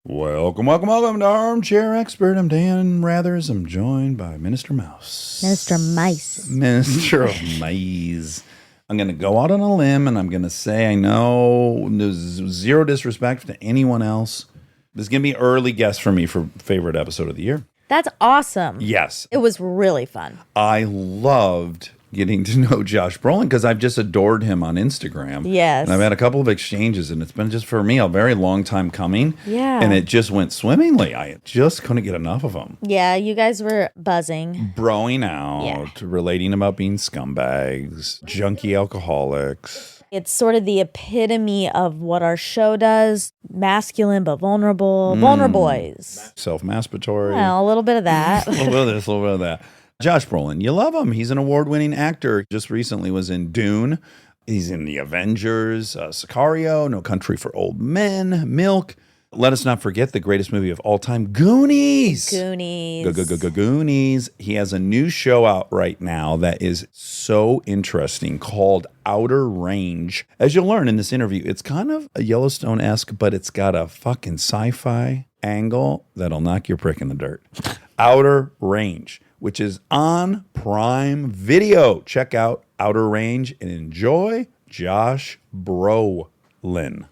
Welcome to Armchair Expert. I'm Dan Rathers. I'm joined by Minister Mouse. Minister Mice. Minister of Mice. I'm going to go out on a limb and I'm going to say I know there's zero disrespect to anyone else. This is going to be early guess for me for favorite episode of the year. That's awesome. Yes. It was really fun. I loved getting to know Josh Brolin because I've just adored him on Instagram. Yes. And I've had a couple of exchanges and it's been just for me a very long time coming. Yeah. And it just went swimmingly. I just couldn't get enough of him. Yeah, you guys were buzzing. Broing out, relating about being scumbags, junkie alcoholics. It's sort of the epitome of what our show does. Masculine but vulnerable. Vulnerable boys. Self-masturbatory. Well, a little bit of that. A little bit of this, a little bit of that. Josh Brolin, you love him. He's an award-winning actor. Just recently was in Dune. He's in The Avengers, Sicario, No Country for Old Men, Milk. Let us not forget the greatest movie of all time, Goonies. Goonies. He has a new show out right now that is so interesting called Outer Range. As you'll learn in this interview, it's kind of a Yellowstone-esque, but it's got a fucking sci-fi angle that'll knock your prick in the dirt. Outer Range, which is on Prime Video. Check out Outer Range and enjoy Josh Brolin.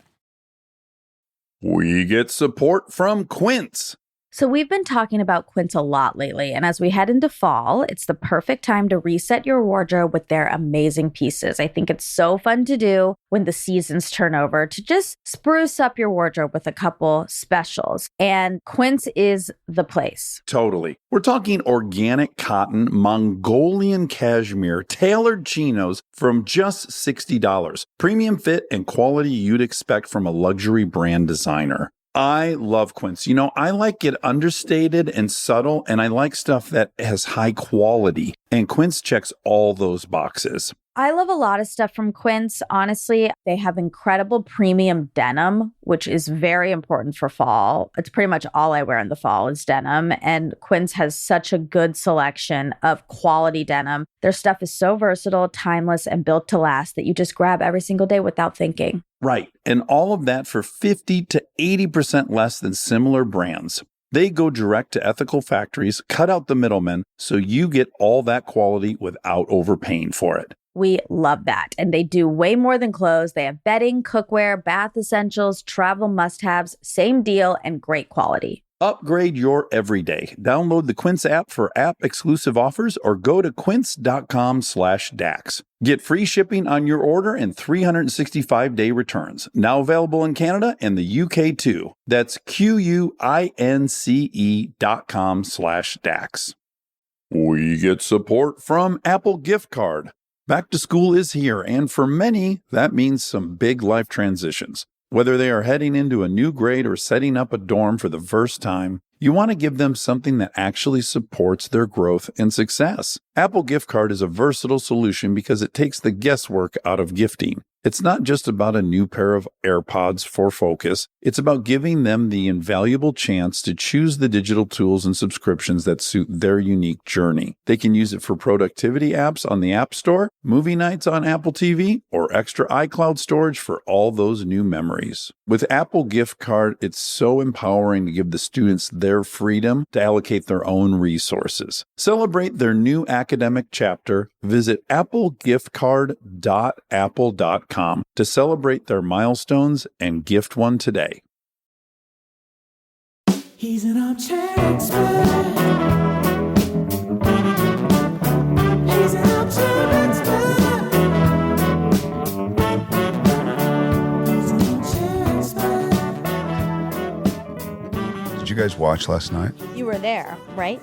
We get support from Quince. So we've been talking about Quince a lot lately, and as we head into fall, it's the perfect time to reset your wardrobe with their amazing pieces. I think it's so fun to do when the seasons turn over to just spruce up your wardrobe with a couple specials, and Quince is the place. Totally. We're talking organic cotton, Mongolian cashmere, tailored chinos from just $60. Premium fit and quality you'd expect from a luxury brand designer. I love Quince. You know, I like it understated and subtle, and I like stuff that has high quality. And Quince checks all those boxes. I love a lot of stuff from Quince. Honestly, they have incredible premium denim, which is very important for fall. It's pretty much all I wear in the fall is denim. And Quince has such a good selection of quality denim. Their stuff is so versatile, timeless, and built to last that you just grab every single day without thinking. Right. And all of that for 50 to 80% less than similar brands. They go direct to ethical factories, cut out the middlemen, so you get all that quality without overpaying for it. We love that. And they do way more than clothes. They have bedding, cookware, bath essentials, travel must-haves, same deal, and great quality. Upgrade your everyday. Download the Quince app for app-exclusive offers or go to quince.com/dax. Get free shipping on your order and 365-day returns. Now available in Canada and the UK too. That's QUINCE.com/dax. We get support from Apple Gift Card. Back to school is here, and for many, that means some big life transitions. Whether they are heading into a new grade or setting up a dorm for the first time, you want to give them something that actually supports their growth and success. Apple Gift Card is a versatile solution because it takes the guesswork out of gifting. It's not just about a new pair of AirPods for focus. It's about giving them the invaluable chance to choose the digital tools and subscriptions that suit their unique journey. They can use it for productivity apps on the App Store, movie nights on Apple TV, or extra iCloud storage for all those new memories. With Apple Gift Card, it's so empowering to give the students their freedom to allocate their own resources. Celebrate their new academic chapter. Visit applegiftcard.apple.com to celebrate their milestones and gift one today. He's an armchair expert. He's an armchair expert. He's an armchair expert. Did you guys watch last night? You were there, right?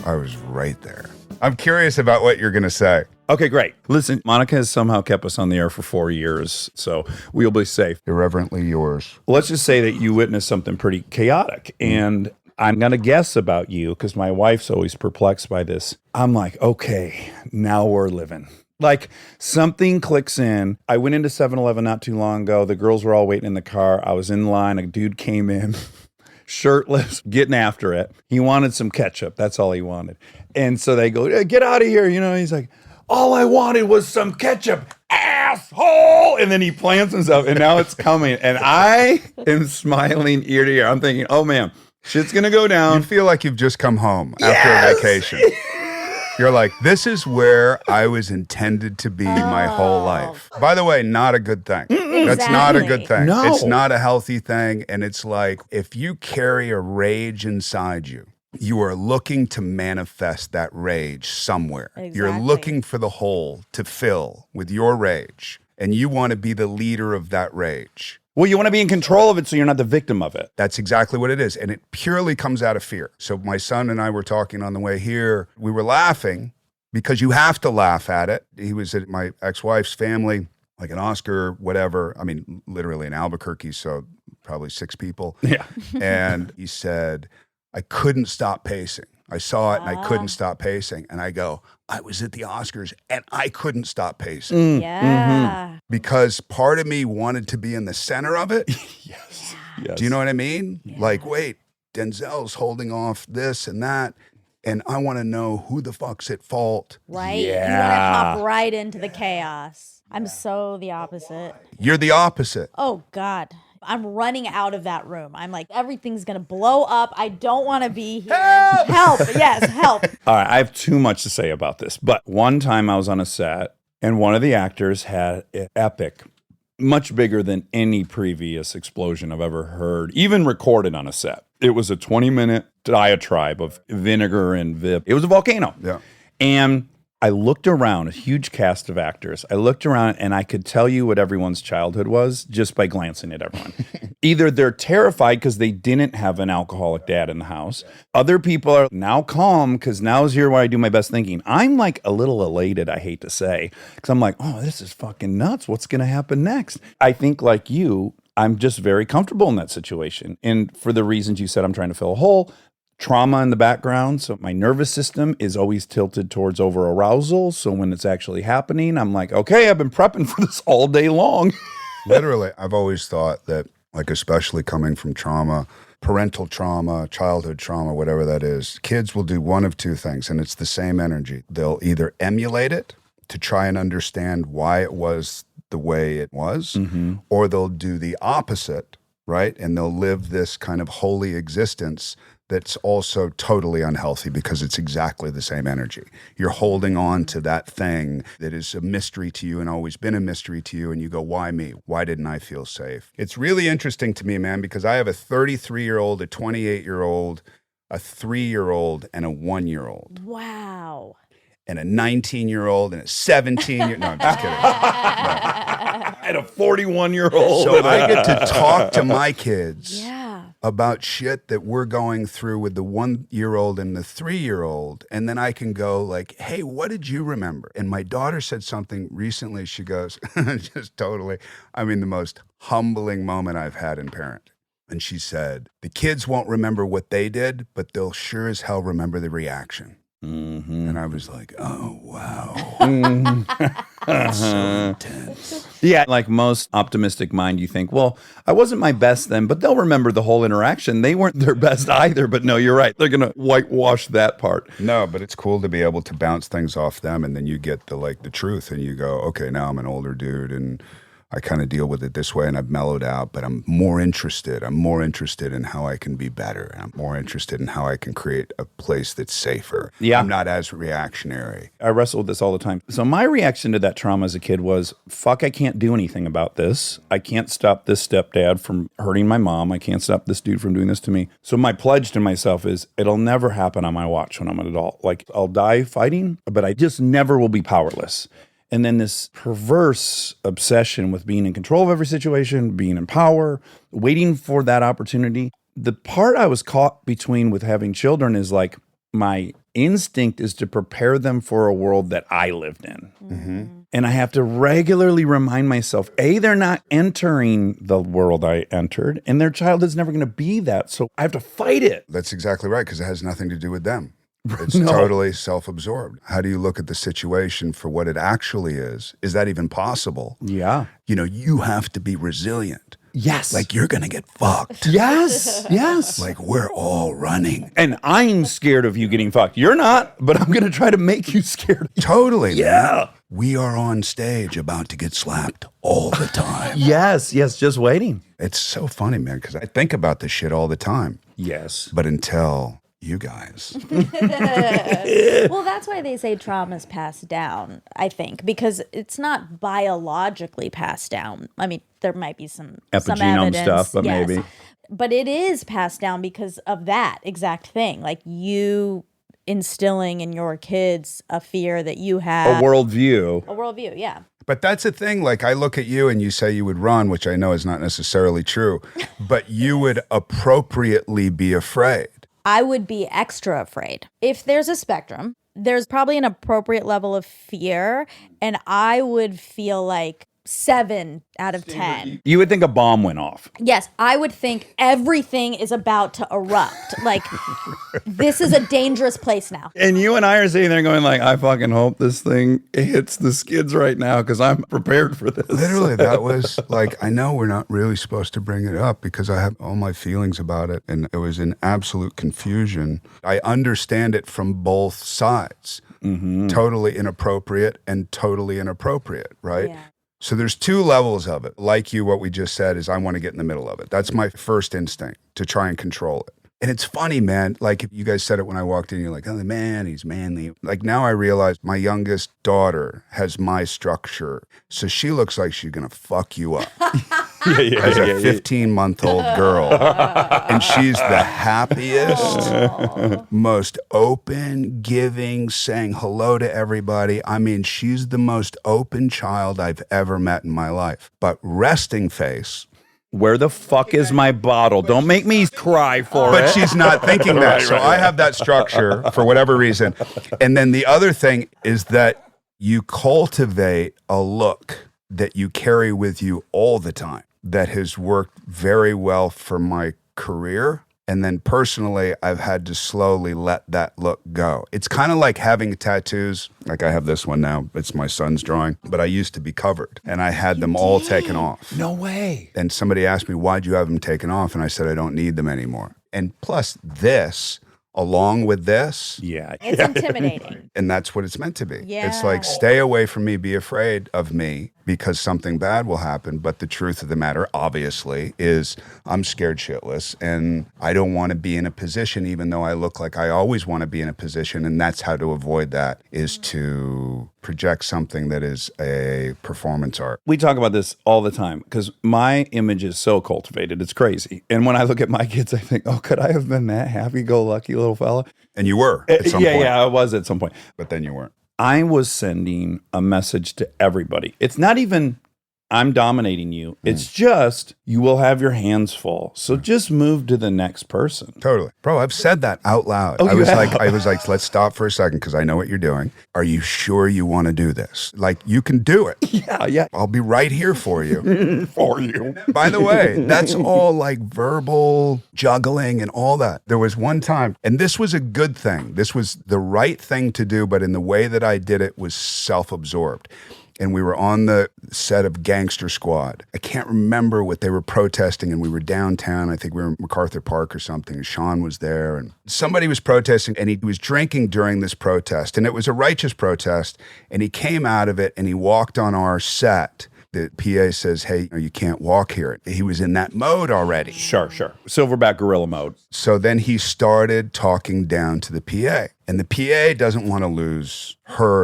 I was right there. I'm curious about what you're going to say. Okay, great. Listen, Monica has somehow kept us on the air for 4 years, so we'll be safe. Irreverently yours. Let's just say that you witnessed something pretty chaotic, and I'm going to guess about you because my wife's always perplexed by this. I'm like, okay, now we're living. Like something clicks in. I went into 7-Eleven not too long ago. The girls were all waiting in the car. I was in line. A dude came in, shirtless, getting after it. He wanted some ketchup. That's all he wanted. And so they go, hey, get out of here. You know, he's like, all I wanted was some ketchup. asshole. And then he plants himself, and now it's coming. And I am smiling ear to ear. I'm thinking, oh man, shit's going to go You down. feel like you've just come home after a vacation. You're like, this is where I was intended to be my whole life. By the way, not a good thing. That's not a good thing. No. It's not a healthy thing. And it's like, if you carry a rage inside you, you are looking to manifest that rage somewhere. You're Exactly. looking for the hole to fill with your rage. And you want to be the leader of that rage. Well, you want to be in control of it so you're not the victim of it. That's exactly what it is. And it purely comes out of fear. So my son and I were talking on the way here. We were laughing because you have to laugh at it. He was at my ex-wife's family, like an Oscar, whatever. I mean, literally in Albuquerque, so probably 6 people. Yeah. And he said, I couldn't stop pacing. I saw it and I couldn't stop pacing. And I go, I was at the Oscars and I couldn't stop pacing Yeah. because part of me wanted to be in the center of it. Yes. Do you know what I mean? Like, wait, Denzel's holding off this and that, and I want to know who the fuck's at fault. Right? You want to Yeah. hop right into the chaos. I'm so the opposite. You're the opposite. Oh, God. I'm running out of that room. I'm like, everything's going to blow up. I don't want to be here. Help. Yes, help. All right, I have too much to say about this, but one time I was on a set and one of the actors had an epic, much bigger than any previous explosion I've ever heard, even recorded on a set. It was a 20-minute diatribe of vinegar and vip. It was a volcano. Yeah. And I looked around, a huge cast of actors. I looked around and I could tell you what everyone's childhood was just by glancing at everyone. Either they're terrified because they didn't have an alcoholic dad in the house. Other people are now calm because now is here where I do my best thinking. I'm like a little elated, I hate to say, because I'm like, oh, this is fucking nuts. What's going to happen next? I think like you, I'm just very comfortable in that situation. And for the reasons you said, I'm trying to fill a hole. Trauma in the background. So my nervous system is always tilted towards over arousal. So when it's actually happening, I'm like, okay, I've been prepping for this all day long. Literally, I've always thought that, like, especially coming from trauma, parental trauma, childhood trauma, whatever that is, kids will do one of two things, and it's the same energy. They'll either emulate it to try and understand why it was the way it was, or they'll do the opposite, right? And they'll live this kind of holy existence that's also totally unhealthy because it's exactly the same energy. You're holding on to that thing that is a mystery to you and always been a mystery to you, and you go, why me? Why didn't I feel safe? It's really interesting to me, man, because I have a 33-year-old, a 28-year-old, a 3-year-old, and a 1-year-old. Wow. And a 19-year-old and a 17-year-old. No, I'm just kidding. And a 41-year-old. So I get to talk to my kids Yeah. about shit that we're going through with the 1-year-old and the 3-year-old. And then I can go like, hey, what did you remember? And my daughter said something recently. She goes, just totally, I mean, the most humbling moment I've had in parenting. And she said, the kids won't remember what they did, but they'll sure as hell remember the reaction. And I was like, oh, wow. That's so intense. Yeah, like most optimistic mind, you think, well, I wasn't my best then, but they'll remember the whole interaction. They weren't their best either, but no, you're right. They're going to whitewash that part. No, but it's cool to be able to bounce things off them, and then you get the truth, and you go, okay, now I'm an older dude, and I kind of deal with it this way, and I've mellowed out, but I'm more interested. I'm more interested in how I can be better. I'm more interested in how I can create a place that's safer. Yeah. I'm not as reactionary. I wrestle with this all the time. So my reaction to that trauma as a kid was, fuck, I can't do anything about this. I can't stop this stepdad from hurting my mom. I can't stop this dude from doing this to me. So my pledge to myself is it'll never happen on my watch when I'm an adult. Like, I'll die fighting, but I just never will be powerless. And then this perverse obsession with being in control of every situation, being in power, waiting for that opportunity. The part I was caught between with having children is like, my instinct is to prepare them for a world that I lived in. And I have to regularly remind myself, A, they're not entering the world I entered, and their childhood's never going to be that. So I have to fight it. That's exactly right, because it has nothing to do with them. It's No. totally self-absorbed. How do you look at the situation for what it actually is? Is that even possible? Yeah. You know, you have to be resilient. Yes. Like, you're going to get fucked. yes. Yes. Like, we're all running. And I'm scared of you getting fucked. You're not, but I'm going to try to make you scared. Totally, Yeah. man. We are on stage about to get slapped all the time. Yes. Yes. Just waiting. It's so funny, man, because I think about this shit all the time. Yes. But until you guys. Well, that's why they say trauma's passed down, I think, because it's not biologically passed down. I mean, there might be some Epigenome evidence, stuff, but yes. maybe. But it is passed down because of that exact thing. Like you instilling in your kids a fear that you A have. worldview. A worldview, yeah. But that's the thing. Like, I look at you and you say you would run, which I know is not necessarily true, but you would appropriately be afraid. I would be extra afraid. If there's a spectrum, there's probably an appropriate level of fear, and I would feel like 7 out of 10. You would think a bomb went off. Yes, I would think everything is about to erupt. Like, this is a dangerous place now. And you and I are sitting there going like, I fucking hope this thing hits the skids right now because I'm prepared for this. Literally, that was like, I know we're not really supposed to bring it up because I have all my feelings about it, and it was in absolute confusion. I understand it from both sides. Totally inappropriate and totally inappropriate, right? Yeah. So there's 2 levels of it. Like you, what we just said is I want to get in the middle of it. That's my first instinct, to try and control it. And it's funny, man. Like, you guys said it when I walked in, you're like, oh, man, he's manly. Like, now I realize my youngest daughter has my structure. So she looks like she's going to fuck you up as a 15-month-old girl. And she's the happiest, most open, giving, saying hello to everybody. I mean, she's the most open child I've ever met in my life. But resting face. Where the fuck is my bottle? Don't make me cry for But it. she's not thinking that. So I have that structure for whatever reason. And then the other thing is that you cultivate a look that you carry with you all the time that has worked very well for my career. And then personally, I've had to slowly let that look go. It's kind of like having tattoos. Like, I have this one now. It's my son's drawing. But I used to be covered. And I had them all taken off. No way. And somebody asked me, why'd you have them taken off? And I said, I don't need them anymore. And plus this, along with this, Yeah. It's intimidating. and that's what it's meant to be. It's Yeah. like, stay away from me, be afraid of me, because something bad will happen. But the truth of the matter, obviously, is I'm scared shitless, and I don't want to be in a position, even though I look like I always want to be in a position. And that's how to avoid that, is to project something that is a performance art. We talk about this all the time because my image is so cultivated. It's crazy. And when I look at my kids, I think, oh, could I have been that happy-go-lucky little fella? And you were at some point. Yeah, I was at some point. But then you weren't. I was sending a message to everybody. It's not even I'm dominating you. It's just you will have your hands full. So just move to the next person. Totally. Bro, I've said that out loud. Oh, I you was have? like, let's stop for a second because I know what you're doing. Are you sure you want to do this? Like, you can do it. Yeah. I'll be right here for you. For you. By the way, that's all like verbal juggling and all that. There was one time, and this was a good thing. This was the right thing to do, but in the way that I did it was self-absorbed. And we were on the set of Gangster Squad. I can't remember what they were protesting, and we were downtown. I think we were in MacArthur Park or something, and Sean was there. And somebody was protesting, and he was drinking during this protest. And it was a righteous protest, and he came out of it, and he walked on our set. The PA says, hey, you can't walk here. He was in that mode already. Sure. Silverback gorilla mode. So then he started talking down to the PA. And the PA doesn't want to lose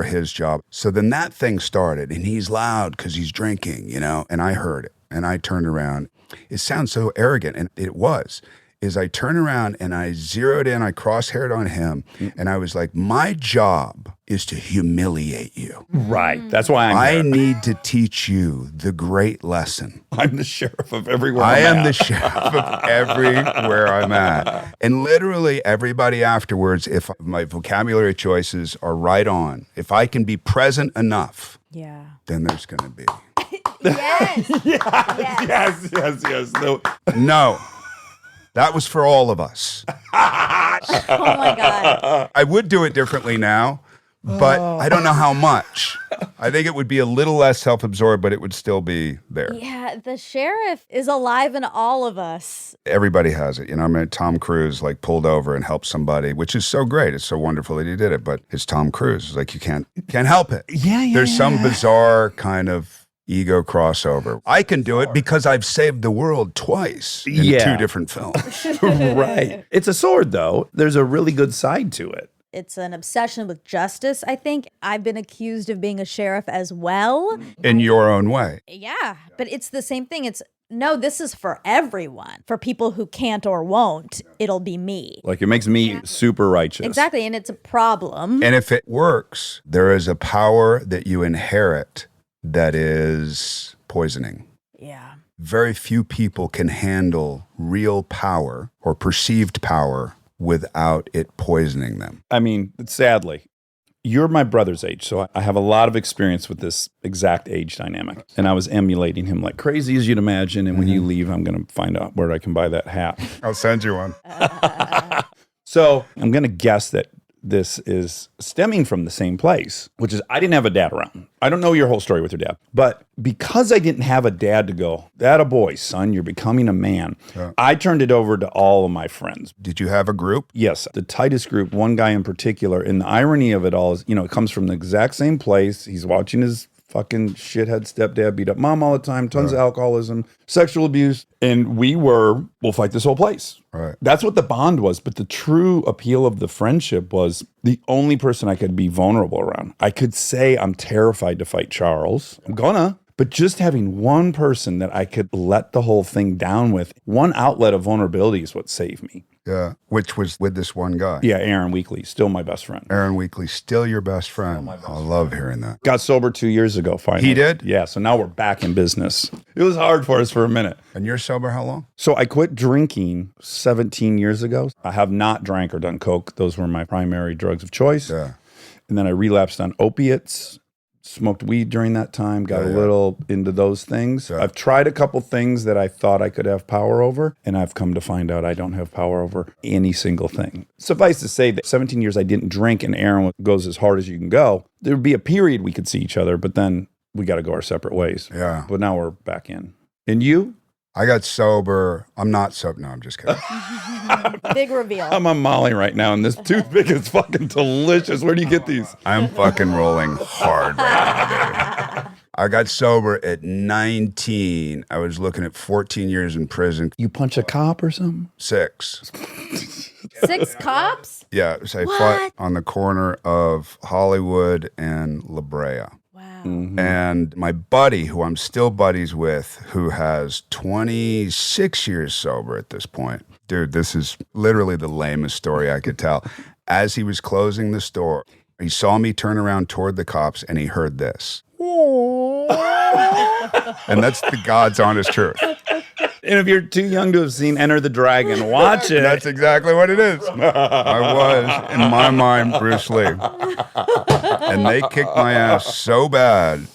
his job. So then that thing started, and he's loud because he's drinking, and I heard it. And I turned around. It sounds so arrogant, and it was. Is I turned around and I zeroed in, I crosshaired on him, and I was like, my job is to humiliate you. Right. That's why I'm I here. need to teach you the great lesson. I'm the sheriff of everywhere I I'm am at. the sheriff of everywhere I'm at. And literally everybody afterwards, if my vocabulary choices are right on, if I can be present enough, Yeah. then there's going to be. Yes. Yes. No. That was for all of us. Oh my God. I would do it differently now, but I don't know how much. I think it would be a little less self-absorbed, but it would still be there. Yeah, the sheriff is alive in all of us. Everybody has it. You know, I mean, Tom Cruise like pulled over and helped somebody, which is so great. It's so wonderful that he did it, but it's Tom Cruise. It's like you can't help it. Yeah. There's some bizarre kind of ego crossover. I can do it because I've saved the world twice in two different films. Right. It's a sword, though. There's a really good side to it. It's an obsession with justice, I think. I've been accused of being a sheriff as well. In your own way. Yeah, but it's the same thing. No, this is for everyone. For people who can't or won't, it'll be me. Like, it makes me super righteous. Exactly, and it's a problem. And if it works, there is a power that you inherit that is poisoning. Yeah. Very few people can handle real power or perceived power without it poisoning them. I mean, sadly, you're my brother's age, so I have a lot of experience with this exact age dynamic. And I was emulating him like crazy as you'd imagine. And when you leave, I'm going to find out where I can buy that hat. I'll send you one. So I'm going to guess that this is stemming from the same place, which is I didn't have a dad around. I don't know your whole story with your dad, but because I didn't have a dad to go, that a boy, son, you're becoming a man. Yeah. I turned it over to all of my friends. Did you have a group? Yes, the tightest group, one guy in particular. And the irony of it all is, it comes from the exact same place. He's watching his fucking shithead stepdad beat up mom all the time, tons of alcoholism, sexual abuse. And we'll fight this whole place. Right. That's what the bond was. But the true appeal of the friendship was the only person I could be vulnerable around. I could say I'm terrified to fight Charles. I'm gonna. But just having one person that I could let the whole thing down with, one outlet of vulnerability is what saved me. Yeah, which was with this one guy. Yeah, Aaron Weekly, still my best friend. Aaron Weekly, still your best friend. I love hearing that. Got sober 2 years ago, finally. He did? Yeah, so now we're back in business. It was hard for us for a minute. And you're sober how long? So I quit drinking 17 years ago. I have not drank or done coke. Those were my primary drugs of choice. Yeah. And then I relapsed on opiates, smoked weed during that time, got a little into those things. Yeah. I've tried a couple things that I thought I could have power over, and I've come to find out I don't have power over any single thing. Suffice to say that 17 years I didn't drink, and Aaron goes as hard as you can go. There would be a period we could see each other, but then we got to go our separate ways. Yeah. But now we're back in. And you? I got sober. I'm not sober. No, I'm just kidding. Big reveal. I'm on Molly right now, and this toothpick is fucking delicious. Where do you get these? I'm fucking rolling hard right now, dude. I got sober at 19. I was looking at 14 years in prison. You punch a cop or something? 6. 6 cops? Yeah, so I fought on the corner of Hollywood and La Brea. Wow. And my buddy, who I'm still buddies with, who has 26 years sober at this point. Dude, this is literally the lamest story I could tell. As he was closing the store, he saw me turn around toward the cops and he heard this. And that's the God's honest truth. And if you're too young to have seen Enter the Dragon, watch it. That's exactly what it is. I was, in my mind, Bruce Lee. And they kicked my ass so bad,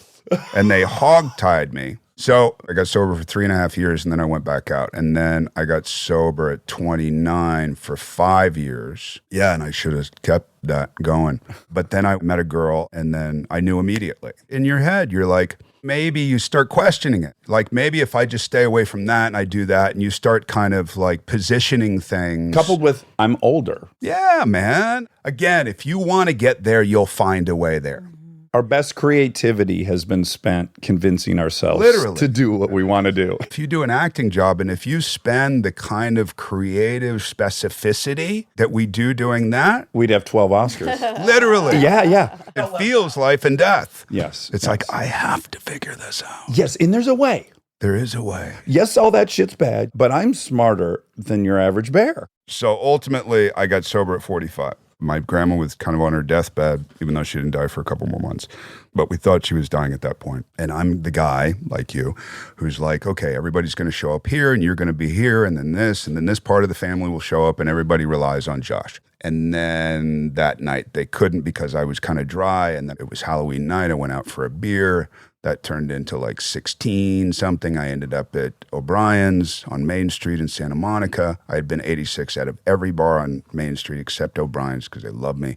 and they hog-tied me. So I got sober for 3.5 years, and then I went back out. And then I got sober at 29 for 5 years. Yeah, and I should have kept that going. But then I met a girl, and then I knew immediately. In your head, you're like, maybe you start questioning it. Like, maybe if I just stay away from that and I do that, and you start kind of like positioning things. Coupled with, I'm older. Yeah, man. Again, if you want to get there, you'll find a way there. Our best creativity has been spent convincing ourselves Literally. to do what we want to do. If you do an acting job and if you spend the kind of creative specificity that we do doing that, We'd have 12 Oscars. literally, Yeah. it feels life and death. Yes. It's like, I have to figure this out. Yes, and there's a way. There is a way. Yes, all that shit's bad, but I'm smarter than your average bear. So ultimately, I got sober at 45. My grandma was kind of on her deathbed, even though she didn't die for a couple more months. But we thought she was dying at that point. And I'm the guy, like you, who's like, okay, everybody's going to show up here, and you're going to be here, and then this part of the family will show up, and everybody relies on Josh. And then that night, they couldn't because I was kind of dry, and then it was Halloween night. I went out for a beer. That turned into like 16 something. I ended up at O'Brien's on Main Street in Santa Monica. I had been 86 out of every bar on Main Street except O'Brien's because they love me.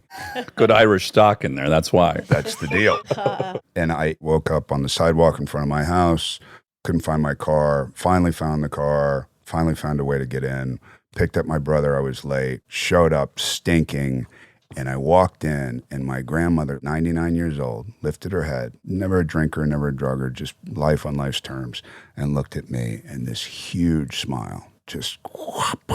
Good Irish stock in there. That's why. That's the deal. And I woke up on the sidewalk in front of my house, couldn't find my car, finally found the car, finally found a way to get in, picked up my brother. I was late, showed up stinking. And I walked in, and my grandmother, 99 years old, lifted her head, never a drinker, never a drugger, just life on life's terms, and looked at me, and this huge smile, just whoop.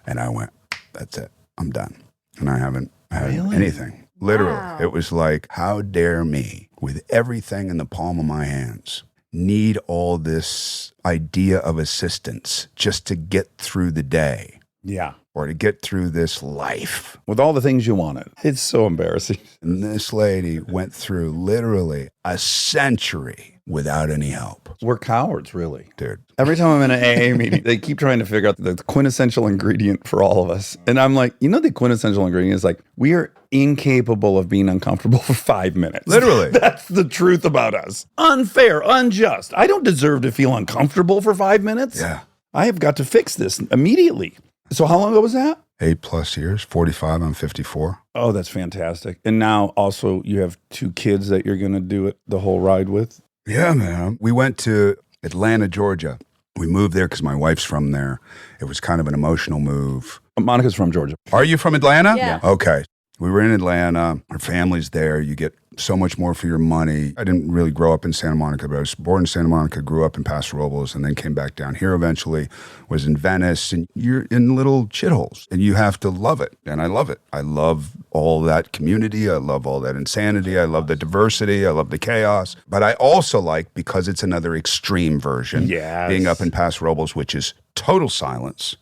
And I went, that's it, I'm done. And I haven't had anything. Literally. Wow. It was like, how dare me, with everything in the palm of my hands, need all this idea of assistance just to get through the day. Yeah. Or to get through this life. With all the things you wanted. It's so embarrassing. And this lady went through literally a century without any help. We're cowards, really. Dude. Every time I'm in an AA meeting, they keep trying to figure out the quintessential ingredient for all of us. And I'm like, the quintessential ingredient is like, we are incapable of being uncomfortable for 5 minutes. Literally. That's the truth about us. Unfair, unjust. I don't deserve to feel uncomfortable for 5 minutes. Yeah. I have got to fix this immediately. So how long ago was that? 8+ years, 45, I'm 54. Oh, that's fantastic. And now also you have 2 kids that you're going to do it the whole ride with? Yeah, man. We went to Atlanta, Georgia. We moved there because my wife's from there. It was kind of an emotional move. Monica's from Georgia. Are you from Atlanta? Yeah. Okay. We were in Atlanta. Our family's there. You get so much more for your money. I didn't really grow up in Santa Monica, but I was born in Santa Monica, grew up in Paso Robles, and then came back down here eventually, was in Venice, and you're in little shitholes, and you have to love it, and I love it. I love all that community. I love all that insanity. I love the diversity. I love the chaos. But I also like, because it's another extreme version, Yes. being up in Paso Robles, which is total silence.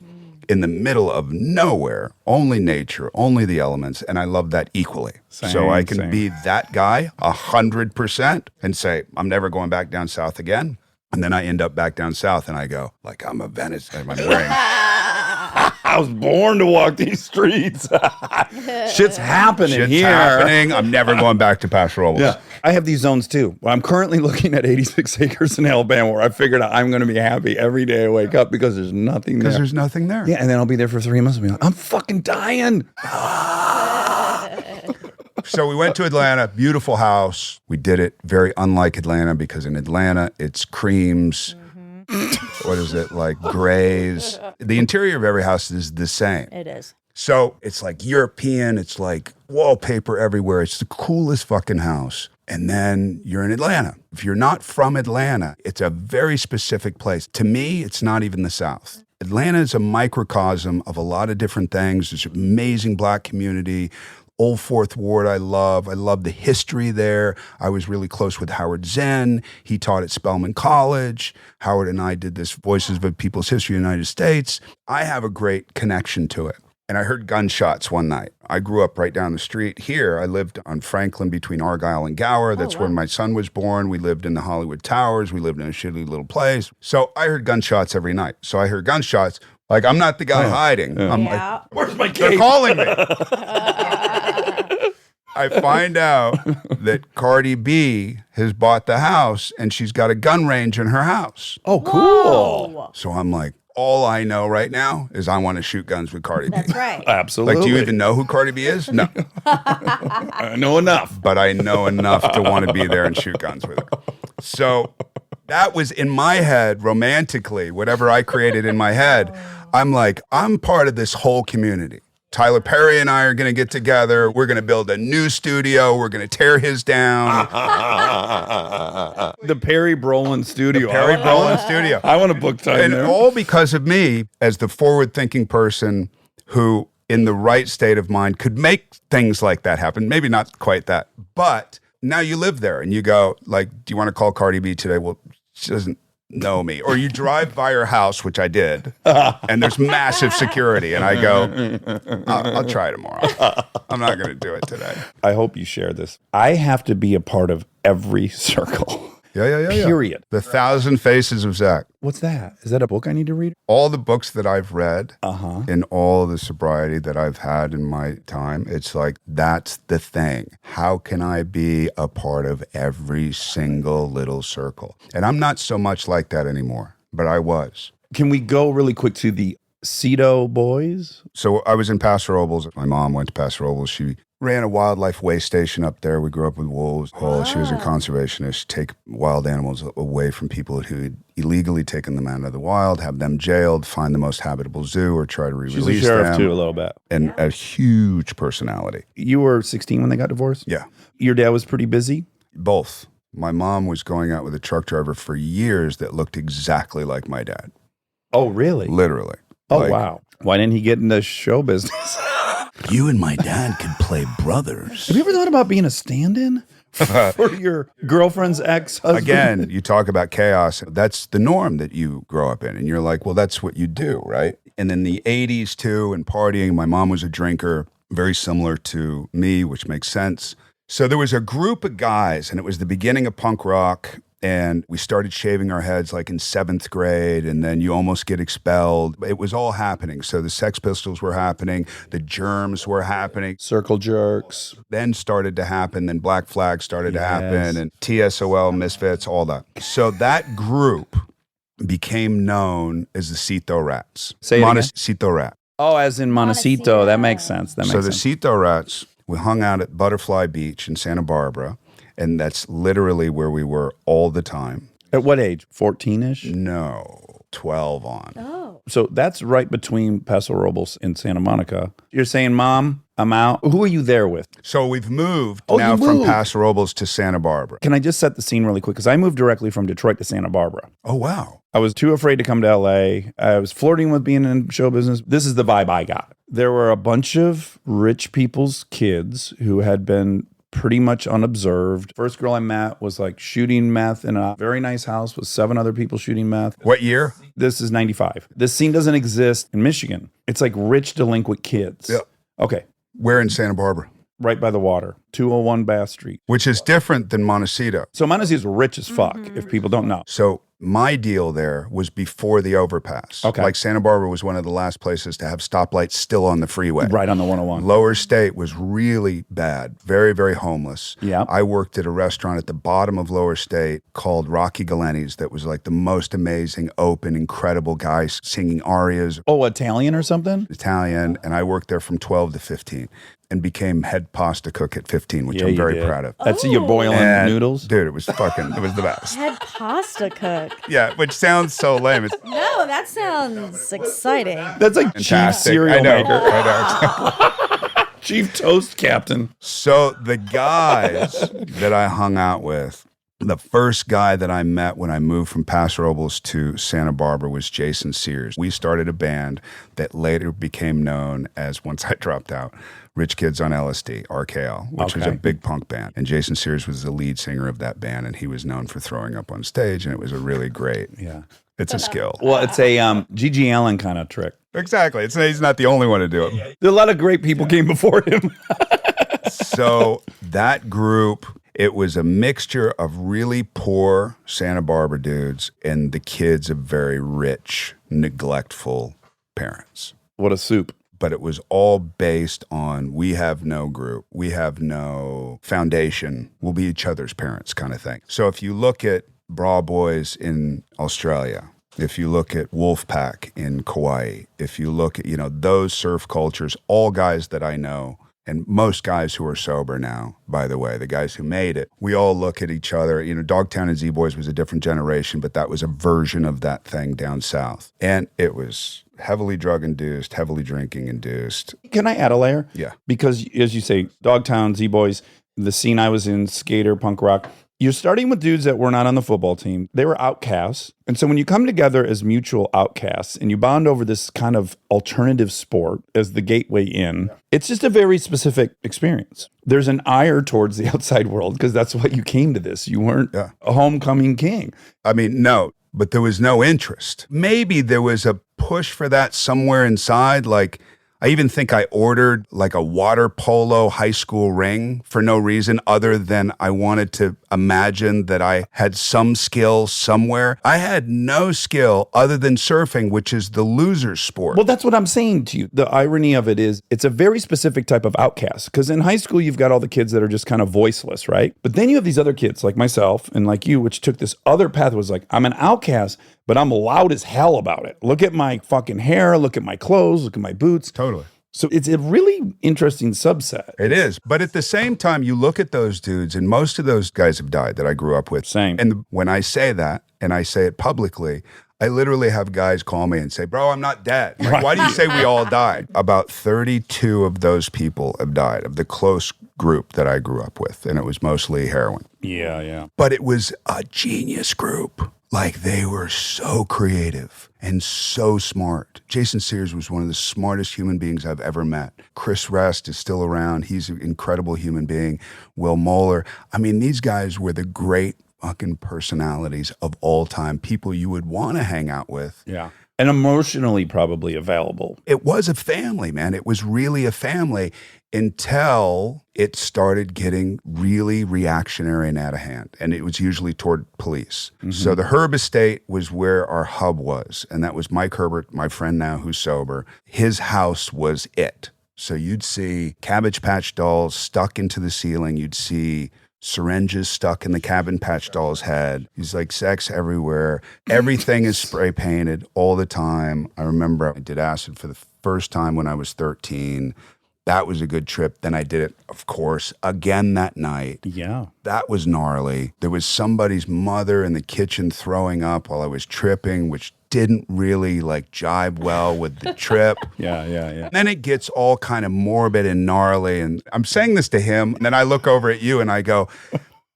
In the middle of nowhere, only nature, only the elements, and I love that equally. So I can Same. be that guy 100% and say, I'm never going back down south again. And then I end up back down south and I go, like, I'm a Venice, I'm wearing. I was born to walk these streets. Shit's happening Shit's here. happening. I'm never going back to Paso Robles. Yeah. I have these zones too. I'm currently looking at 86 acres in Alabama where I figured out I'm going to be happy every day I wake up because there's nothing Because there. there's nothing there. Yeah, and then I'll be there for 3 months and be like, I'm fucking dying. So we went to Atlanta, beautiful house. We did it very unlike Atlanta because in Atlanta, it's creams. What is it? Like grays. The interior of every house is the same. It is. So it's like European. It's like wallpaper everywhere. It's the coolest fucking house. And then you're in Atlanta. If you're not from Atlanta, it's a very specific place. To me, it's not even the South. Atlanta is a microcosm of a lot of different things. There's an amazing Black community. Old Fourth Ward, I love. I love the history there. I was really close with Howard Zenn. He taught at Spelman College. Howard and I did this Voices of People's History of the United States. I have a great connection to it. And I heard gunshots one night. I grew up right down the street here. I lived on Franklin between Argyle and Gower. That's where my son was born. We lived in the Hollywood Towers. We lived in a shitty little place. So I heard gunshots every night. So I heard gunshots. Like, I'm not the guy hiding. I'm like, Where's my they're cake? calling me. I find out that Cardi B has bought the house and she's got a gun range in her house. Oh, cool. Whoa. So I'm like, all I know right now is I want to shoot guns with Cardi B. That's right. Absolutely. Like, do you even know who Cardi B is? No. I know enough. But I know enough to want to be there and shoot guns with her. So that was in my head, romantically, whatever I created in my head. I'm like, I'm part of this whole community. Tyler Perry and I are going to get together. We're going to build a new studio. We're going to tear his down. The Perry Brolin studio. Perry Brolin studio. I want to book time And there. all because of me as the forward-thinking person who, in the right state of mind, could make things like that happen. Maybe not quite that. But now you live there and you go, like, do you want to call Cardi B today? Well, she doesn't know me. Or you drive by her house, which I did, and there's massive security. And I go, I'll try tomorrow. I'm not going to do it today. I hope you share this. I have to be a part of every circle. Yeah. Period. The Thousand Faces of Zach. What's that? Is that a book I need to read? All the books that I've read Uh-huh. in all the sobriety that I've had in my time, it's like, that's the thing. How can I be a part of every single little circle? And I'm not so much like that anymore, but I was. Can we go really quick to the Cedo boys? So I was in Paso Robles. My mom went to Paso Robles. She ran a wildlife way station up there. We grew up with wolves. Oh, she was a conservationist. Take wild animals away from people who had illegally taken them out of the wild, have them jailed, find the most habitable zoo, or try to re-release them. She's a sheriff too, a little bit. And a huge personality. You were 16 when they got divorced? Yeah, Your dad was pretty busy? both. My mom was going out with a truck driver for years that looked exactly like my dad. Oh, really? Literally. Oh, Like, wow. Why didn't he get into show business? You and my dad could play brothers. Have you ever thought about being a stand-in for your girlfriend's ex-husband? Again, you talk about chaos. That's the norm that you grow up in. And you're like, well, that's what you do, right? And in the 80s, too, and partying, my mom was a drinker, very similar to me, which makes sense. So there was a group of guys, and it was the beginning of punk rock. And we started shaving our heads like in 7th grade, and then you almost get expelled. It was all happening. So the Sex Pistols were happening, the Germs were happening. Circle jerks. Then started to happen, then Black Flag started to Yes. happen, and TSOL, Misfits, all that. So that group became known as the Cito Rats. Say it again. Montecito Rat. Oh, as in Montecito. That makes sense. That makes So the sense. Cito Rats, we hung out at Butterfly Beach in Santa Barbara, and that's literally where we were all the time. At what age? 14-ish? No, 12 on. Oh. So that's right between Paso Robles and Santa Monica. You're saying, Mom, I'm out. Who are you there with? So we've moved Oh, now you from moved. Paso Robles to Santa Barbara. Can I just set the scene really quick? Because I moved directly from Detroit to Santa Barbara. Oh, wow. I was too afraid to come to LA. I was flirting with being in show business. This is the vibe I got. There were a bunch of rich people's kids who had been pretty much unobserved. First girl I met was like shooting meth in a very nice house with 7 other people shooting meth. What year? This is 95. This scene doesn't exist in Michigan. It's like rich delinquent kids. Yep. Okay. Where in Santa Barbara? Right by the water. 201 Bass Street. Which is different than Montecito. So Montecito's rich as fuck, if people don't know. So my deal there was before the overpass. Okay. Like Santa Barbara was one of the last places to have stoplights still on the freeway. Right on the 101. Lower State was really bad, very, very homeless. Yeah. I worked at a restaurant at the bottom of Lower State called Rocky Galenni's that was like the most amazing, open, incredible guys singing arias, Oh, Italian or something? Italian, and I worked there from 12 to 15 and became head pasta cook at 15, which Yeah, I'm you very did. proud of. That's you're boiling And, noodles? Dude, it was the best. Head pasta cook. Yeah, which sounds so lame. It's No, that sounds exciting. That's like chief fantastic. cereal I know. maker. I know. Chief toast captain. So the guys that I hung out with, the first guy that I met when I moved from Paso Robles to Santa Barbara was Jason Sears. We started a band that later became known as, once I dropped out, Rich Kids on LSD, RKL, which was a Okay. big punk band. And Jason Sears was the lead singer of that band, and he was known for throwing up on stage, and it was a really great, Yeah. it's a skill. Well, it's a G.G. Allen kind of trick. Exactly. He's not the only one to do it. A lot of great people came before him. So that group, it was a mixture of really poor Santa Barbara dudes and the kids of very rich, neglectful parents. What a soup. But it was all based on, we have no group, we have no foundation, we'll be each other's parents kind of thing. So if you look at Bra Boys in Australia, if you look at Wolfpack in Kauai, if you look at, those surf cultures, all guys that I know, and most guys who are sober now, by the way, the guys who made it, we all look at each other. Dogtown and Z-Boys was a different generation, but that was a version of that thing down south. And it was heavily drug-induced, heavily drinking-induced. Can I add a layer? Yeah. Because, as you say, Dogtown, Z-Boys, the scene I was in, skater, punk rock, you're starting with dudes that were not on the football team. They were outcasts. And so when you come together as mutual outcasts and you bond over this kind of alternative sport as the gateway in, it's just a very specific experience. There's an ire towards the outside world because that's what you came to this. You weren't Yeah. a homecoming king. I mean, no, but there was no interest. Maybe there was a push for that somewhere inside. Like, I even think I ordered like a water polo high school ring for no reason other than I wanted to imagine that I had some skill somewhere. I had no skill other than surfing, which is the loser's sport. Well, that's what I'm saying to you. The irony of it is it's a very specific type of outcast, because in high school, you've got all the kids that are just kind of voiceless, right? But then you have these other kids like myself and like you, which took this other path, was like, I'm an outcast, but I'm loud as hell about it. Look at my fucking hair, look at my clothes, look at my boots. Totally. So it's a really interesting subset. It is. But at the same time, you look at those dudes, and most of those guys have died that I grew up with. Same. And when I say that, and I say it publicly, I literally have guys call me and say, bro, I'm not dead. Like, why do you say we all died? About 32 of those people have died, of the close group that I grew up with. And it was mostly heroin. Yeah. But it was a genius group. Like, they were so creative and so smart. Jason Sears was one of the smartest human beings I've ever met. Chris Rest is still around. He's an incredible human being. Will Moeller. I mean, these guys were the great fucking personalities of all time, people you would want to hang out with. Yeah. And emotionally probably available. It was a family, man. It was really a family until it started getting really reactionary and out of hand. And it was usually toward police. So the Herb Estate was where our hub was. And that was Mike Herbert, my friend now who's sober. His house was it. So you'd see Cabbage Patch dolls stuck into the ceiling. You'd see syringes stuck in the Cabbage Patch doll's head. He's like, sex everywhere. Everything is spray painted all the time. I remember I did acid for the first time when I was 13. That was a good trip. Then I did it, of course, again that night. Yeah. That was gnarly. There was somebody's mother in the kitchen throwing up while I was tripping, which didn't really like jibe well with the trip. Yeah. Then it gets all kind of morbid and gnarly. And I'm saying this to him. And then I look over at you and I go,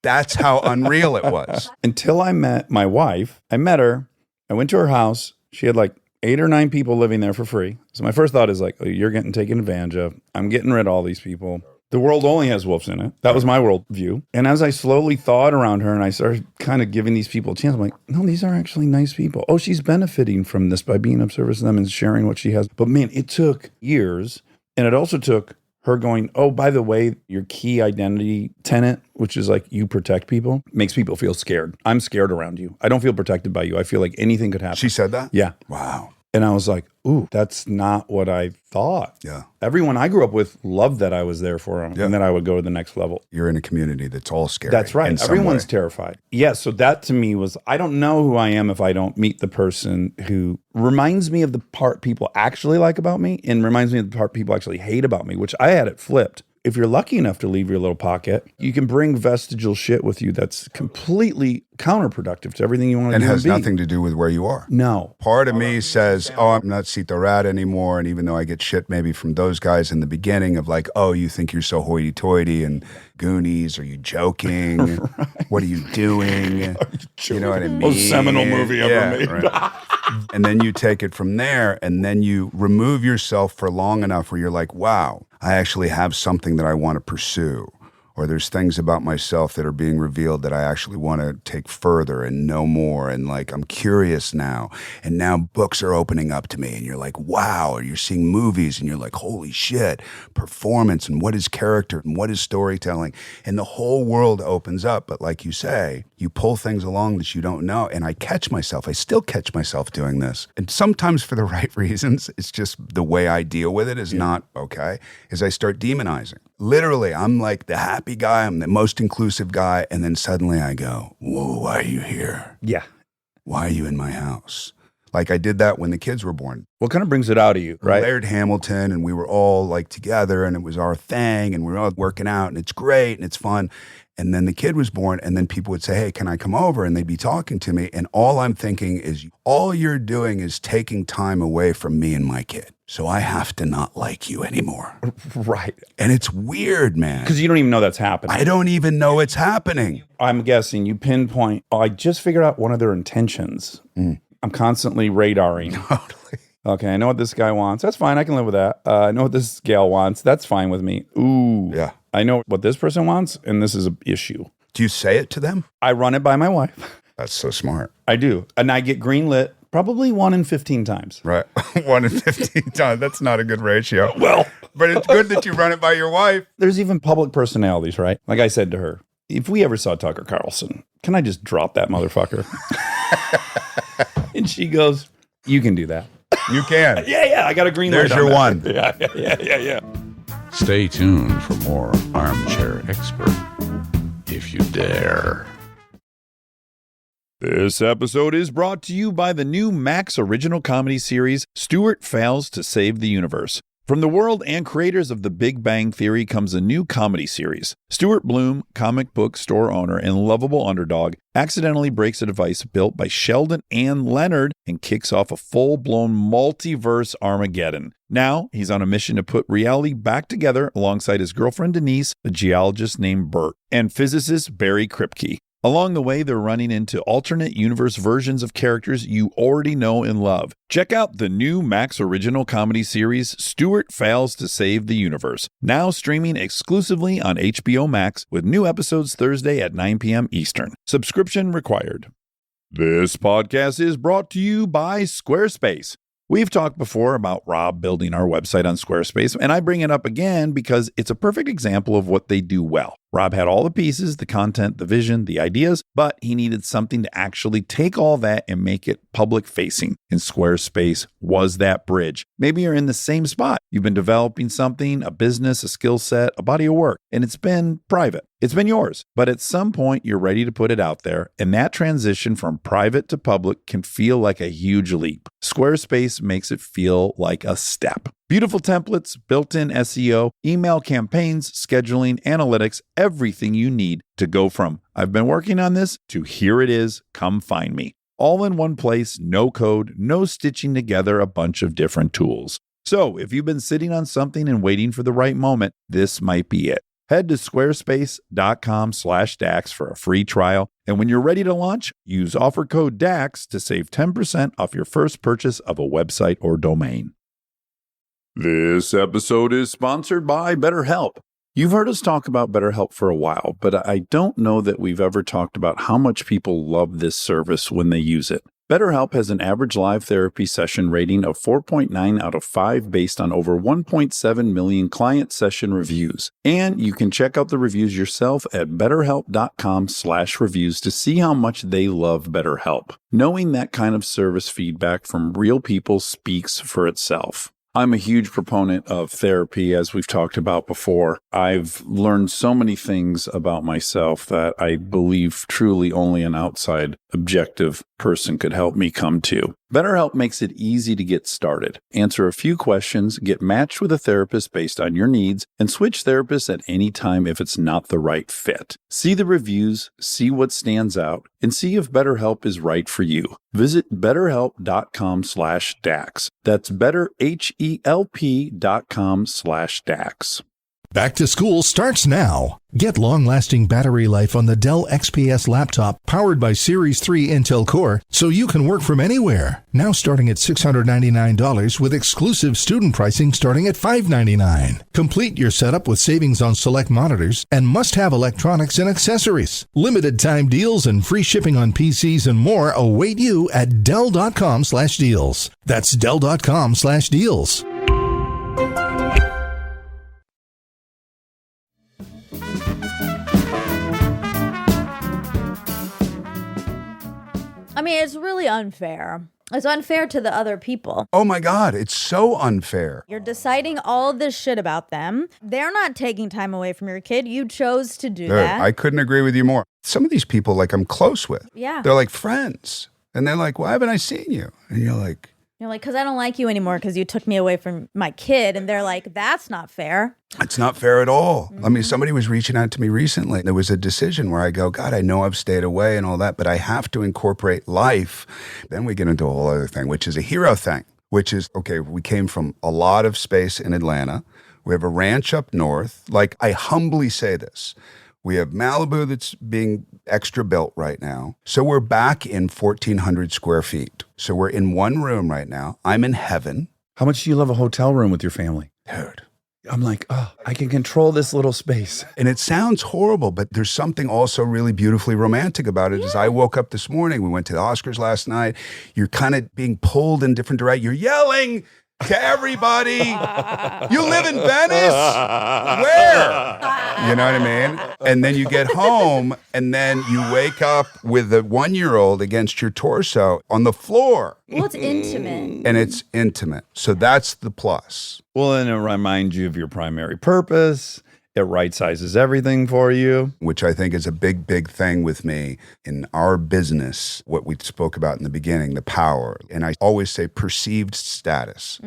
that's how unreal it was. Until I met my wife, I met her. I went to her house. She had like 8 or 9 people living there for free. So my first thought is like, oh, you're getting taken advantage of. I'm getting rid of all these people. The world only has wolves in it. That was my worldview. And as I slowly thawed around her and I started kind of giving these people a chance, I'm like, no, these are actually nice people. Oh, she's benefiting from this by being of service to them and sharing what she has. But man, it took years. And it also took her going, oh, by the way, your key identity tenet, which is like you protect people, makes people feel scared. I'm scared around you. I don't feel protected by you. I feel like anything could happen. She said that? Yeah. Wow. And I was like, ooh, that's not what I thought. Yeah. Everyone I grew up with loved that I was there for them Yeah. and that I would go to the next level. You're in a community that's all scary. That's right. in some Everyone's way. terrified. Yeah. So that to me was, I don't know who I am if I don't meet the person who reminds me of the part people actually like about me and reminds me of the part people actually hate about me, which I had it flipped. If you're lucky enough to leave your little pocket, you can bring vestigial shit with you that's completely counterproductive to everything you want to And do. has and be. nothing to do with where you are. No. Part of me says, oh, I'm not Cito Rat anymore. And even though I get shit maybe from those guys in the beginning of like, oh, you think you're so hoity-toity and Goonies, are you joking? What are you doing? You know what I mean? Most seminal movie ever made. Right. And then you take it from there and then you remove yourself for long enough where you're like, wow, I actually have something that I want to pursue. Or there's things about myself that are being revealed that I actually want to take further and know more. And like, I'm curious now. And now books are opening up to me. And you're like, wow. Or you're seeing movies and you're like, holy shit, performance and what is character and what is storytelling. And the whole world opens up. But like you say, you pull things along that you don't know. And I catch myself. I still catch myself doing this. And sometimes for the right reasons. It's just the way I deal with it is not okay. Is I start demonizing. Literally, I'm like the happy guy. I'm the most inclusive guy. And then suddenly I go, whoa, why are you here? Yeah. Why are you in my house? Like I did that when the kids were born. What kind of brings it out of you, right? Laird Hamilton, and we were all like together and it was our thing and we were all working out and it's great and it's fun. And then the kid was born and then people would say, hey, can I come over? And they'd be talking to me. And all I'm thinking is all you're doing is taking time away from me and my kid. So I have to not like you anymore. Right. And it's weird, man. Because you don't even know that's happening. I don't even know it's happening. I'm guessing you pinpoint, oh, I just figured out one of their intentions. I'm constantly radaring. Totally. Okay, I know what this guy wants. That's fine. I can live with that. I know what this gal wants. That's fine with me. Ooh. Yeah. I know what this person wants, and this is an issue. Do you say it to them? I run it by my wife. That's so smart. I do. And I get greenlit probably 1 in 15 times. Right. 1 in 15 times. That's not a good ratio. Well, But it's good that you run it by your wife. there's even public personalities, right? Like I said to her, if we ever saw Tucker Carlson, can I just drop that motherfucker? And she goes, you can do that. You can. Yeah, I got a green light. There's your on one. Yeah. Stay tuned for more Armchair Expert, if you dare. This episode is brought to you by the new Max original comedy series, Stuart Fails to Save the Universe. From the world and creators of The Big Bang Theory comes a new comedy series. Stuart Bloom, comic book store owner and lovable underdog, accidentally breaks a device built by Sheldon and Leonard and kicks off a full-blown multiverse Armageddon. Now, he's on a mission to put reality back together alongside his girlfriend Denise, a geologist named Bert, and physicist Barry Kripke. Along the way, they're running into alternate universe versions of characters you already know and love. Check out the new Max original comedy series, Stuart Fails to Save the Universe, now streaming exclusively on HBO Max with new episodes Thursday at 9 p.m. Eastern. Subscription required. This podcast is brought to you by Squarespace. We've talked before about Rob building our website on Squarespace, and I bring it up again because it's a perfect example of what they do well. Rob had all the pieces, the content, the vision, the ideas, but he needed something to actually take all that and make it public facing. And Squarespace was that bridge. Maybe you're in the same spot. You've been developing something, a business, a skill set, a body of work, and it's been private. It's been yours. But at some point, you're ready to put it out there. And that transition from private to public can feel like a huge leap. Squarespace makes it feel like a step. Beautiful templates, built-in SEO, email campaigns, scheduling, analytics, everything you need to go from I've been working on this to here it is, come find me. All in one place, no code, no stitching together a bunch of different tools. So if you've been sitting on something and waiting for the right moment, this might be it. Head to squarespace.com/DAX for a free trial. And when you're ready to launch, use offer code DAX to save 10% off your first purchase of a website or domain. This episode is sponsored by BetterHelp. You've heard us talk about BetterHelp for a while, but I don't know that we've ever talked about how much people love this service when they use it. BetterHelp has an average live therapy session rating of 4.9 out of 5 based on over 1.7 million client session reviews. And you can check out the reviews yourself at betterhelp.com/reviews to see how much they love BetterHelp. Knowing that kind of service feedback from real people speaks for itself. I'm a huge proponent of therapy, as we've talked about before. I've learned so many things about myself that I believe truly only an outside, objective person could help me come to. BetterHelp makes it easy to get started. Answer a few questions, get matched with a therapist based on your needs, and switch therapists at any time if it's not the right fit. See the reviews, see what stands out, and see if BetterHelp is right for you. Visit betterhelp.com/DAX. That's betterhelp.com/DAX. Back to school starts now. Get long-lasting battery life on the Dell XPS laptop powered by Series 3 Intel Core so you can work from anywhere. Now starting at $699 with exclusive student pricing starting at $599. Complete your setup with savings on select monitors and must-have electronics and accessories. Limited time deals and free shipping on PCs and more await you at Dell.com/deals. That's Dell.com/deals. I mean, it's really unfair. It's unfair to the other people. Oh my God, it's so unfair. You're deciding all this shit about them. They're not taking time away from your kid. You chose to do Dude, that. I couldn't agree with you more. Some of these people, like, I'm close with. Yeah. They're like friends. And they're like, why haven't I seen you? And you're like, because I don't like you anymore because you took me away from my kid. And they're like, that's not fair. it's not fair at all. I mean, somebody was reaching out to me recently. There was a decision where I go, God, I know I've stayed away and all that, but I have to incorporate life. Then we get into a whole other thing, which is a hero thing, which is, okay, we came from a lot of space in Atlanta. We have a ranch up north. Like, I humbly say this. We have Malibu that's being extra built right now. So we're back in 1,400 square feet. So we're in one room right now. I'm in heaven. How much do you love a hotel room with your family? Dude. I'm like, oh, I can control this little space. And it sounds horrible, but there's something also really beautifully romantic about it. As I woke up this morning, we went to the Oscars last night. You're kind of being pulled in different directions. You're yelling to everybody. You live in Venice? Where? You know what I mean? And then you get home and then you wake up with a 1-year-old against your torso on the floor. Well, it's intimate. And it's intimate. So that's the plus. Well, and it reminds you of your primary purpose. It right sizes everything for you. Which I think is a big, big thing with me in our business, what we spoke about in the beginning, the power. And I always say perceived status.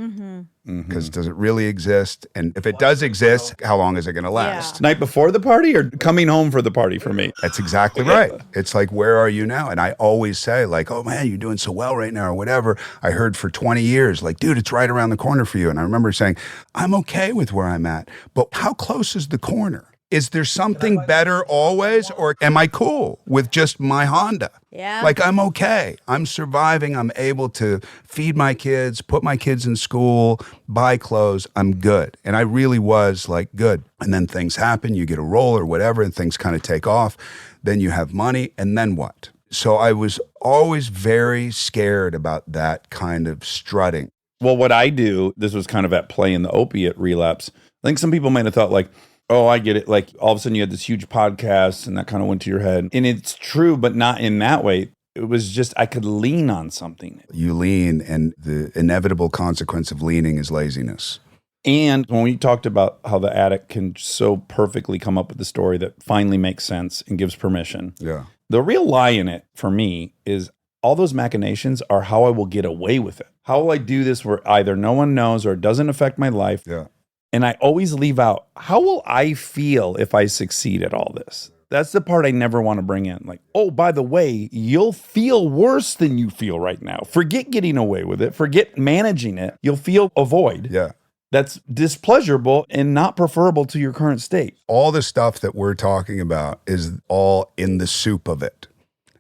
Because does it really exist? And if it does exist, how long is it going to last? Night before the party or coming home for the party for me? That's exactly right. It's like, where are you now? And I always say, like, oh man, you're doing so well right now or whatever. I heard for 20 years, like, dude, it's right around the corner for you. And I remember saying, I'm okay with where I'm at, but how close is the corner? Is there something better always? Or am I cool with just my Honda? Yeah. Like, I'm okay. I'm surviving. I'm able to feed my kids, put my kids in school, buy clothes. I'm good. And I really was like, good. And then things happen. You get a role or whatever, and things kind of take off. Then you have money. And then what? So I was always very scared about that kind of strutting. Well, what I do, this was kind of at play in the opiate relapse. I think some people might have thought like, oh, I get it. Like all of a sudden you had this huge podcast and that kind of went to your head. And it's true, but not in that way. It was just, I could lean on something. You lean, and the inevitable consequence of leaning is laziness. And when we talked about how the addict can so perfectly come up with the story that finally makes sense and gives permission. Yeah. The real lie in it for me is all those machinations are how I will get away with it. How will I do this where either no one knows or it doesn't affect my life? Yeah. And I always leave out, how will I feel if I succeed at all this? That's the part I never want to bring in. Like, oh, by the way, you'll feel worse than you feel right now. Forget getting away with it. Forget managing it. You'll feel a void. Yeah. That's displeasurable and not preferable to your current state. All the stuff that we're talking about is all in the soup of it.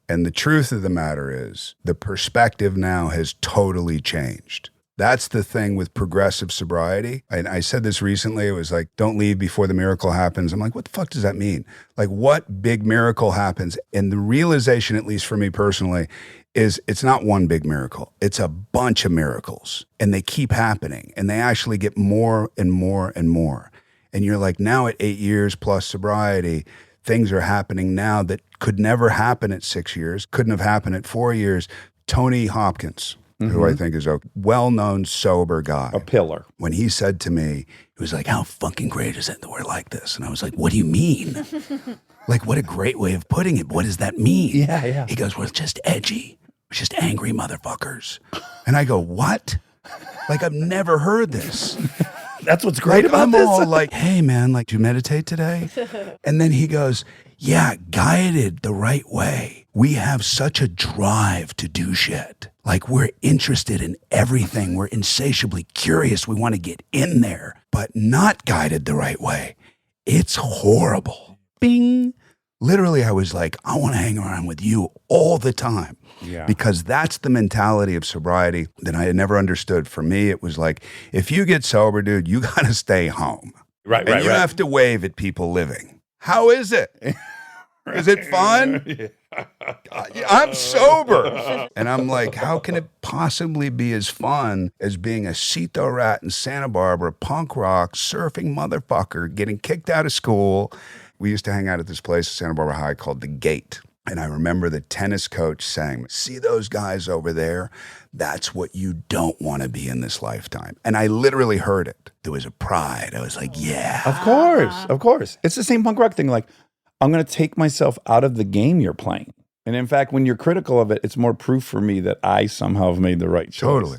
And the truth of the matter is the perspective now has totally changed. That's the thing with progressive sobriety. And I said this recently. It was like, don't leave before the miracle happens. I'm like, what the fuck does that mean? Like, what big miracle happens? And the realization, at least for me personally, is it's not one big miracle. It's a bunch of miracles. And they keep happening. And they actually get more and more and more. And you're like, now at 8 years plus sobriety, things are happening now that could never happen at 6 years, couldn't have happened at 4 years. Tony Hopkins, who I think is a well-known sober guy. A pillar. When he said to me, he was like, how fucking great is it that we're like this? And I was like, what do you mean? Like, what a great way of putting it. What does that mean? Yeah. He goes, well, it's just edgy. It's just angry motherfuckers. And I go, what? Like, I've never heard this. That's what's great Like, about I'm this. all like, hey, man, like, do you meditate today? And then he goes, yeah, guided the right way. We have such a drive to do shit. Like, we're interested in everything. We're insatiably curious. We want to get in there, but not guided the right way. It's horrible. Bing. Literally, I was like, I want to hang around with you all the time. Yeah. Because that's the mentality of sobriety that I had never understood. For me, it was like, if you get sober, dude, you got to stay home. Right. And you have to wave at people living. How is it? Is it fun? I'm sober. And I'm like, how can it possibly be as fun as being a Cito rat in Santa Barbara, punk rock, surfing motherfucker, getting kicked out of school? We used to hang out at this place at Santa Barbara High called The Gate. And I remember the tennis coach saying, see those guys over there? That's what you don't want to be in this lifetime. And I literally heard it. There was a pride. I was like, yeah. Of course. It's the same punk rock thing. Like, I'm going to take myself out of the game you're playing. And in fact, when you're critical of it, it's more proof for me that I somehow have made the right choice. Totally.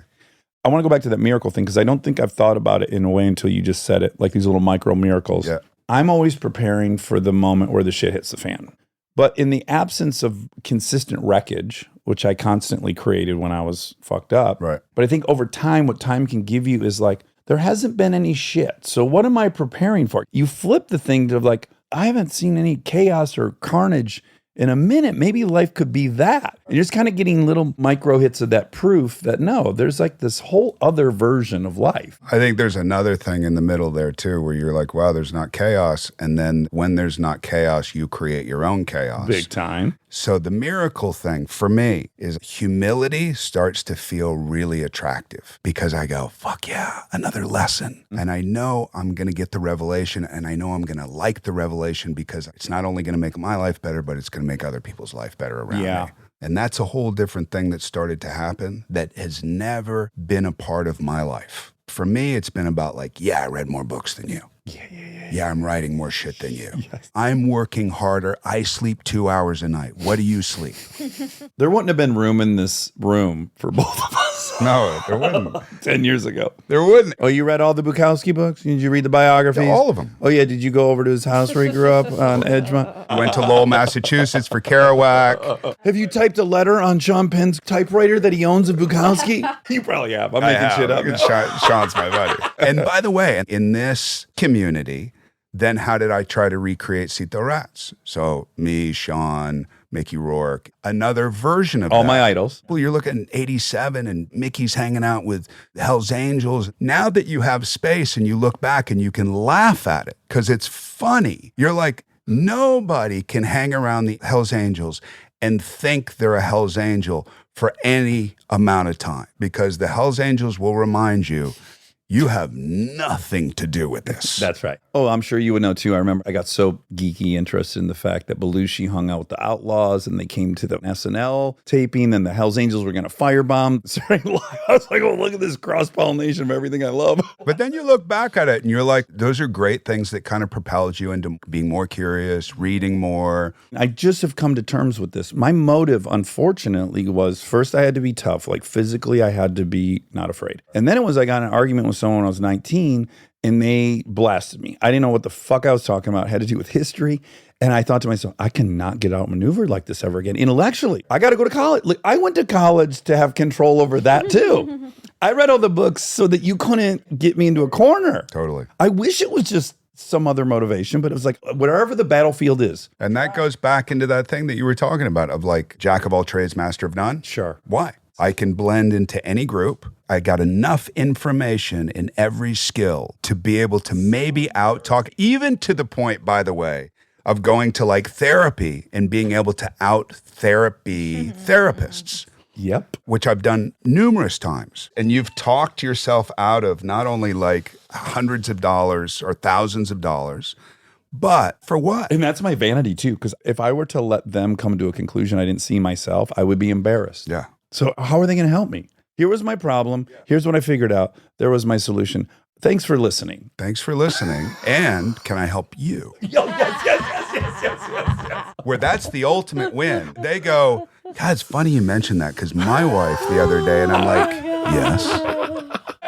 I want to go back to that miracle thing because I don't think I've thought about it in a way until you just said it, like these little micro miracles. Yeah. I'm always preparing for the moment where the shit hits the fan. But in the absence of consistent wreckage, which I constantly created when I was fucked up, Right. But I think over time, what time can give you is like, there hasn't been any shit. So what am I preparing for? You flip the thing to like, I haven't seen any chaos or carnage in a minute, maybe life could be that. And you're just kind of getting little micro hits of that proof that no, there's like this whole other version of life. I think there's another thing in the middle there too, where you're like, wow, there's not chaos. And then when there's not chaos, you create your own chaos. Big time. So the miracle thing for me is humility starts to feel really attractive because I go, fuck yeah, another lesson. And I know I'm going to get the revelation, and I know I'm going to like the revelation because it's not only going to make my life better, but it's going to make other people's life better around me. And that's a whole different thing that started to happen that has never been a part of my life. For me, it's been about like, yeah, I read more books than you. Yeah, I'm writing more shit than you. Yes. I'm working harder. I sleep 2 hours a night. What do you sleep? There wouldn't have been room in this room for both of us. No, there wouldn't. 10 years ago. There wouldn't. Oh, you read all the Bukowski books? Did you read the biographies? Yeah, all of them. Oh, yeah. Did you go over to his house where he grew up on Edgemont? Went to Lowell, Massachusetts for Kerouac. Have you typed a letter on Sean Penn's typewriter that he owns of Bukowski? You probably have. I'm making shit up. Sean's my buddy. And by the way, in this community, then how did I try to recreate Cito Rats? So me, Sean, Mickey Rourke, another version of All that. my idols. Well, you're looking at 87 and Mickey's hanging out with the Hells Angels. Now that you have space and you look back and you can laugh at it because it's funny, you're like, nobody can hang around the Hells Angels and think they're a Hells Angel for any amount of time because the Hells Angels will remind you, you have nothing to do with this. That's right. Oh, I'm sure you would know too. I remember I got so geeky interested in the fact that Belushi hung out with the Outlaws and they came to the SNL taping and the Hells Angels were going to firebomb. I was like, oh, look at this cross-pollination of everything I love. But then you look back at it and you're like, those are great things that kind of propelled you into being more curious, reading more. I just have come to terms with this. My motive, unfortunately, was first I had to be tough. Like physically, I had to be not afraid. And then it was I got in an argument with someone when I was 19 and they blasted me. I didn't know what the fuck I was talking about. It had to do with history. And I thought to myself, I cannot get outmaneuvered like this ever again. Intellectually, I got to go to college. Like, I went to college to have control over that too. I read all the books so that you couldn't get me into a corner. Totally. I wish it was just some other motivation, but it was like, wherever the battlefield is. And that goes back into that thing that you were talking about of like jack of all trades, master of none. Sure. Why? I can blend into any group. I got enough information in every skill to be able to maybe out-talk, even to the point, by the way, of going to like therapy and being able to out-therapy therapists. Yep. Which I've done numerous times. And you've talked yourself out of not only like hundreds of dollars or thousands of dollars, but for what? And that's my vanity too, because if I were to let them come to a conclusion I didn't see myself, I would be embarrassed. Yeah. So how are they going to help me? Here was my problem. Here's what I figured out. There was my solution. Thanks for listening. Thanks for listening. And can I help you? Yes. Where that's the ultimate win. They go, God, it's funny you mentioned that because my wife the other day, and I'm like, yes.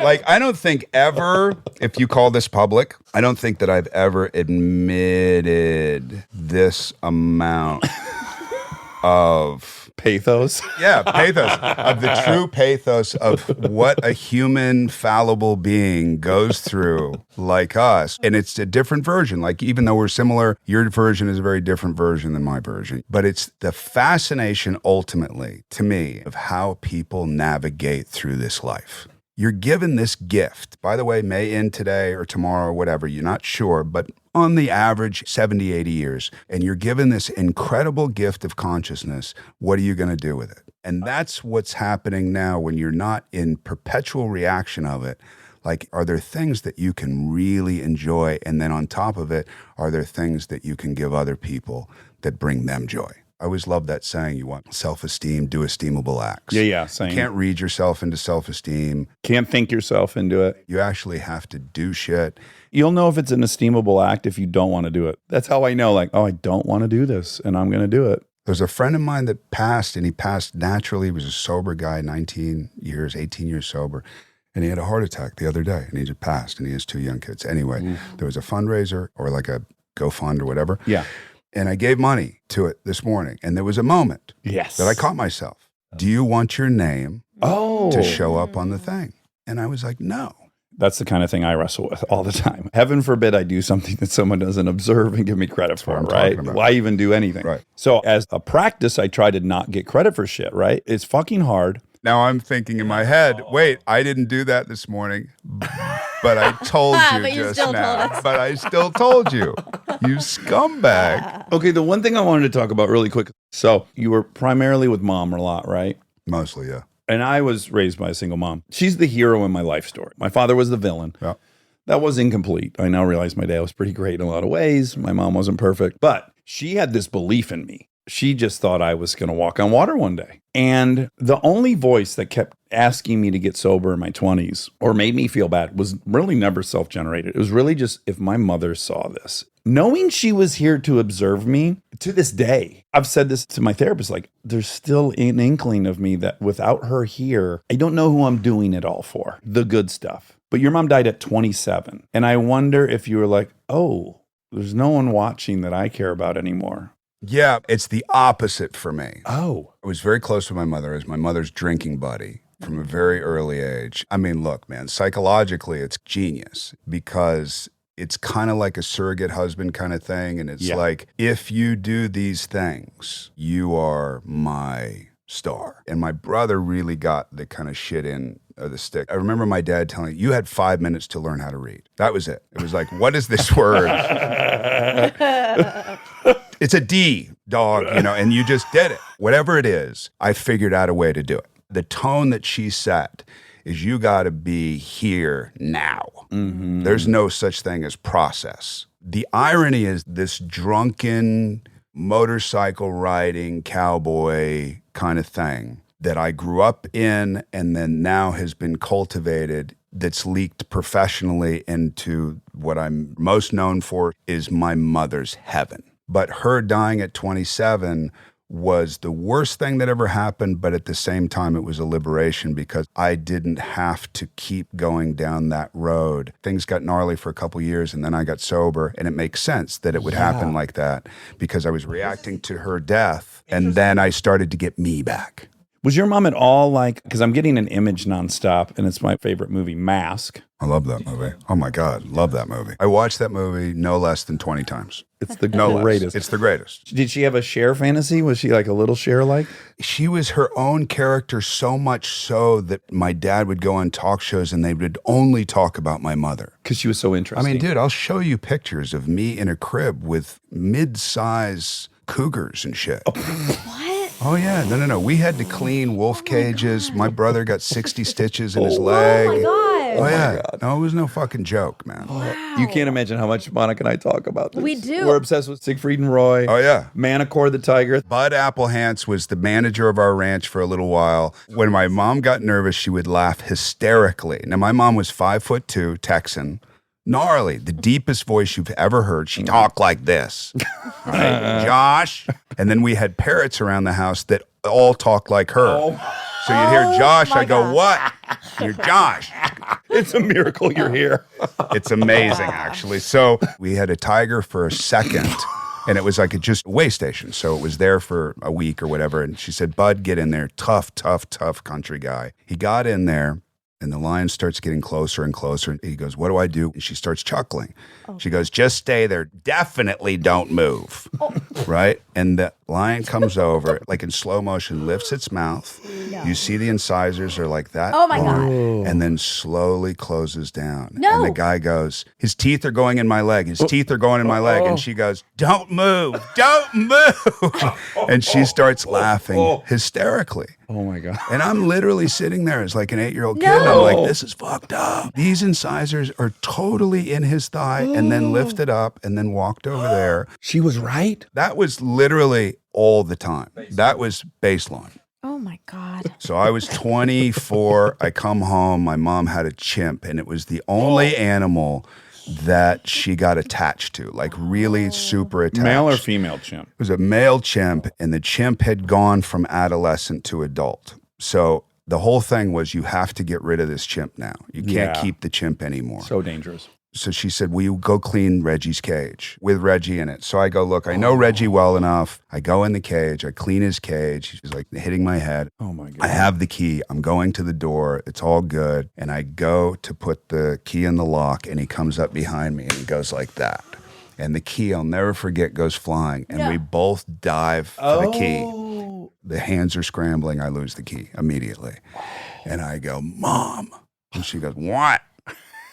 Like, I don't think ever, if you call this public, I don't think that I've ever admitted this amount of Pathos. Yeah, pathos, of the true pathos of what a human fallible being goes through like us. And it's a different version. Like, even though we're similar, your version is a very different version than my version. But it's the fascination ultimately, to me, of how people navigate through this life. You're given this gift, by the way, may end today or tomorrow or whatever, you're not sure, but on the average 70, 80 years, and you're given this incredible gift of consciousness. What are you going to do with it? And that's what's happening now when you're not in perpetual reaction of it. Like, are there things that you can really enjoy? And then on top of it, are there things that you can give other people that bring them joy? I always love that saying, you want self-esteem, do esteemable acts. Yeah, same. You can't read yourself into self-esteem. Can't think yourself into it. You actually have to do shit. You'll know if it's an esteemable act if you don't want to do it. That's how I know, like, oh, I don't want to do this, and I'm going to do it. There's a friend of mine that passed, and he passed naturally. He was a sober guy, 19 years, 18 years sober. And he had a heart attack the other day, and he just passed, and he has 2 young kids. Anyway, there was a fundraiser or like a GoFund or whatever. Yeah. And I gave money to it this morning. And there was a moment that I caught myself. Do you want your name to show up on the thing? And I was like, no. That's the kind of thing I wrestle with all the time. Heaven forbid I do something that someone doesn't observe and give me credit for, what I'm right? talking about. Why even do anything? Right. So as a practice, I try to not get credit for shit, right? It's fucking hard. Now I'm thinking in my head, wait, I didn't do that this morning, but I told you But you just still now. told us. But I still told you. You scumbag. Okay, the one thing I wanted to talk about really quick. So you were primarily with mom a lot, right? Mostly, yeah. And I was raised by a single mom. She's the hero in my life story. My father was the villain. Yeah. That was incomplete. I now realize my dad was pretty great in a lot of ways. My mom wasn't perfect, but she had this belief in me. She just thought I was going to walk on water one day. And the only voice that kept asking me to get sober in my 20s or made me feel bad was really never self-generated. It was really just if my mother saw this. Knowing she was here to observe me to this day, I've said this to my therapist, like, there's still an inkling of me that without her here, I don't know who I'm doing it all for, the good stuff. But your mom died at 27. And I wonder if you were like, oh, there's no one watching that I care about anymore. Yeah, it's the opposite for me. Oh. I was very close with my mother as my mother's drinking buddy from a very early age. I mean, look, man, psychologically, it's genius because it's kind of like a surrogate husband kind of thing. And it's like, if you do these things, you are my star. And my brother really got the kind of shit in of the stick. I remember my dad telling me, you had 5 minutes to learn how to read. That was it. It was like, what is this word? It's a D, dog, and you just did it. Whatever it is, I figured out a way to do it. The tone that she set is you got to be here now. Mm-hmm. There's no such thing as process. The irony is this drunken motorcycle riding cowboy kind of thing that I grew up in and then now has been cultivated that's leaked professionally into what I'm most known for is my mother's heaven. But her dying at 27 was the worst thing that ever happened, but at the same time, it was a liberation because I didn't have to keep going down that road. Things got gnarly for a couple years, and then I got sober, and it makes sense that it would happen like that because I was reacting to her death, and then I started to get me back. Was your mom at all like, because I'm getting an image nonstop, and it's my favorite movie, Mask. I love that movie. Oh my God, love that movie. I watched that movie no less than 20 times. It's the No greatest. less. It's the greatest. Did she have a Cher fantasy? Was she like a little Cher-like? She was her own character so much so that my dad would go on talk shows and they would only talk about my mother. Because she was so I interesting. mean, dude, I'll show you pictures of me in a crib with mid-size cougars and shit. What? Oh, yeah. No. We had to clean wolf cages. My brother got 60 stitches in his leg. Oh my God. Oh, yeah. No, it was no fucking joke, man. You can't imagine how much Monica and I talk about this. We do. We're obsessed with Siegfried and Roy. Oh, yeah. Manicor the tiger. Bud Applehance was the manager of our ranch for a little while. When my mom got nervous, she would laugh hysterically. Now, my mom was 5'2", Texan. Gnarly, the deepest voice you've ever heard. She talked like this. All right, Josh. And then we had parrots around the house that all talked like her. So you'd hear Josh. I go, what? You're Josh. It's a miracle you're here. It's amazing, actually. So we had a tiger for a second. And it was like just a way station. So it was there for a week or whatever. And she said, Bud, get in there. Tough country guy. He got in there. And the lion starts getting closer and closer. He goes, what do I do? And she starts chuckling. She goes, just stay there. Definitely don't move. Right? And the lion comes over, like in slow motion, lifts its mouth. No. You see the incisors are like that. Oh, my long, and then slowly closes down. No. And the guy goes, his teeth are going in my leg. His teeth are going in my leg. And she goes, don't move. Don't move. And she starts laughing hysterically. Oh, my God. And I'm literally sitting there as like an 8-year-old kid. No. And I'm like, this is fucked up. These incisors are totally in his thigh and then lifted up and then walked over there. She was right. That was literally all the time. That was baseline. Oh my God. So I was 24. I come home. My mom had a chimp and it was the only animal that she got attached to, like really super attached. Male or female chimp? It was a male chimp, and the chimp had gone from adolescent to adult. So the whole thing was you have to get rid of this chimp now. You can't keep the chimp anymore. So dangerous. So she said, will you go clean Reggie's cage with Reggie in it? So I go, look, I know Reggie well enough. I go in the cage. I clean his cage. He's like hitting my head. Oh my God. I have the key. I'm going to the door. It's all good. And I go to put the key in the lock, and he comes up behind me and he goes like that. And the key, I'll never forget, goes flying. And we both dive for the key. The hands are scrambling. I lose the key immediately. And I go, Mom. And she goes, what?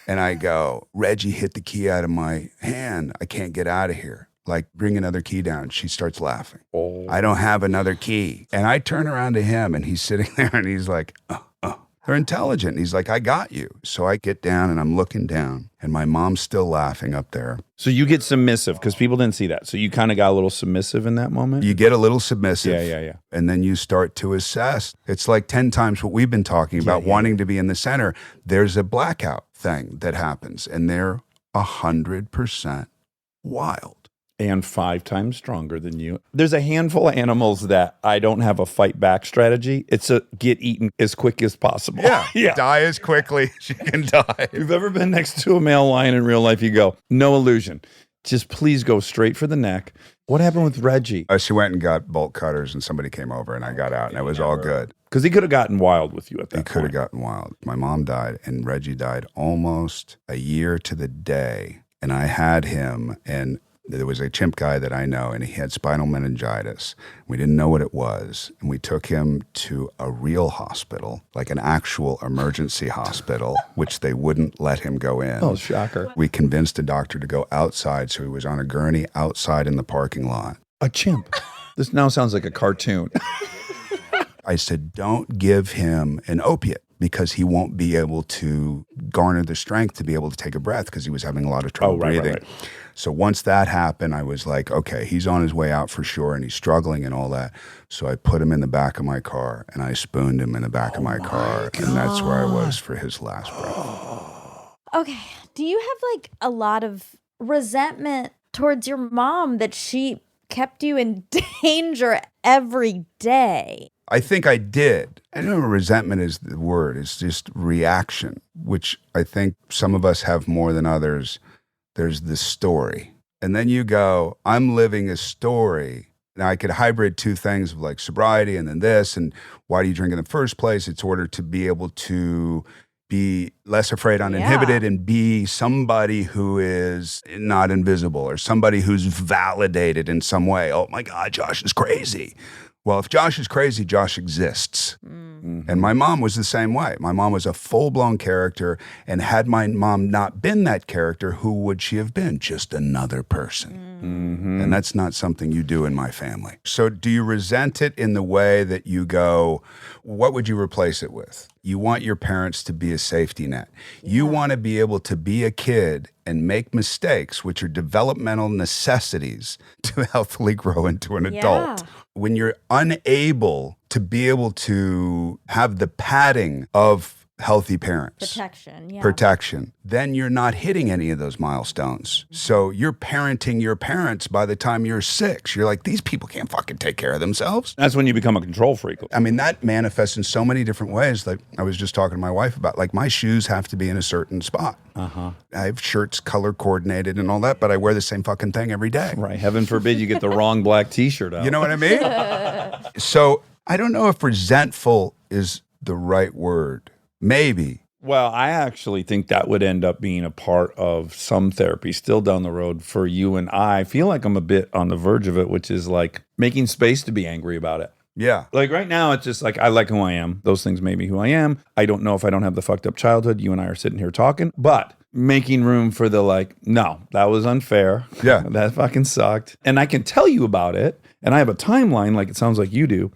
And I go, Reggie hit the key out of my hand. I can't get out of here. Like, bring another key down. She starts laughing. I don't have another key. And I turn around to him, and he's sitting there, and he's like, They're intelligent. And he's like, I got you. So I get down, and I'm looking down, and my mom's still laughing up there. So you get submissive because people didn't see that. So you kind of got a little submissive in that moment? You get a little submissive. Yeah. And then you start to assess. It's like 10 times what we've been talking about, wanting to be in the center. There's a blackout thing that happens, and they're 100% wild. And 5 times stronger than you. There's a handful of animals that I don't have a fight back strategy. It's a get eaten as quick as possible. Yeah. Die as quickly as you can die. If you've ever been next to a male lion in real life, you go, no illusion. Just please go straight for the neck. What happened with Reggie? She went and got bolt cutters, and somebody came over, and I got out, and it was all good. Because he could have gotten wild with you at that He point. could have gotten wild. My mom died, and Reggie died almost a year to the day. And I had him, and there was a chimp guy that I know, and he had spinal meningitis. We didn't know what it was. And we took him to a real hospital, like an actual emergency hospital, which they wouldn't let him go in. Oh, shocker. We convinced a doctor to go outside, so he was on a gurney outside in the parking lot. A chimp. This now sounds like a cartoon. I said, don't give him an opiate, because he won't be able to garner the strength to be able to take a breath, because he was having a lot of trouble breathing. Right. So once that happened, I was like, okay, he's on his way out for sure, and he's struggling and all that. So I put him in the back of my car, and I spooned him in the back of my car, and that's where I was for his last breath. Okay. Do you have like a lot of resentment towards your mom that she kept you in danger every day? I think I did. I don't know if resentment is the word. It's just reaction, which I think some of us have more than others. There's the story. And then you go, I'm living a story. Now, I could hybrid two things of like sobriety and then this, and why do you drink in the first place? It's order to be able to be less afraid, uninhibited, and be somebody who is not invisible, or somebody who's validated in some way. Oh my God, Josh is crazy. Well, if Josh is crazy, Josh exists. And my mom was the same way. My mom was a full-blown character, and had my mom not been that character, who would she have been? Just another person. And that's not something you do in my family. So do you resent it in the way that you go, what would you replace it with? You want your parents to be a safety net. You want to be able to be a kid and make mistakes, which are developmental necessities to healthily grow into an adult. When you're unable to be able to have the padding of healthy parents, protection, then you're not hitting any of those milestones. So you're parenting your parents by the time you're 6. You're like, these people can't fucking take care of themselves. That's when you become a control freak. I mean, that manifests in so many different ways. Like I was just talking to my wife about, like, my shoes have to be in a certain spot. I have shirts color coordinated and all that, but I wear the same fucking thing every day. Right. Heaven forbid you get the wrong black t-shirt out. You know what I mean? So I don't know if resentful is the right word. Maybe. Well, I actually think that would end up being a part of some therapy still down the road for you and I feel like I'm a bit on the verge of it, which is like making space to be angry about it. Yeah. Like right now, it's just like, I like who I am. Those things made me who I am. I don't know if I don't have the fucked up childhood. You and I are sitting here talking, but making room for the like, no, that was unfair. Yeah. That fucking sucked. And I can tell you about it. And I have a timeline like it sounds like you do.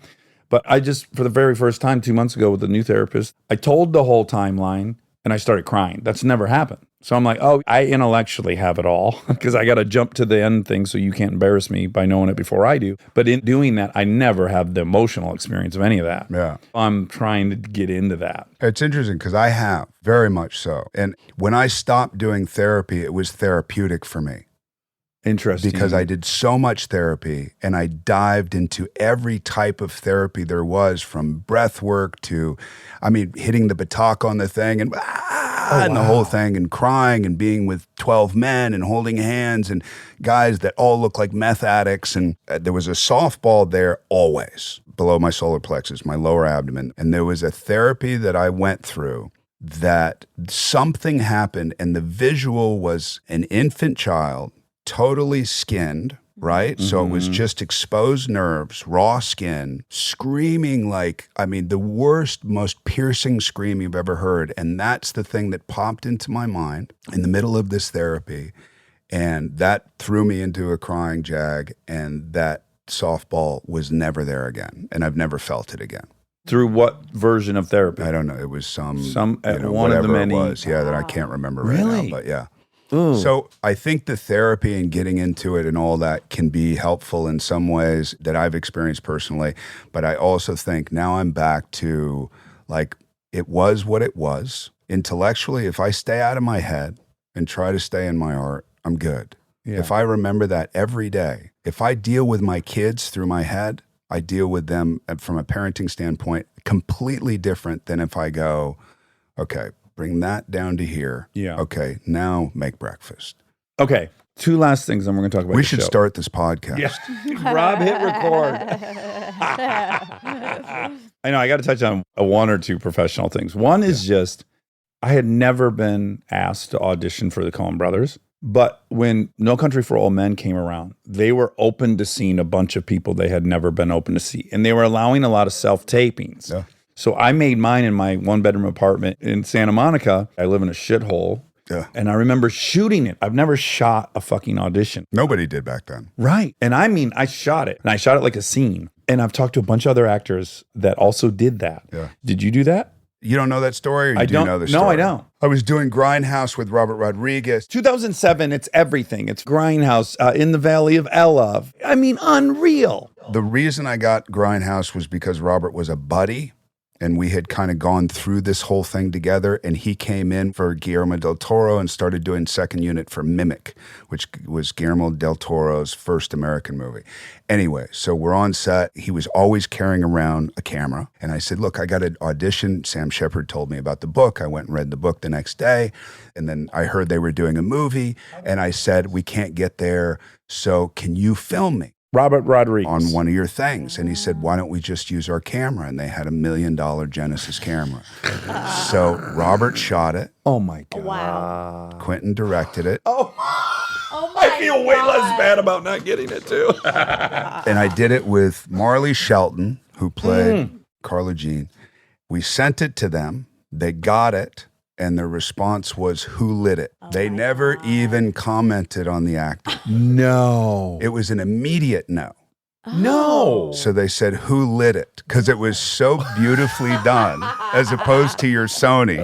But I just, for the very first time 2 months ago with the new therapist, I told the whole timeline and I started crying. That's never happened. So I'm like, oh, I intellectually have it all because I got to jump to the end thing so you can't embarrass me by knowing it before I do. But in doing that, I never have the emotional experience of any of that. Yeah. I'm trying to get into that. It's interesting because I have, very much so. And when I stopped doing therapy, it was therapeutic for me. Interesting. Because I did so much therapy and I dived into every type of therapy there was, from breath work to, hitting the batok on the thing and and the whole thing, and crying and being with 12 men and holding hands and guys that all look like meth addicts. And there was a softball there always below my solar plexus, my lower abdomen. And there was a therapy that I went through that something happened, and the visual was an infant child, totally skinned, right? Mm-hmm. So it was just exposed nerves, raw skin, screaming like, the worst, most piercing scream you've ever heard. And that's the thing that popped into my mind in the middle of this therapy. And that threw me into a crying jag. And that softball was never there again. And I've never felt it again. Through what version of therapy? I don't know. It was some one of the many. It was, that I can't remember right now. But yeah. Ooh. So I think the therapy and getting into it and all that can be helpful in some ways that I've experienced personally. But I also think now I'm back to, like, it was what it was. Intellectually, if I stay out of my head and try to stay in my heart, I'm good. Yeah. If I remember that every day, if I deal with my kids through my head, I deal with them from a parenting standpoint completely different than if I go, okay, bring that down to here. Yeah. Okay, now make breakfast. Okay, two last things, and we're going to talk about We should start this podcast. Yeah. Rob, hit record. I know, I got to touch on one or two professional things. One is just, I had never been asked to audition for the Coen Brothers, but when No Country for Old Men came around, they were open to seeing a bunch of people they had never been open to see, and they were allowing a lot of self-tapings. Yeah. So I made mine in my one-bedroom apartment in Santa Monica. I live in a shithole. Yeah. And I remember shooting it. I've never shot a fucking audition. Nobody did back then. Right. And I shot it. And I shot it like a scene. And I've talked to a bunch of other actors that also did that. Yeah. Did you do that? You don't know that story, or you do know the story? No, I don't. I was doing Grindhouse with Robert Rodriguez. 2007, it's everything. It's Grindhouse in the Valley of Ella. Unreal. The reason I got Grindhouse was because Robert was a buddy. And we had kind of gone through this whole thing together, and he came in for Guillermo del Toro and started doing second unit for Mimic, which was Guillermo del Toro's first American movie. Anyway, so we're on set. He was always carrying around a camera. And I said, look, I got an audition. Sam Shepard told me about the book. I went and read the book the next day. And then I heard they were doing a movie. And I said, we can't get there. So can you film me? Robert Rodriguez. On one of your things. And he said, why don't we just use our camera? And they had $1 million Genesis camera. So Robert shot it. Oh my God. Wow. Quentin directed it. Oh my I feel way less bad about not getting it too. And I did it with Marley Shelton, who played Carla Jean. We sent it to them. They got it. And their response was, who lit it? They never even commented on the actor. No. It was an immediate no. No. So they said, who lit it? Because it was so beautifully done, as opposed to your Sony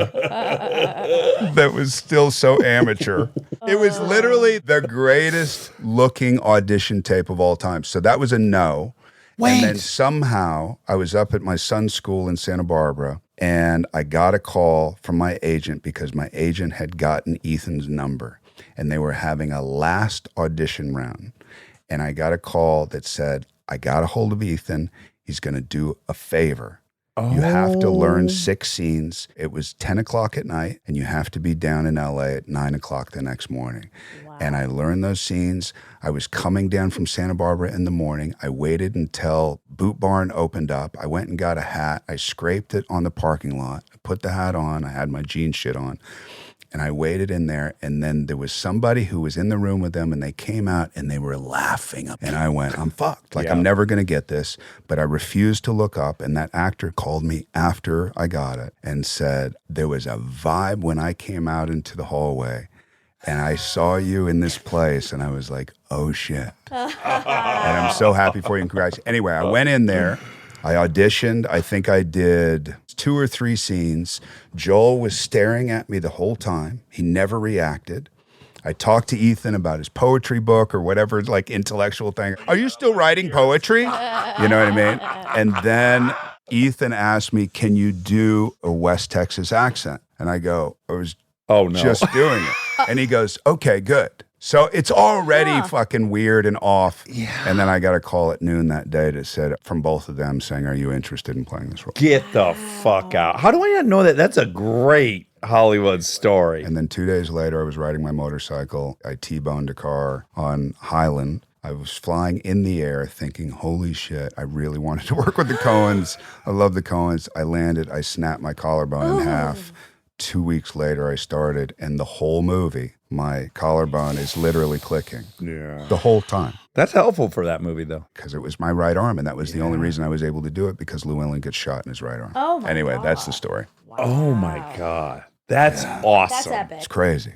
that was still so amateur. It was literally the greatest looking audition tape of all time. So that was a no. Wait. And then somehow I was up at my son's school in Santa Barbara, and I got a call from my agent because my agent had gotten Ethan's number, and they were having a last audition round. And I got a call that said, I got a hold of Ethan. He's going to do a favor. You have to learn 6 scenes. It was 10 o'clock at night, and you have to be down in LA at 9 o'clock the next morning. Wow. And I learned those scenes. I was coming down from Santa Barbara in the morning. I waited until Boot Barn opened up. I went and got a hat. I scraped it on the parking lot. I put the hat on. I had my jean shit on. And I waited in there, and then there was somebody who was in the room with them, and they came out, and they were laughing. And I went, I'm fucked. Like, I'm never going to get this. But I refused to look up, and that actor called me after I got it and said, there was a vibe when I came out into the hallway, and I saw you in this place, and I was like, oh, shit. And I'm so happy for you, and congratulations. Anyway, I went in there. I auditioned. I think I did 2 or 3 scenes. Joel was staring at me the whole time. He never reacted. I talked to Ethan about his poetry book or whatever, like intellectual thing. Are you still writing poetry? You know what I mean? And then Ethan asked me, can you do a West Texas accent? And I go, I was just doing it. And he goes, okay, good. So it's already Huh. fucking weird and off. Yeah. And then I got a call at noon that day that said from both of them saying, "Are you interested in playing this role?" Get the fuck out. How do I not know that? That's a great Hollywood story. And then 2 days later, I was riding my motorcycle. I T-boned a car on Highland. I was flying in the air thinking, holy shit, I really wanted to work with the Coens. I love the Coens. I landed. I snapped my collarbone in half. 2 weeks later, I started. And the whole movie, my collarbone is literally clicking Yeah. the whole time. That's helpful for that movie, though. Because it was my right arm, and that was the only reason I was able to do it, because Llewellyn gets shot in his right arm. Oh my Anyway, God. that's the story. Oh my God. That's awesome. That's epic. It's crazy.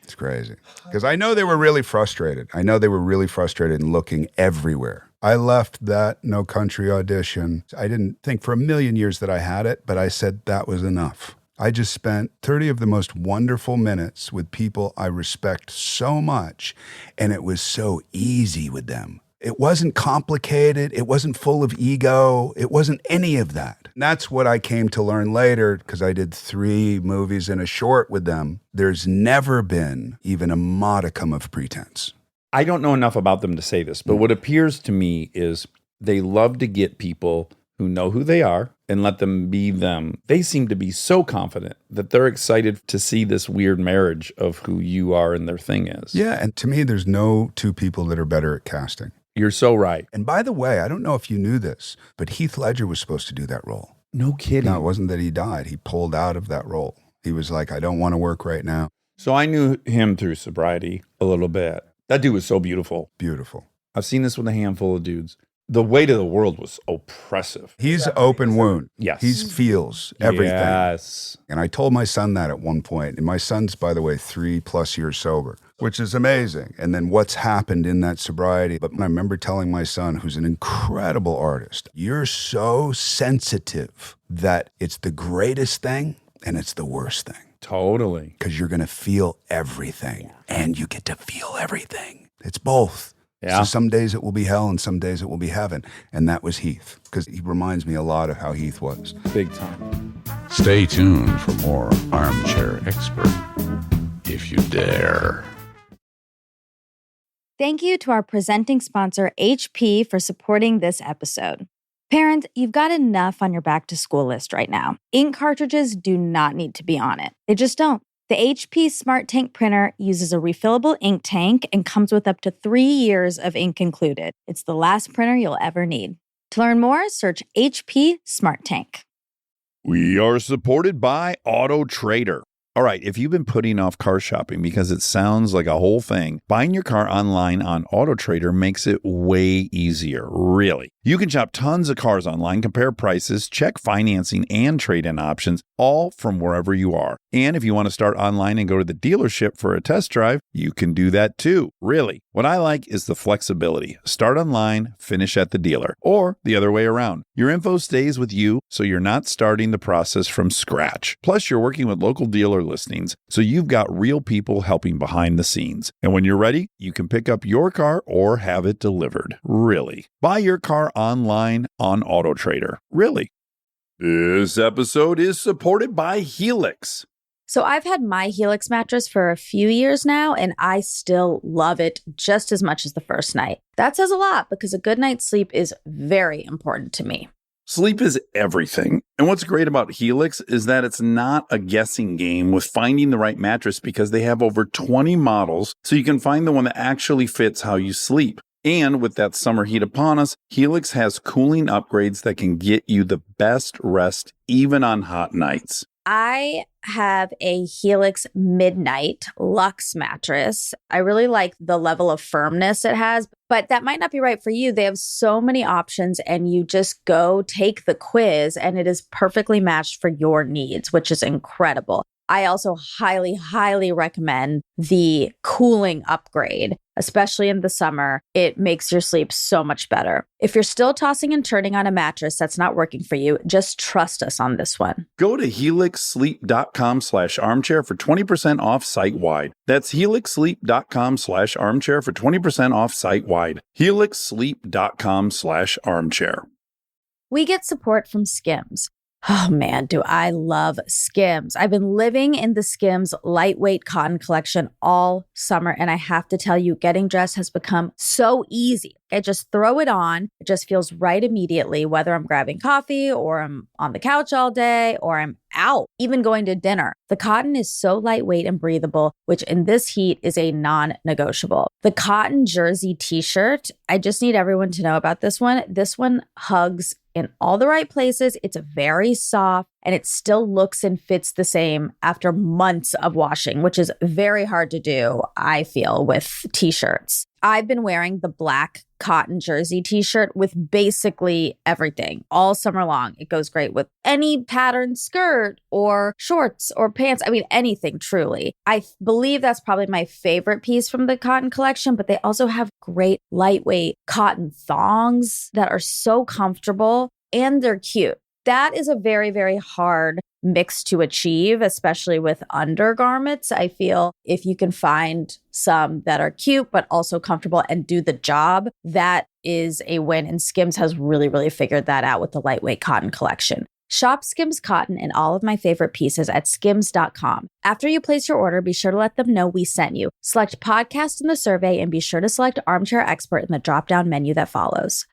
It's crazy. Because I know they were really frustrated. I know they were really frustrated and looking everywhere. I left that No Country audition. I didn't think for a million years that I had it, but I said that was enough. I just spent 30 of the most wonderful minutes with people I respect so much, and it was so easy with them. It wasn't complicated. It wasn't full of ego. It wasn't any of that. And that's what I came to learn later, because I did 3 movies and a short with them. There's never been even a modicum of pretense. I don't know enough about them to say this, but what appears to me is they love to get people who know who they are and let them be them. They seem to be so confident that they're excited to see this weird marriage of who you are and their thing is. Yeah, and to me, there's no 2 people that are better at casting. You're so right. And by the way, I don't know if you knew this, but Heath Ledger was supposed to do that role. No kidding. No, it wasn't that he died. He pulled out of that role. He was like, I don't want to work right now. So I knew him through sobriety a little bit. That dude was so beautiful. Beautiful. I've seen this with a handful of dudes. The weight of the world was oppressive. He's open wound. Yes. He feels everything. Yes. And I told my son that at one point. And my son's, by the way, 3+ years sober, which is amazing. And then what's happened in that sobriety. But I remember telling my son, who's an incredible artist, you're so sensitive that it's the greatest thing and it's the worst thing. Totally. Because you're going to feel everything and you get to feel everything. It's both. Yeah. So some days it will be hell and some days it will be heaven. And that was Heath, because he reminds me a lot of how Heath was. Big time. Stay tuned for more Armchair Expert, if you dare. Thank you to our presenting sponsor, HP, for supporting this episode. Parents, you've got enough on your back-to-school list right now. Ink cartridges do not need to be on it. They just don't. The HP Smart Tank printer uses a refillable ink tank and comes with up to 3 years of ink included. It's the last printer you'll ever need. To learn more, search HP Smart Tank. We are supported by Auto Trader. All right, if you've been putting off car shopping because it sounds like a whole thing, buying your car online on Auto Trader makes it way easier, really. You can shop tons of cars online, compare prices, check financing and trade-in options, all from wherever you are. And if you want to start online and go to the dealership for a test drive, you can do that too, really. What I like is the flexibility. Start online, finish at the dealer, or the other way around. Your info stays with you, so you're not starting the process from scratch. Plus, you're working with local dealer listings, so you've got real people helping behind the scenes. And when you're ready, you can pick up your car or have it delivered. Really. Buy your car online on Auto Trader. Really. This episode is supported by Helix. So I've had my Helix mattress for a few years now, and I still love it just as much as the first night. That says a lot, because a good night's sleep is very important to me. Sleep is everything. And what's great about Helix is that it's not a guessing game with finding the right mattress, because they have over 20 models, so you can find the one that actually fits how you sleep. And with that summer heat upon us, Helix has cooling upgrades that can get you the best rest even on hot nights. I have a Helix Midnight Luxe mattress. I really like the level of firmness it has, but that might not be right for you. They have so many options, and you just go take the quiz and it is perfectly matched for your needs, which is incredible. I also highly, highly recommend the cooling upgrade, especially in the summer. It makes your sleep so much better. If you're still tossing and turning on a mattress that's not working for you, just trust us on this one. Go to helixsleep.com/armchair for 20% off site-wide. That's helixsleep.com/armchair for 20% off site-wide. helixsleep.com/armchair. We get support from Skims. Oh man, do I love Skims. I've been living in the Skims lightweight cotton collection all summer, and I have to tell you, getting dressed has become so easy. I just throw it on. It just feels right immediately, whether I'm grabbing coffee or I'm on the couch all day or I'm out, even going to dinner. The cotton is so lightweight and breathable, which in this heat is a non-negotiable. The cotton jersey t-shirt, I just need everyone to know about this one. This one hugs in all the right places. It's very soft and it still looks and fits the same after months of washing, which is very hard to do, I feel, with t-shirts. I've been wearing the black cotton jersey t-shirt with basically everything all summer long. It goes great with any patterned skirt or shorts or pants. I mean, anything truly. I believe that's probably my favorite piece from the cotton collection, but they also have great lightweight cotton thongs that are so comfortable and they're cute. That is a very, very hard mix to achieve, especially with undergarments. I feel if you can find some that are cute, but also comfortable and do the job, that is a win. And Skims has really, really figured that out with the lightweight cotton collection. Shop Skims Cotton and all of my favorite pieces at skims.com. After you place your order, be sure to let them know we sent you. Select podcast in the survey and be sure to select Armchair Expert in the drop-down menu that follows.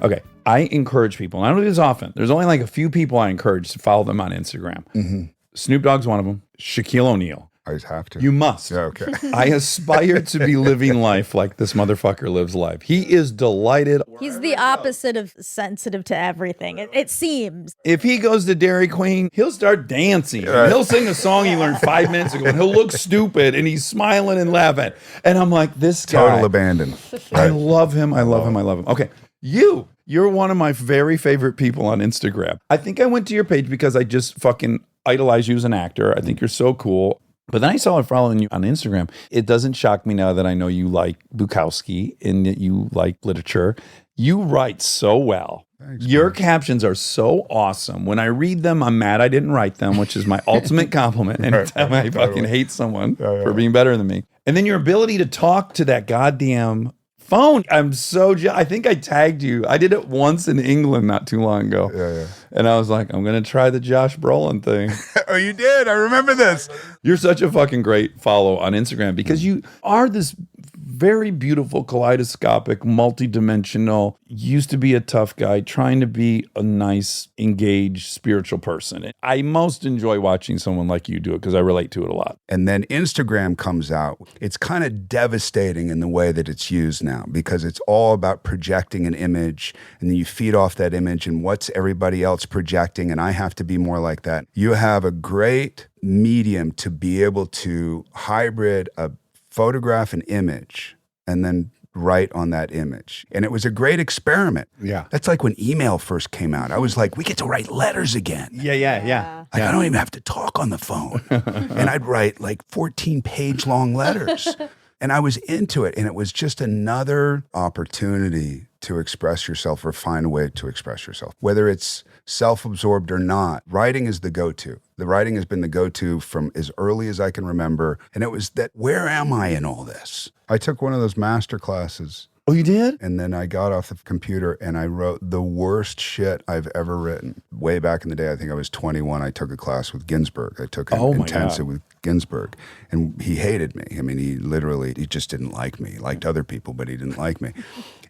Okay. I encourage people, and I don't do this often. There's only like a few people I encourage to follow them on Instagram. Mm-hmm. Snoop Dogg's one of them. Shaquille O'Neal. I just have to. You must. Yeah, okay. I aspire to be living life like this motherfucker lives life. He is delighted. He's the opposite of sensitive to everything. It seems. If he goes to Dairy Queen, he'll start dancing. He'll sing a song he learned 5 minutes ago, and he'll look stupid, and he's smiling and laughing. And I'm like, this guy. Total abandon. I love him. I love him. I love him. Okay. You're one of my very favorite people on Instagram. I think I went to your page because I just fucking idolize you as an actor. I think you're so cool. But then I saw it following you on Instagram. It doesn't shock me now that I know you like Bukowski and that you like literature. You write so well. Thanks, Your man. captions are so awesome. When I read them, I'm mad I didn't write them, which is my ultimate compliment. Anytime I fucking hate someone for being better than me. And then your ability to talk to that goddamn phone. I'm so I think I tagged you. I did it once in England not too long ago. Yeah. And I was like, I'm going to try the Josh Brolin thing. Oh, you did? I remember this. You're such a fucking great follow on Instagram because you are this very beautiful, kaleidoscopic, multidimensional, used to be a tough guy, trying to be a nice, engaged, spiritual person. I most enjoy watching someone like you do it because I relate to it a lot. And then Instagram comes out. It's kind of devastating in the way that it's used now because it's all about projecting an image and then you feed off that image and what's everybody else projecting, and I have to be more like that. You have a great medium to be able to hybrid a photograph an image and then write on that image. And it was a great experiment. Yeah. That's like when email first came out. I was like, we get to write letters again. Yeah. Like, I don't even have to talk on the phone. And I'd write like 14-page long letters. And I was into it. And it was just another opportunity to express yourself or find a way to express yourself. Whether it's self-absorbed or not, writing is the go-to. The writing has been the go-to from as early as I can remember. And it was that, where am I in all this? I took one of those master classes. Oh, you did? And then I got off the computer and I wrote the worst shit I've ever written. Way back in the day, I think I was 21, I took a class with Ginsberg. I took an intensive with Ginsberg. And he hated me. I mean, he just didn't like me. He liked other people, but he didn't like me.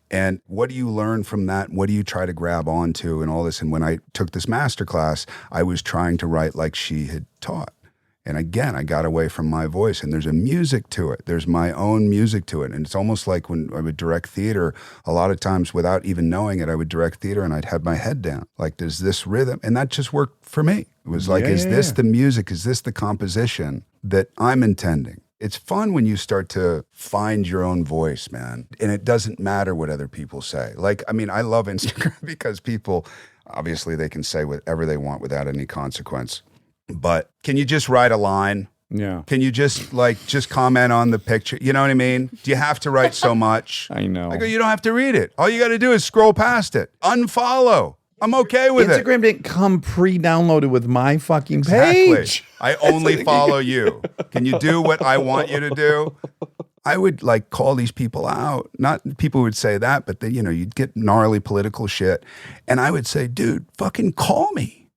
And what do you learn from that? What do you try to grab onto and all this? And when I took this master class, I was trying to write like she had taught. And again, I got away from my voice, and there's a music to it. There's my own music to it. And it's almost like when I would direct theater, a lot of times without even knowing it, I would direct theater and I'd have my head down. Like, there's this rhythm. And that just worked for me. It was like, is this the music? Is this the composition that I'm intending? It's fun when you start to find your own voice, man. And it doesn't matter what other people say. Like, I mean, I love Instagram because people, obviously they can say whatever they want without any consequence. But can you just write a line? Yeah. Can you just comment on the picture? You know what I mean? Do you have to write so much? I know. I go, you don't have to read it. All you got to do is scroll past it. Unfollow. I'm okay with it. Instagram didn't come pre-downloaded with my fucking Exactly. page. I only follow you. Can you do what I want you to do? I would like call these people out. Not people would say that, but you'd get gnarly political shit. And I would say, dude, fucking call me.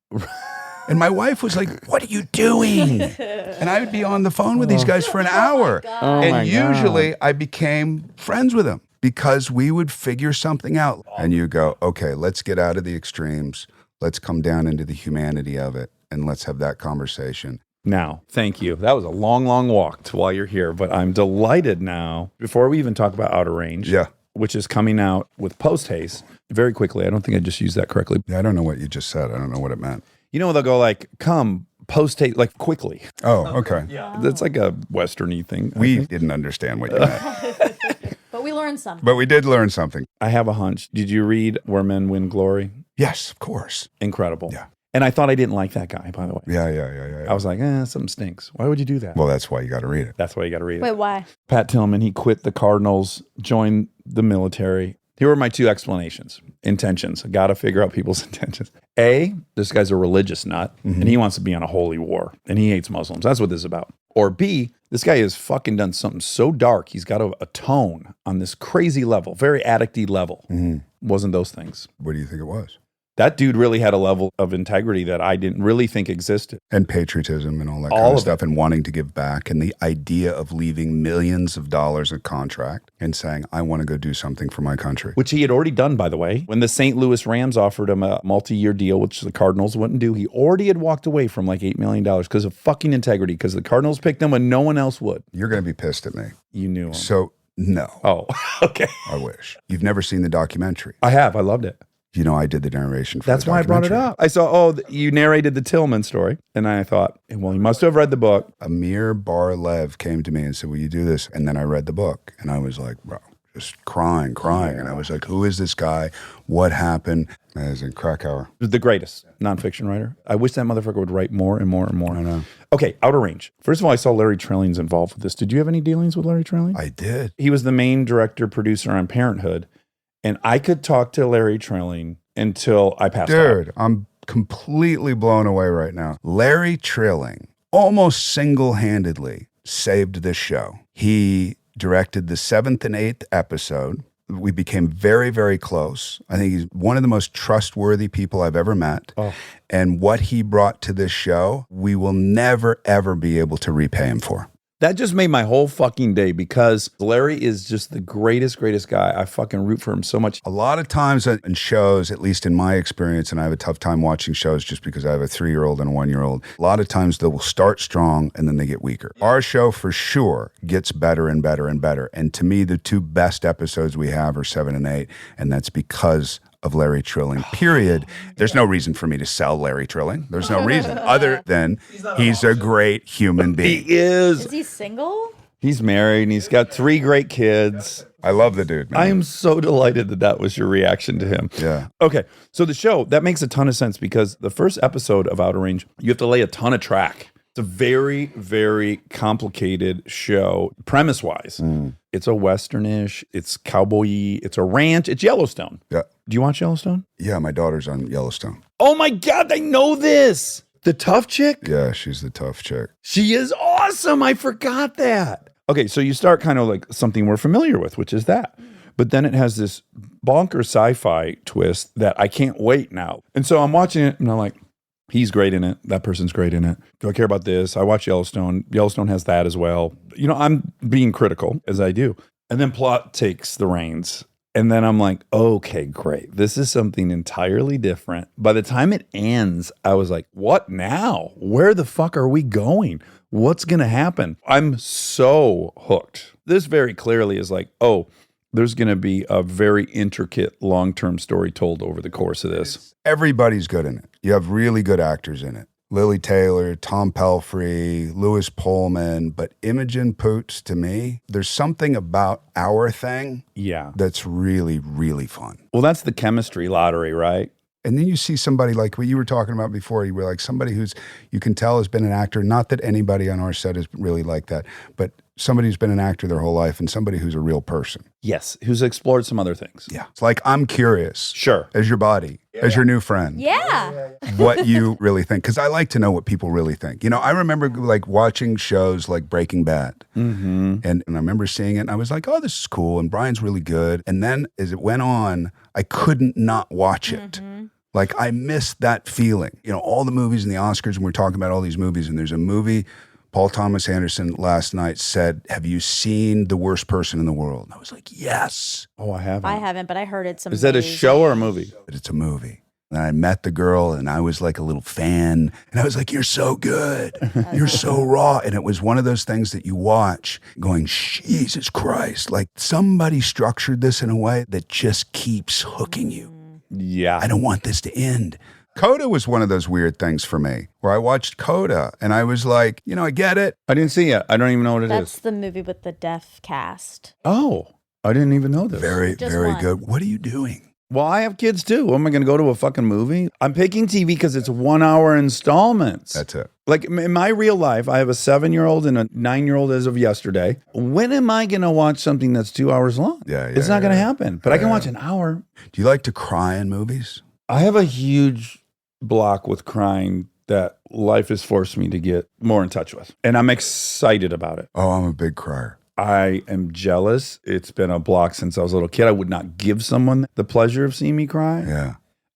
And my wife was like, what are you doing? And I would be on the phone with these guys for an hour. And usually I became friends with them because we would figure something out. And you go, okay, let's get out of the extremes. Let's come down into the humanity of it. And let's have that conversation. Now, thank you. That was a long, long walk to while you're here, but I'm delighted now, before we even talk about Outer Range, which is coming out with post-haste, very quickly. I don't think I just used that correctly. Yeah, I don't know what you just said. I don't know what it meant. You know, they'll go like, come, post-haste, like quickly. Oh, okay. Yeah. That's like a Western-y thing. We didn't understand what you meant. But we learned something. But we did learn something. I have a hunch. Did you read Where Men Win Glory? Yes, of course. Incredible. Yeah. And I thought I didn't like that guy, by the way. Yeah. I was like, something stinks. Why would you do that? Well, that's why you got to read it. That's why you got to read it. Wait, why? Pat Tillman, he quit the Cardinals, joined the military. Here were my two explanations. Intentions. I got to figure out people's intentions. A, this guy's a religious nut, and he wants to be on a holy war, and he hates Muslims. That's what this is about. Or B, this guy has fucking done something so dark, he's got to atone on this crazy level, very addicty level. Wasn't those things. What do you think it was? That dude really had a level of integrity that I didn't really think existed. And patriotism and all that All kind of of stuff and wanting to give back and the idea of leaving millions of dollars of contract and saying, I want to go do something for my country. Which he had already done, by the way. When the St. Louis Rams offered him a multi-year deal, which the Cardinals wouldn't do, he already had walked away from like $8 million because of fucking integrity, because the Cardinals picked him when no one else would. You're going to be pissed at me. You knew him. So, no. Oh, okay. I wish. You've never seen the documentary. I have. I loved it. You know, I did the narration for That's the why I brought it documentary. up. I saw, you narrated the Tillman story. And I thought, well, he must have read the book. Amir Bar-Lev came to me and said, will you do this? And then I read the book. And I was like, bro, just crying. And I was like, who is this guy? What happened? As in Krakauer. The greatest nonfiction writer. I wish that motherfucker would write more and more and more. I know. Okay, Outer Range. First of all, I saw Larry Trilling's involved with this. Did you have any dealings with Larry Trilling? I did. He was the main director, producer on Parenthood. And I could talk to Larry Trilling until I passed out. Dude, I'm completely blown away right now. Larry Trilling almost single-handedly saved this show. He directed the 7th and 8th episode. We became very, very close. I think he's one of the most trustworthy people I've ever met. And what he brought to this show, we will never, ever be able to repay him for. That just made my whole fucking day because Larry is just the greatest guy. I fucking root for him so much. A lot of times in shows, at least in my experience, and I have a tough time watching shows just because I have a 3-year-old and a 1-year-old, a lot of times they will start strong and then they get weaker. Our show for sure gets better and better and better. And to me, the two best episodes we have are 7 and 8, and that's because of Larry Trilling, period. There's no reason for me to sell Larry Trilling. There's no reason other than he's a great human being. He is. Is he single? He's married and he's got 3 great kids. I love the dude, man. I am so delighted that was your reaction to him. Yeah. Okay, so the show, that makes a ton of sense because the first episode of Outer Range, you have to lay a ton of track. It's a very, very complicated show, premise-wise. It's a Westernish, it's cowboy-y, it's a ranch, it's Yellowstone. Yeah. Do you watch Yellowstone? Yeah, my daughter's on Yellowstone. Oh my God, I know this! The tough chick? Yeah, she's the tough chick. She is awesome. I forgot that. Okay, so you start kind of like something we're familiar with, which is that. But then it has this bonker sci-fi twist that I can't wait now. And so I'm watching it and I'm like, he's great in it. That person's great in it. Do I care about this? I watch Yellowstone. Yellowstone has that as well. You know, I'm being critical as I do. And then plot takes the reins. And then I'm like, okay, great. This is something entirely different. By the time it ends, I was like, what now? Where the fuck are we going? What's going to happen? I'm so hooked. This very clearly is like, oh, there's going to be a very intricate long-term story told over the course of this. Everybody's good in it. You have really good actors in it. Lily Taylor, Tom Pelphrey, Louis Pullman, but Imogen Poots, to me, there's something about our thing that's really, really fun. Well, that's the chemistry lottery, right? And then you see somebody like what you were talking about before. You were like somebody who's, you can tell has been an actor. Not that anybody on our set is really like that, but somebody who's been an actor their whole life and somebody who's a real person. Yes, who's explored some other things. Yeah. It's like, I'm curious. Sure. As your body, as your new friend. Yeah. What you really think. Because I like to know what people really think. You know, I remember like watching shows like Breaking Bad. Mm-hmm. And I remember seeing it and I was like, oh, this is cool. And Brian's really good. And then as it went on, I couldn't not watch it. Like I missed that feeling. You know, all the movies and the Oscars, and we're talking about all these movies, and there's a movie, Paul Thomas Anderson last night said, have you seen The Worst Person in the World? And I was like, yes. Oh, I haven't. I haven't, but I heard it's amazing. Is that a show or a movie? But it's a movie. And I met the girl and I was like a little fan. And I was like, you're so good. You're so raw. And it was one of those things that you watch going, Jesus Christ. Like somebody structured this in a way that just keeps hooking you. Yeah. I don't want this to end. Coda was one of those weird things for me where I watched Coda and I was like, you know, I get it. I didn't see it. I don't even know what it is. That's the movie with the deaf cast. Oh, I didn't even know this. Very, Just very one. good. What are you doing? Well, I have kids too. Am I going to go to a fucking movie? I'm picking TV because it's 1 hour installments. That's it. Like in my real life, I have a 7-year-old and a 9-year-old as of yesterday. When am I going to watch something that's 2 hours long? Yeah, It's not going to yeah. happen. But I can watch an hour. Do you like to cry in movies? I have a huge block with crying that life has forced me to get more in touch with. And I'm excited about it. Oh, I'm a big crier. I am jealous. It's been a block since I was a little kid. I would not give someone the pleasure of seeing me cry. Yeah.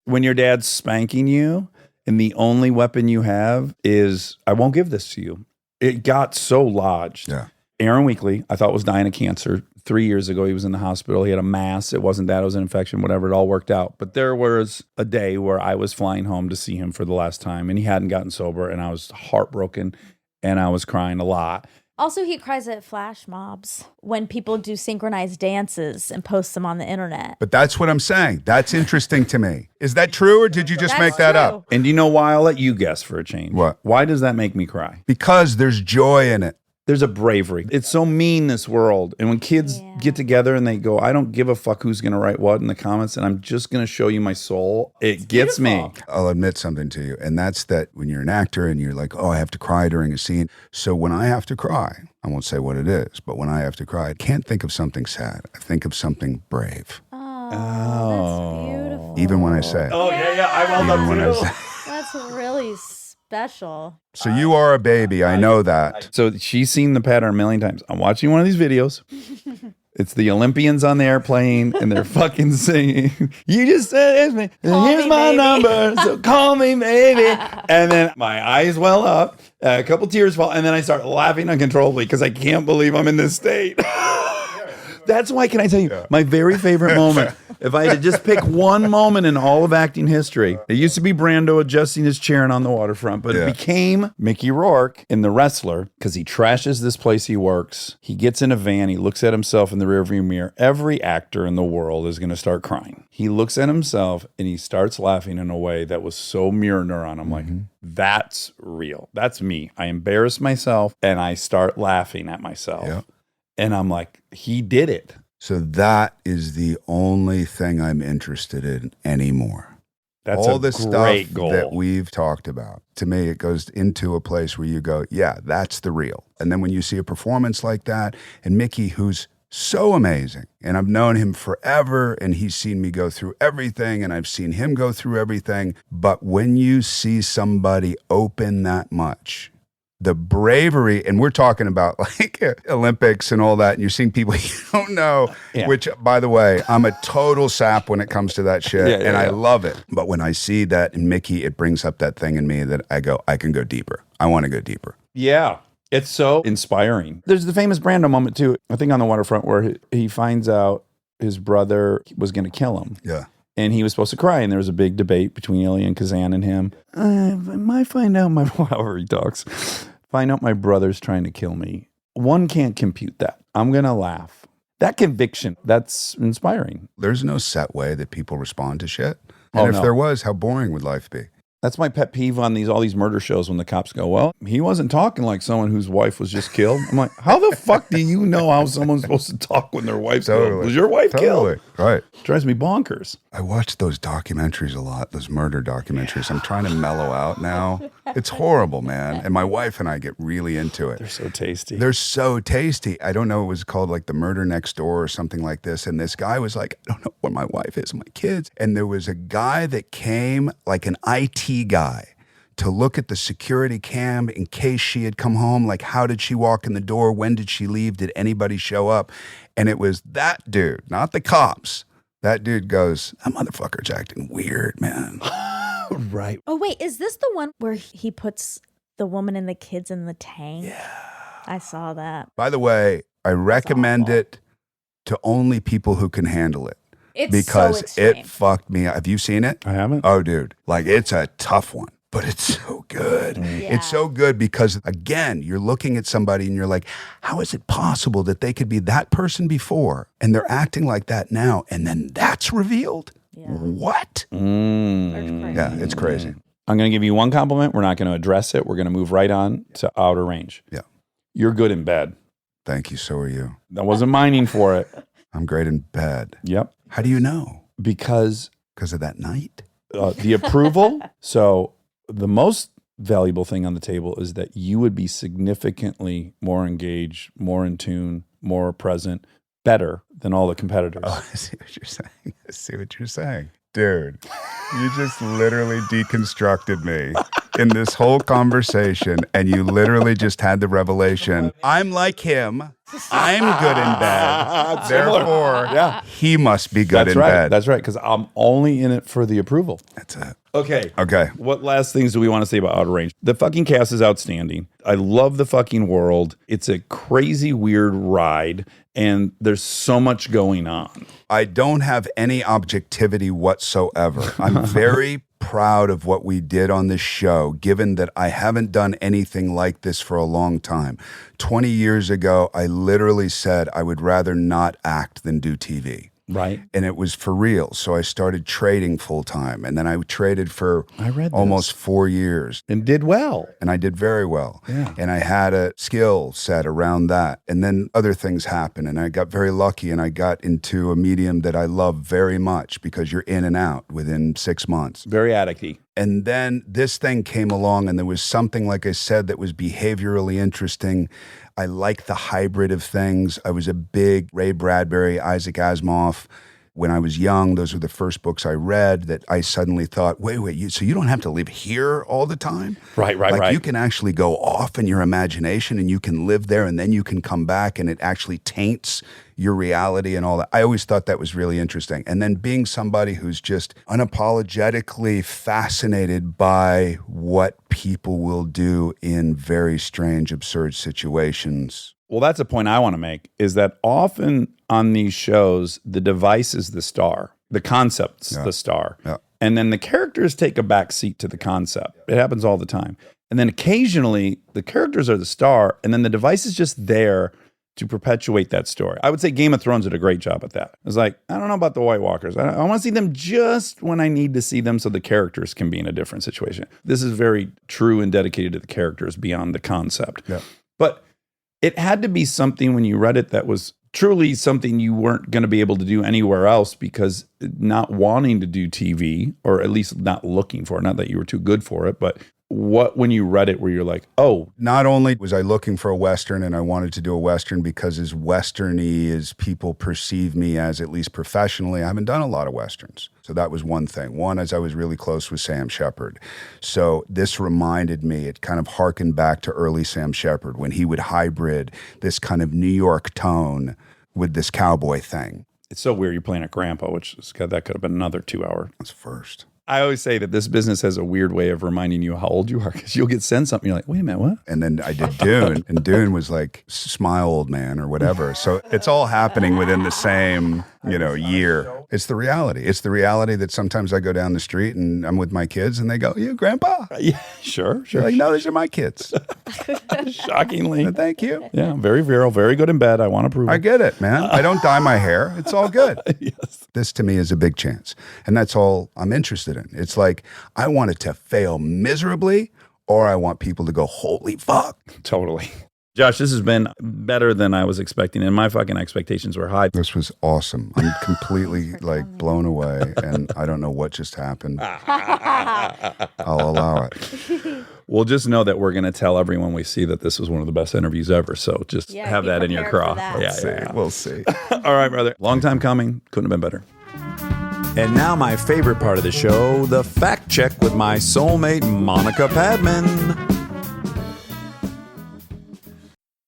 When your dad's spanking you and the only weapon you have is, I won't give this to you. It got so lodged. Yeah. Aaron Weekly, I thought was dying of cancer. 3 years ago, he was in the hospital. He had a mass. It wasn't that. It was an infection, whatever. It all worked out. But there was a day where I was flying home to see him for the last time, and he hadn't gotten sober, and I was heartbroken, and I was crying a lot. Also, he cries at flash mobs when people do synchronized dances and post them on the internet. But that's what I'm saying. That's interesting to me. Is that true or did you just make that up? And do you know why? I'll let you guess for a change. What? Why does that make me cry? Because there's joy in it. There's a bravery. It's so mean, this world. And when kids get together and they go, I don't give a fuck who's going to write what in the comments, and I'm just going to show you my soul, it gets me. I'll admit something to you. And that's that when you're an actor and you're like, oh, I have to cry during a scene. So when I have to cry, I won't say what it is, but when I have to cry, I can't think of something sad. I think of something brave. Oh, Oh. that's beautiful. Even when I say it. Oh, yeah. I will Even when I say That's really special. So you are a baby. I know that. So she's seen the pattern a million times. I'm watching one of these videos. It's the Olympians on the airplane and they're fucking singing. You just said, me. Here's me, my baby." number. So call me, baby. And then my eyes well up, a couple tears fall, and then I start laughing uncontrollably because I can't believe I'm in this state. That's why, can I tell you, my very favorite moment, if I had to just pick one moment in all of acting history, it used to be Brando adjusting his chair and on the waterfront, but it became Mickey Rourke in The Wrestler because he trashes this place he works. He gets in a van. He looks at himself in the rearview mirror. Every actor in the world is going to start crying. He looks at himself and he starts laughing in a way that was so mirror neuron. I'm like, that's real. That's me. I embarrass myself and I start laughing at myself. Yep. And I'm like, he did it. So that is the only thing I'm interested in anymore. That's all a the great stuff goal. that we've talked about. To me, it goes into a place where you go, yeah, that's the real. And then when you see a performance like that, and Mickey, who's so amazing, and I've known him forever, and he's seen me go through everything, and I've seen him go through everything. But when you see somebody open that much, the bravery, and we're talking about like Olympics and all that, and you're seeing people you don't know, which, by the way, I'm a total sap when it comes to that shit, and I love it. But when I see that in Mickey, it brings up that thing in me that I go, I can go deeper. I want to go deeper. Yeah. It's so inspiring. There's the famous Brando moment, too, I think on the waterfront, where he finds out his brother was going to kill him. Yeah. And he was supposed to cry, and there was a big debate between Ilya and Kazan and him. I might find out however he talks, find out my brother's trying to kill me. One can't compute that. I'm going to laugh. That conviction, that's inspiring. There's no set way that people respond to shit. And if no. there was, how boring would life be? That's my pet peeve on all these murder shows when the cops go, well, he wasn't talking like someone whose wife was just killed. I'm like, how the fuck do you know how someone's supposed to talk when their wife's killed? Was your wife killed? Right. Drives me bonkers. I watch those documentaries a lot, those murder documentaries. I'm trying to mellow out now. It's horrible, man. And my wife and I get really into it. They're so tasty. They're so tasty. I don't know, it was called like The Murder Next Door or something like this. And this guy was like, I don't know where my wife is, my kids. And there was a guy that came, like an IT guy, to look at the security cam in case she had come home. Like, how did she walk in the door? When did she leave? Did anybody show up? And it was that dude, not the cops. That dude goes, that motherfucker's acting weird, man. Right. Oh, wait. Is this the one where he puts the woman and the kids in the tank? Yeah. I saw that. By the way, I recommend it to only people who can handle it. It's because so extreme. it fucked me up. Have you seen it? I haven't. Oh, dude. Like, it's a tough one. But it's so good. Yeah. It's so good because, again, you're looking at somebody and you're like, how is it possible that they could be that person before and they're acting like that now and then that's revealed? Yeah. What? Mm. Yeah, it's crazy. I'm going to give you one compliment. We're not going to address it. We're going to move right on to Outer Range. Yeah. You're good in bed. Thank you. So are you. I wasn't mining for it. I'm great in bed. Yep. How do you know? Because of that night? the approval. So the most valuable thing on the table is that you would be significantly more engaged, more in tune, more present, better than all the competitors. Oh, I see what you're saying. I see what you're saying. Dude, you just literally deconstructed me in this whole conversation, and you literally just had the revelation. I'm like him. I'm good in bed. Therefore, he must be good in bed. That's right, because I'm only in it for the approval. That's it. Okay. Okay. What last things do we want to say about Outer Range? The fucking cast is outstanding. I love the fucking world. It's a crazy, weird ride, and there's so much going on. I don't have any objectivity whatsoever. I'm very proud of what we did on this show, given that I haven't done anything like this for a long time. 20 years ago, I literally said I would rather not act than do TV. Right. And it was for real. So I started trading full time. And then I traded for almost 4 years. And did well. And I did very well. Yeah. And I had a skill set around that. And then other things happened. And I got very lucky and I got into a medium that I love very much because you're in and out within 6 months. Very addicty. And then this thing came along and there was something, like I said, that was behaviorally interesting. I like the hybrid of things. I was a big Ray Bradbury, Isaac Asimov. When I was young, those were the first books I read that I suddenly thought, wait, so you don't have to live here all the time? Right. You can actually go off in your imagination and you can live there and then you can come back and it actually taints your reality and all that. I always thought that was really interesting. And then being somebody who's just unapologetically fascinated by what people will do in very strange, absurd situations. Well, that's a point I want to make, is that often on these shows, the device is the star. The concept's the star. Yeah. And then the characters take a back seat to the concept. It happens all the time. And then occasionally, the characters are the star, and then the device is just there to perpetuate that story. I would say Game of Thrones did a great job at that. It's like, I don't know about the White Walkers. I want to see them just when I need to see them so the characters can be in a different situation. This is very true and dedicated to the characters beyond the concept. Yeah. But it had to be something when you read it that was truly something you weren't going to be able to do anywhere else, because not wanting to do TV, or at least not looking for it, not that you were too good for it, but what, when you read it, where you're like, oh. Not only was I looking for a Western and I wanted to do a Western because as Western-y as people perceive me as, at least professionally, I haven't done a lot of Westerns. So that was one thing. One is I was really close with Sam Shepard. So this reminded me, it kind of harkened back to early Sam Shepard when he would hybrid this kind of New York tone with this cowboy thing. It's so weird you're playing a grandpa, which is, that could have been another 2 hour. That's first. I always say that this business has a weird way of reminding you how old you are, because you'll get sent something, you're like, wait a minute, what? And then I did Dune, and Dune was like, smile, old man, or whatever. So it's all happening within the same, year. It's the reality. It's the reality that sometimes I go down the street and I'm with my kids and they go, you, Grandpa? Yeah, sure. You're like, no, these are my kids. Shockingly. Thank you. Yeah, very virile, very good in bed. I want to prove I it. get it, man. I don't dye my hair. It's all good. Yes. This to me is a big chance. And that's all I'm interested in. It's like, I want it to fail miserably, or I want people to go, holy fuck. Totally. Josh, this has been better than I was expecting, and my fucking expectations were high. This was awesome. I'm completely blown away, and I don't know what just happened. I'll allow it. We'll just know that we're going to tell everyone we see that this was one of the best interviews ever. So just have be that in your prepared craw. for that. Yeah. We'll see. All right, brother. Long time coming. Couldn't have been better. And now my favorite part of the show, the fact check with my soulmate, Monica Padman.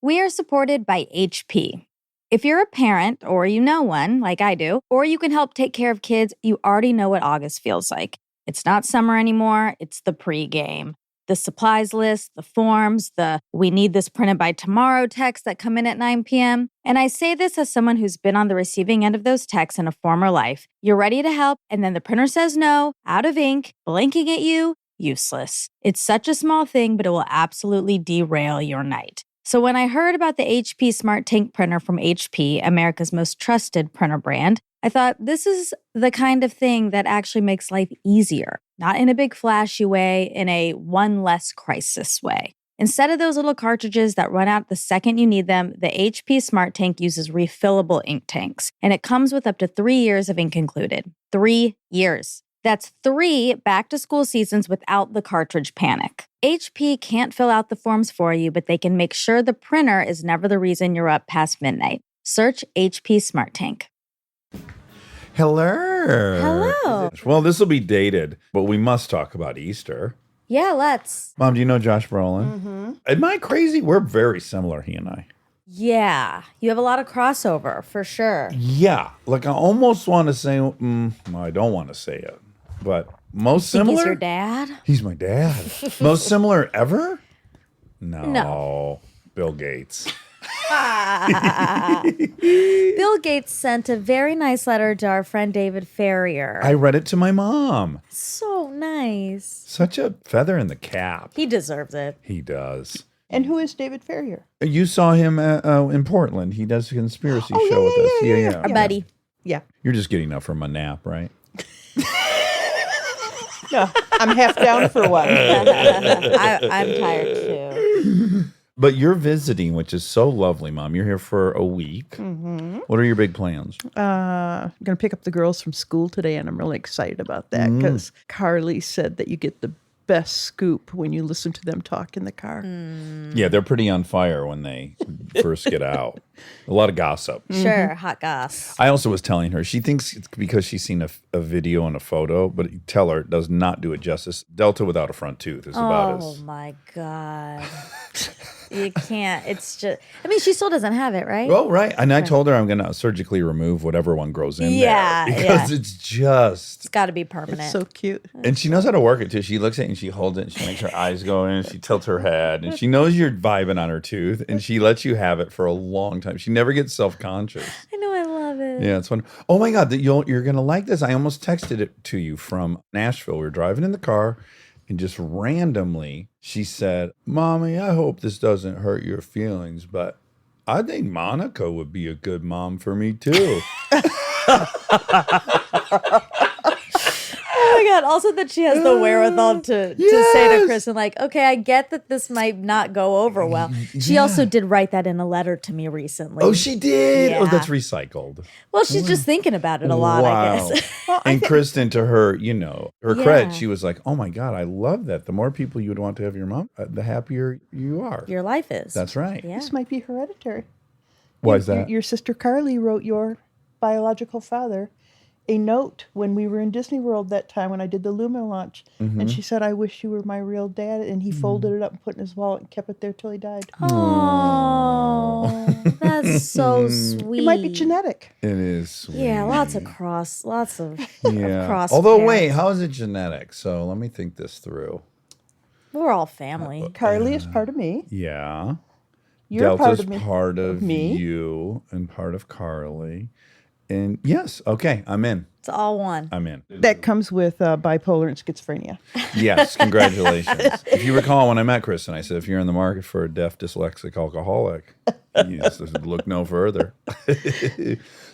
We are supported by HP. If you're a parent or you know one, like I do, or you can help take care of kids, you already know what August feels like. It's not summer anymore, it's the pregame. The supplies list, the forms, the "we need this printed by tomorrow" texts that come in at 9 p.m. And I say this as someone who's been on the receiving end of those texts in a former life. You're ready to help, and then the printer says no, out of ink, blinking at you, useless. It's such a small thing, but it will absolutely derail your night. So when I heard about the HP Smart Tank printer from HP, America's most trusted printer brand, I thought this is the kind of thing that actually makes life easier, not in a big flashy way, in a one less crisis way. Instead of those little cartridges that run out the second you need them, the HP Smart Tank uses refillable ink tanks, and it comes with up to 3 years of ink included. 3 years. That's 3 back-to-school seasons without the cartridge panic. HP can't fill out the forms for you, but they can make sure the printer is never the reason you're up past midnight. Search HP Smart Tank. Hello. Hello. Well, this will be dated, but we must talk about Easter. Yeah, let's. Mom, do you know Josh Brolin? Mm-hmm. Am I crazy? We're very similar, he and I. Yeah, you have a lot of crossover for sure. Yeah. Like, I almost want to say, no, I don't want to say it, but most Think similar? he's your dad? He's my dad. Most similar ever? No. Bill Gates. Bill Gates sent a very nice letter to our friend David Ferrier. I read it to my mom. So nice. Such a feather in the cap. He deserves it. He does. And who is David Ferrier? You saw him in Portland. He does a conspiracy show with us. Yeah. Our buddy. Yeah. You're just getting up from a nap, right? No, I'm half down for one. I'm tired too. But you're visiting, which is so lovely, Mom. You're here for a week. Mm-hmm. What are your big plans? I'm going to pick up the girls from school today, and I'm really excited about that because Carly said that you get the best scoop when you listen to them talk in the car. Yeah, they're pretty on fire when they first get out. A lot of gossip. Sure, hot goss. I also was telling her, she thinks it's because she's seen a video and a photo, but tell her it does not do it justice. Delta without a front tooth is about Oh as... my God. You can't. It's just, I mean, she still doesn't have it, right? Well, right. And I told her I'm going to surgically remove whatever one grows in Yeah, there. Because yeah. it's just... It's got to be permanent. It's so cute. And she knows how to work it, too. She looks at it and she holds it and she makes her eyes go in and she tilts her head. And she knows you're vibing on her tooth and she lets you have it for a long time. She never gets self-conscious. I know, I love it. Yeah, it's fun. Oh, my God. You're going to like this. I almost texted it to you from Nashville. We were driving in the car. And just randomly, she said, Mommy, I hope this doesn't hurt your feelings, but I think Monica would be a good mom for me, too. Oh my God. Also that she has the wherewithal to say to Kristen, like, okay, I get that this might not go over well. She also did write that in a letter to me recently. Oh, she did? Oh, Yeah. that's recycled. Well, she's just thinking about it a lot, I guess. And Kristen, to her, her credit, Yeah. she was like, oh my God, I love that. The more people you would want to have your mom, the happier you are. Your life is. That's right. Yeah. This might be hereditary. Why is that? Your sister Carly wrote your biological father a note when we were in Disney World that time when I did the Luma launch. And she said, I wish you were my real dad. And he folded it up and put it in his wallet and kept it there till he died. Oh, that's so sweet. It might be genetic. It is sweet. Yeah, lots of cross Although, wait, parents. how is it genetic? So let me think this through. We're all family. Carly is part of me. Yeah. You're Delta's part of me. part of me. you and part of Carly. And yes, okay, I'm in. It's all one. I'm in. That comes with bipolar and schizophrenia. Yes, congratulations. If you recall, when I met Kristen, I said, if you're in the market for a deaf, dyslexic alcoholic, you just look no further.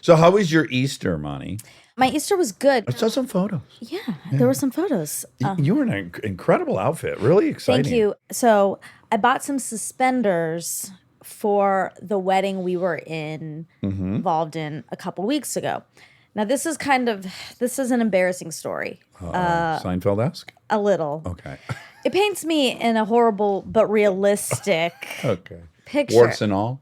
So how was your Easter, Monty? My Easter was good. I saw some photos. Yeah, there were some photos. You were in an incredible outfit. Really exciting. Thank you. So I bought some suspenders for the wedding we were involved in a couple weeks ago. Now this is an embarrassing story. Seinfeld-esque? A little. Okay. It paints me in a horrible but realistic Okay. picture. Warts and all?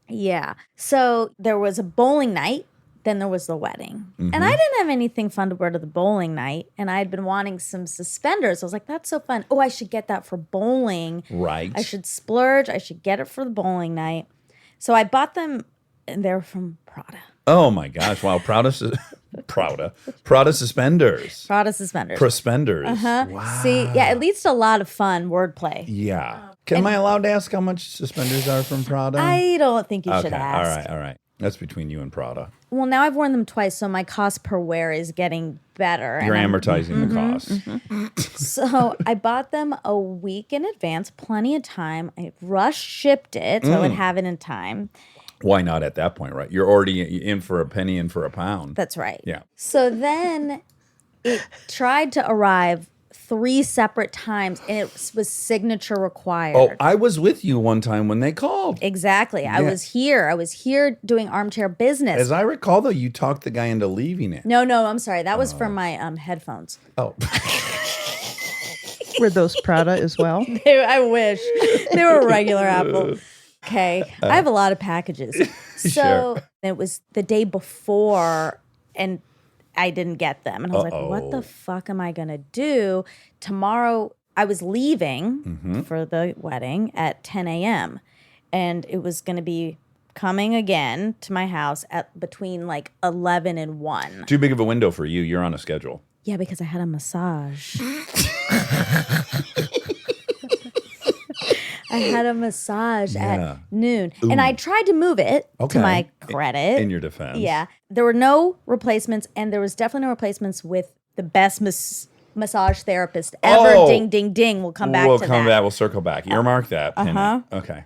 Yeah. So there was a bowling night, then there was the wedding. And I didn't have anything fun to wear to the bowling night, and I had been wanting some suspenders. I was like, that's so fun. Oh, I should get that for bowling. Right. I should splurge. I should get it for the bowling night. So I bought them, and they're from Prada. Oh my gosh! Wow, Prada suspenders, Prada suspenders. prospenders. Wow. See, yeah, it leads to a lot of fun wordplay. Yeah. Am I allowed to ask how much suspenders are from Prada? I don't think you should Okay. ask. All right. That's between you and Prada. Well, now I've worn them twice, so my cost per wear is getting better. You're and I'm- amortizing the cost. So I bought them a week in advance, plenty of time. I rush shipped it so I would have it in time. Why not at that point, right? You're already in for a penny, in for a pound. That's right. Yeah. So then it tried to arrive 3 separate times, and it was signature required. Oh, I was with you one time when they called. Exactly. I was here doing armchair business. As I recall, though, you talked the guy into leaving it. No, I'm sorry. That was from my headphones. Oh. Were those Prada as well? I wish. They were regular Apple. Okay. I have a lot of packages. So Sure. it was the day before, and I didn't get them. And I was like, what the fuck am I going to do? Tomorrow, I was leaving for the wedding at 10 a.m. And it was going to be coming again to my house at between like 11 and 1. Too big of a window for you. You're on a schedule. Yeah, because I had a massage. I had a massage at noon. And I tried to move it to my credit. In your defense. Yeah. There were no replacements, and there was definitely no replacements with the best massage therapist ever. Oh. Ding, ding, ding. We'll come back We'll to come that. back. We'll circle back. Earmark that. Pin it. Okay.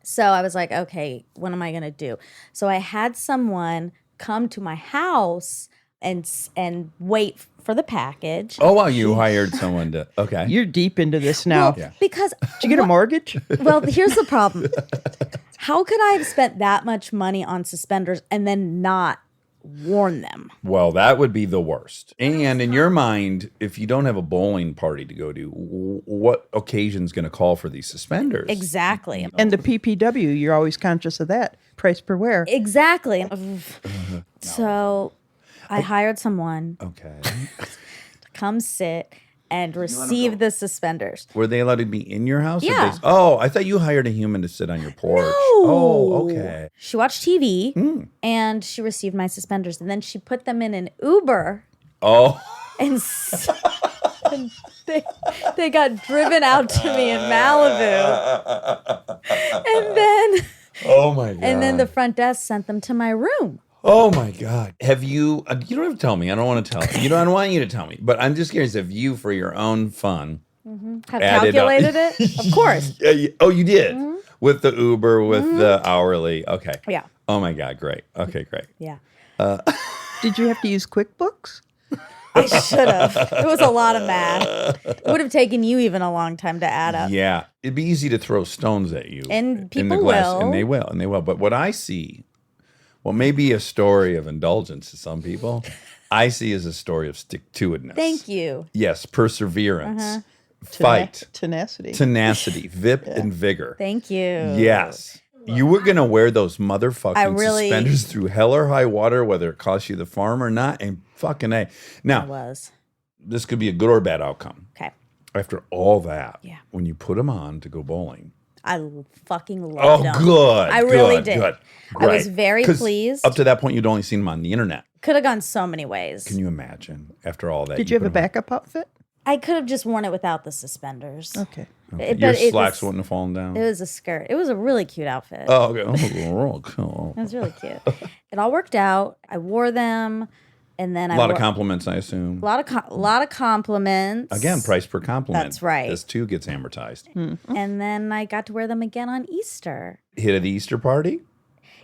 So I was like, okay, what am I going to do? So I had someone come to my house and wait for the package. Oh, wow. You hired someone to. Okay. You're deep into this now. Well, because Did you get a mortgage? well, here's the problem. How could I have spent that much money on suspenders and then not worn them? Well, that would be the worst. And in your mind, if you don't have a bowling party to go to, what occasion's going to call for these suspenders? Exactly. And the PPW, you're always conscious of that. Price per wear. Exactly. So I hired someone Okay. to come sit and receive the suspenders. Were they allowed to be in your house? or Yeah. they- Oh, I thought you hired a human to sit on your porch. No. Oh, okay. She watched TV and she received my suspenders, and then she put them in an Uber, Oh. and, and they got driven out to me in Malibu. And then Oh, my God. and then the front desk sent them to my room. Oh my God! Have you? You don't have to tell me. I don't want to tell. I don't want you to tell me. But I'm just curious. Have you, for your own fun, Have added up- calculated it? Of course. Oh, you did with the Uber, with the hourly. Okay. Yeah. Oh my God! Great. Okay, great. Yeah. Did you have to use QuickBooks? I should have. It was a lot of math. It would have taken you even a long time to add up. Yeah, it'd be easy to throw stones at you, And in the people glass, will. and they will, and they will. But what I see, well, maybe a story of indulgence to some people, I see as a story of stick-to-itness. Thank you. Yes, perseverance, fight, Tenacity. tenacity, vip, and vigor. Thank you. Yes. You were going to wear those motherfucking really- suspenders through hell or high water, whether it costs you the farm or not, and fucking A. I Now, was. this could be a good or bad outcome. Okay. After all that, Yeah. when you put them on to go bowling. I fucking Oh, loved them. good. I really good, did. Good. I was Great. very 'Cause pleased. Up to that point, you'd only seen them on the internet. Could have gone so many ways. Can you imagine after all that? Did you have a put 'em on? backup outfit? I could have just worn it without the suspenders. Okay. It- Your but it slacks was- wouldn't have fallen down. It was a skirt. It was a really cute outfit. Oh, okay. Oh, cool. It was really cute. it all worked out. I wore them, and then A lot of compliments, I assume. a lot of compliments. Again, price per compliment. That's right. This too gets amortized. And then I got to wear them again on Easter. Hit at the Easter party?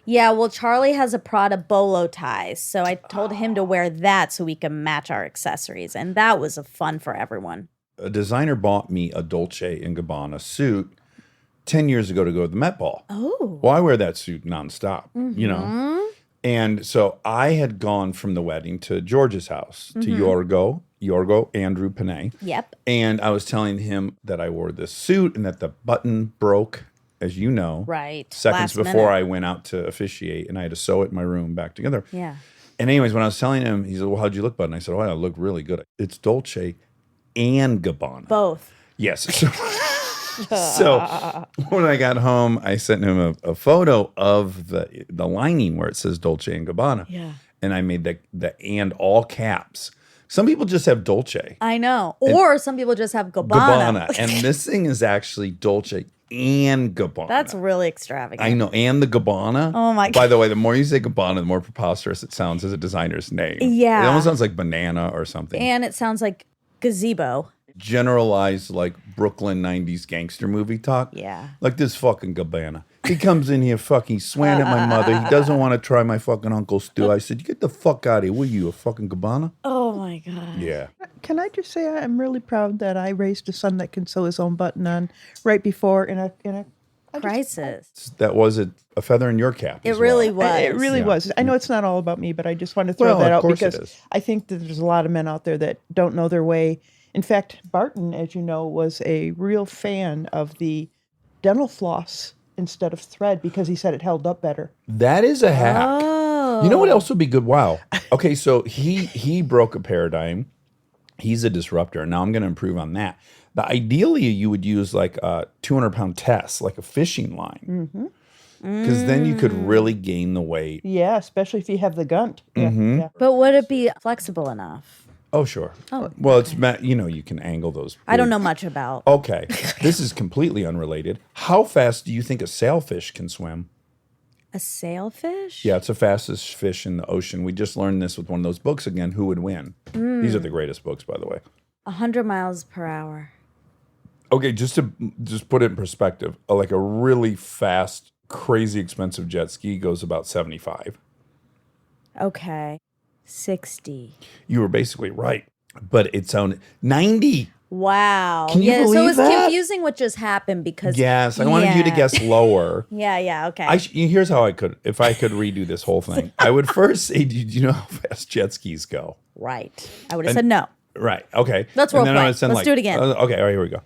Yeah, well, Charlie has a Prada bolo tie, so I told him to wear that so we can match our accessories, and that was fun for everyone. A designer bought me a Dolce & Gabbana suit 10 years ago to go to the Met Ball. Oh. Well, I wear that suit nonstop, you know. And so I had gone from the wedding to George's house, to Yorgo, Andrew Panay. Yep. And I was telling him that I wore this suit and that the button broke, as you know. Right. Seconds Last before minute. I went out to officiate, and I had to sew it in my room back together. Yeah. And anyways, when I was telling him, he said, well, how'd you look, bud? And I said, oh, I look really good. It's Dolce and Gabbana. Both. Yes. So when I got home, I sent him a photo of the lining where it says Dolce and Gabbana. Yeah. And I made the and all caps. Some people just have Dolce. I know. Or some people just have Gabbana. And this thing is actually Dolce and Gabbana. That's really extravagant. I know. And the Gabbana. Oh my By the way, the more you say Gabbana, the more preposterous it sounds as a designer's name. Yeah. It almost sounds like banana or something. And it sounds like gazebo. Generalized like Brooklyn 90s gangster movie talk. Yeah. Like this fucking Gabbana. He comes in here fucking swearing at my mother. He doesn't want to try my fucking Uncle Stu. I said, you get the fuck out of here. What are you, a fucking Gabbana? Oh my God. Yeah. Can I just say I'm really proud that I raised a son that can sew his own button on right before in a Crisis. That was a feather in your cap. It as really well. was. It really Yeah. was. I know it's not all about me, but I just want to throw Well, that of out course it because is. I think that there's a lot of men out there that don't know their way. In fact, Barton, as you know, was a real fan of the dental floss instead of thread because he said it held up better. That is a hack. Oh. You know what else would be good? Wow. Okay, so he broke a paradigm. He's a disruptor. Now I'm going to improve on that. But ideally, you would use like a 200-pound test, like a fishing line. Because then you could really gain the weight. Yeah, especially if you have the gunt. Yeah, yeah. But would it be flexible enough? Oh, sure. Well, it's you can angle those. I don't know big- much about. Okay, this is completely unrelated. How fast do you think a sailfish can swim? A sailfish? Yeah, it's the fastest fish in the ocean. We just learned this with one of those books again. Who would win? These are the greatest books, by the way. 100 miles per hour. Okay, just to put it in perspective, like a really fast, crazy expensive jet ski goes about 75. Okay. 60. You were basically right, but it sounded 90. Wow. Can you so believe it's that? confusing what just happened because. Yes, I wanted you to Yeah. guess lower. Yeah, okay. Here's how I could, if I could redo this whole thing. I would first say, do you know how fast jet skis go? Right. I would have said no. Right. Okay. Let's And role then I play. would send, Let's do it again. Okay. All right. Here we go.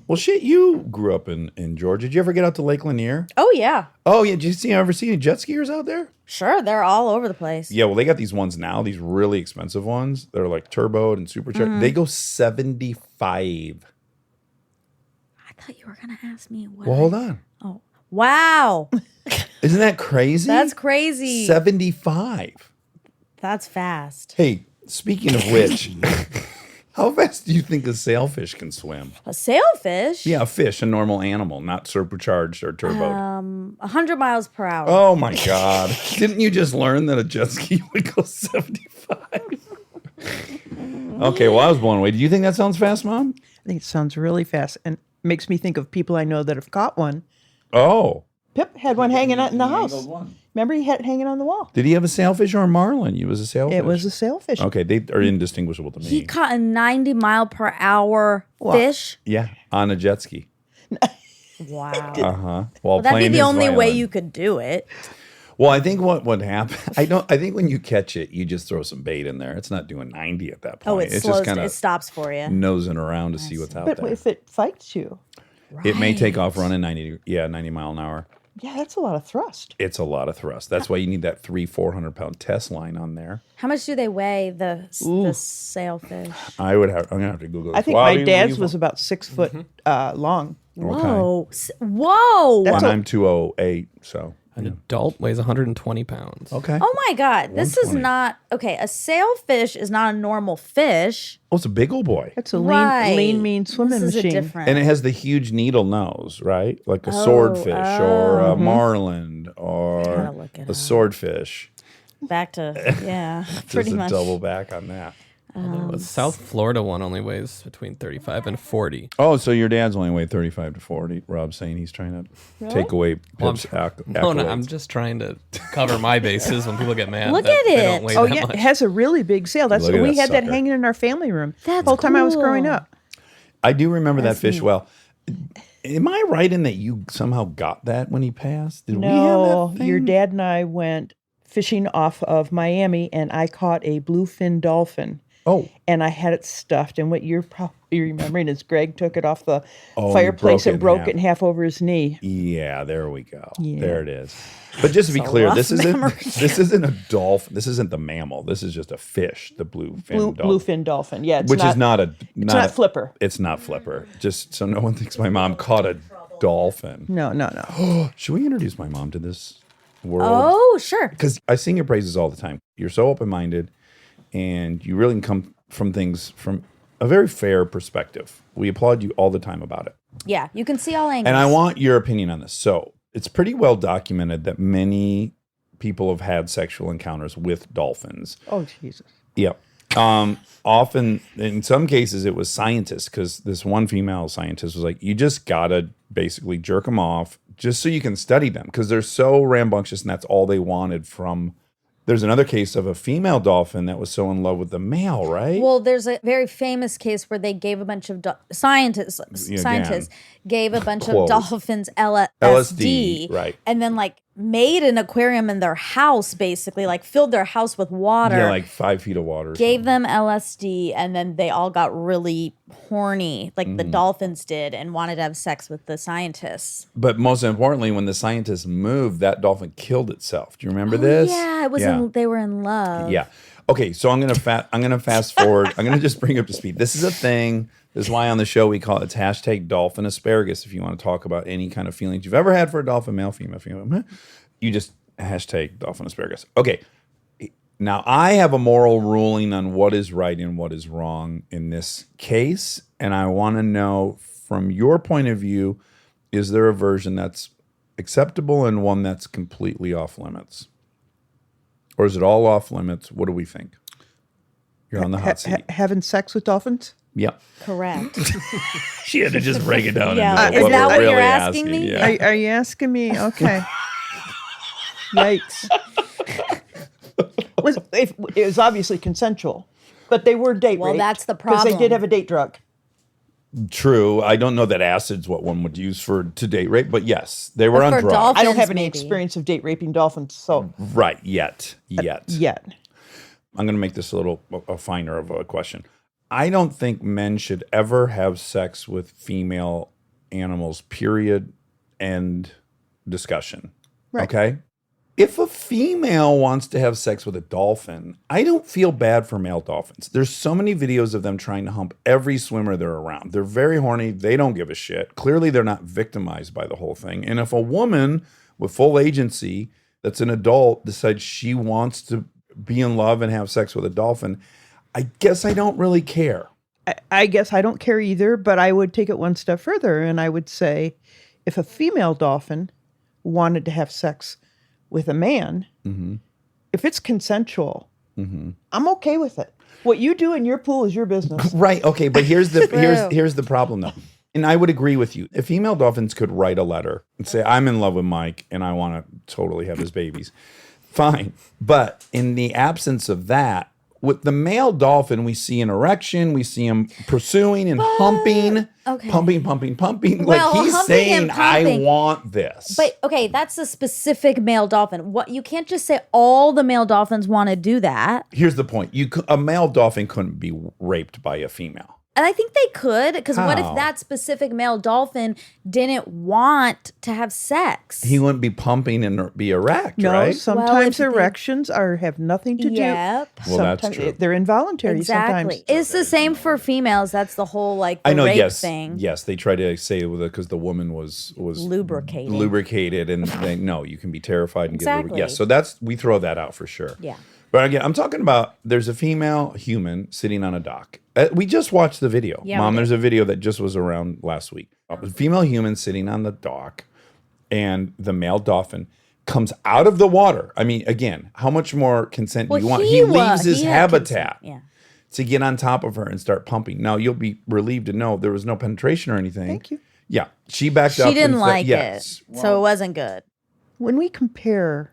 Well, shit. You grew up in Georgia. Did you ever get out to Lake Lanier? Oh, yeah. Oh yeah. Did you ever see any jet skiers out there? Sure. They're all over the place. Yeah. Well, they got these ones now. These really expensive ones. They're like turboed and supercharged. Mm-hmm. They go 75. I thought you were going to ask me what. Well, hold on. Oh, wow. Isn't that crazy? That's crazy. 75. That's fast. Hey, speaking of which, how fast do you think a sailfish can swim? A sailfish? Yeah, a fish, a normal animal, not supercharged or turboed. 100 miles per hour. Oh my God. Didn't you just learn that a jet ski would go 75? Okay, well, I was blown away. Do you think that sounds fast, Mom? I think it sounds really fast and makes me think of people I know that have caught one. Oh. Pip had one hanging out in the house. Remember, he had it hanging on the wall. Did he have a sailfish or a marlin? You was a sailfish? It was a sailfish. Okay, they are indistinguishable to me. He caught a 90 mile per hour fish. Yeah, on a jet ski. Wow. While Well, that'd be playing the his only way violin. you could do it. Well, I think what happened, I think when you catch it, you just throw some bait in there. It's not doing 90 at that point. Oh, it it's slows. just kind It of stops for you. nosing around to see what's out But there. if it fights you, It may take off running 90 mile an hour. yeah, that's a lot of thrust. It's a lot of thrust. That's why you need that 400 pound test line on there. How much do they weigh, the sailfish? I'm gonna have to Google this. I think Well, my you- dad's you- was about 6 foot long. Whoa. Whoa. That's and a- I'm 208, so An adult weighs 120 pounds. okay. Oh my God. This is 120. not. Okay, a sailfish is not a normal fish. Oh, it's a big old boy. It's a Right. lean, mean swimming This is machine. a different. And it has the huge needle nose, right? Like a swordfish or a marlin or Gotta look it a up. swordfish. Back to Just pretty a much. double back on that. The South Florida one only weighs between 35 and 40. Oh, so your dad's only weighed 35 to 40. Rob's saying he's trying to take away Well, Pip's No, accolades. I'm just trying to cover my bases when people get mad. Look that at they it. don't weigh Oh that yeah, much. it has a really big sail. That's Look at we that had that sucker. hanging in our family room That's the whole time I was growing cool. up. I do remember that fish well. Am I right in that you somehow got that when he passed? Did we No, have that your thing? dad and I went fishing off of Miami, and I caught a bluefin dolphin. Oh, And I had it stuffed. And what you're probably remembering is Greg took it off the Oh, and fireplace broke it and in broke half. it in half over his knee. yeah. There we go. Yeah. There it is. But just to be It's a clear, rough this isn't memory. this isn't a dolphin. This isn't the mammal. This is just a fish, the bluefin dolphin, Bluefin dolphin. Yeah, it's which is not a it's not flipper. It's not flipper. Just so no one thinks my mom caught a dolphin. No, no, no. Should we introduce my mom to this world? Oh, sure. Because I sing your praises all the time. You're so open-minded, and you really can come from things from a very fair perspective. We applaud you all the time about it. Yeah, you can see all angles. And I want your opinion on this. So it's pretty well documented that many people have had sexual encounters with dolphins. Oh, Jesus. Yep. Often, in some cases, it was scientists, because this one female scientist was like, you just gotta basically jerk them off just so you can study them, because they're so rambunctious, and that's all they wanted from. There's another case of a female dolphin that was so in love with the male, right? Well, there's a very famous case where they gave a bunch of scientists gave a bunch Quote. of dolphins LSD, LSD, right. and then like made an aquarium in their house, basically like filled their house with water. Yeah, like 5 feet of water. or Gave them LSD, and then they all got really horny, like the dolphins did, and wanted to have sex with the scientists. But most importantly, when the scientists moved, that dolphin killed itself. Do you remember this? Yeah, it was. They were in love. Yeah. Okay, so I'm gonna fast forward. I'm gonna just bring up to speed. This is a thing. This is why on the show we call it hashtag dolphin asparagus. If you want to talk about any kind of feelings you've ever had for a dolphin, male, female, you just hashtag dolphin asparagus. Okay. Now I have a moral ruling on what is right and what is wrong in this case, and I want to know from your point of view, is there a version that's acceptable and one that's completely off limits? Or is it all off limits? What do we think? You're on the hot seat. Having sex with dolphins? Yep. Correct. She had to just break it down. Yeah. into Is what that we're what you're really asking me? Yeah. Are you asking me? Okay. Yikes. It was obviously consensual, but they were date Well, raped that's the because they problem. did have a date drug. True. I don't know that acid's what one would use to date rape, but yes, they were But on for drugs. dolphins- I don't have any maybe. experience of date raping dolphins, so Right. Yet. yet. I'm going to make this a finer of a question. I don't think men should ever have sex with female animals, period, end discussion. Right. Okay? If a female wants to have sex with a dolphin, I don't feel bad for male dolphins. There's so many videos of them trying to hump every swimmer they're around. They're very horny. They don't give a shit. Clearly, they're not victimized by the whole thing. And if a woman with full agency that's an adult decides she wants to be in love and have sex with a dolphin, I guess I don't really care. I guess I don't care either, but I would take it one step further, and I would say if a female dolphin wanted to have sex with a man, if it's consensual, I'm okay with it. What you do in your pool is your business. Right. Okay. But here's the problem though. And I would agree with you. If female dolphins could write a letter and say, I'm in love with Mike and I want to totally have his babies, fine. But in the absence of that, with the male dolphin, we see an erection, we see him pursuing and humping, okay. pumping. Well, like he's humping saying, and I pumping. want this. But okay, that's a specific male dolphin. What you can't just say all the male dolphins want to do that. Here's the point. A male dolphin couldn't be raped by a female. And I think they could, because what How? if that specific male dolphin didn't want to have sex? He wouldn't be pumping and be erect, No, right? sometimes if you think- erections have nothing to Yep. do. Well, that's Sometimes true. they're involuntary. Exactly. Sometimes. It's the same for females. That's the whole like the I know, rape yes. thing. Yes, they try to say it because the woman was Lubricated. and they no, you can be terrified and get Exactly. lubricated. Yes, so we throw that out for sure. Yeah. But again, I'm talking about there's a female human sitting on a dock. We just watched the video. Yeah, Mom, we did. there's a video that just was around last week. A female human sitting on the dock and the male dolphin. comes out of the water. I mean, again, how much more consent do you want? He leaves his habitat to get on top of her and start pumping. Now, you'll be relieved to know there was no penetration or anything. Thank you. Yeah. She backed up. She didn't and like yes. it, so it wasn't good. When we compare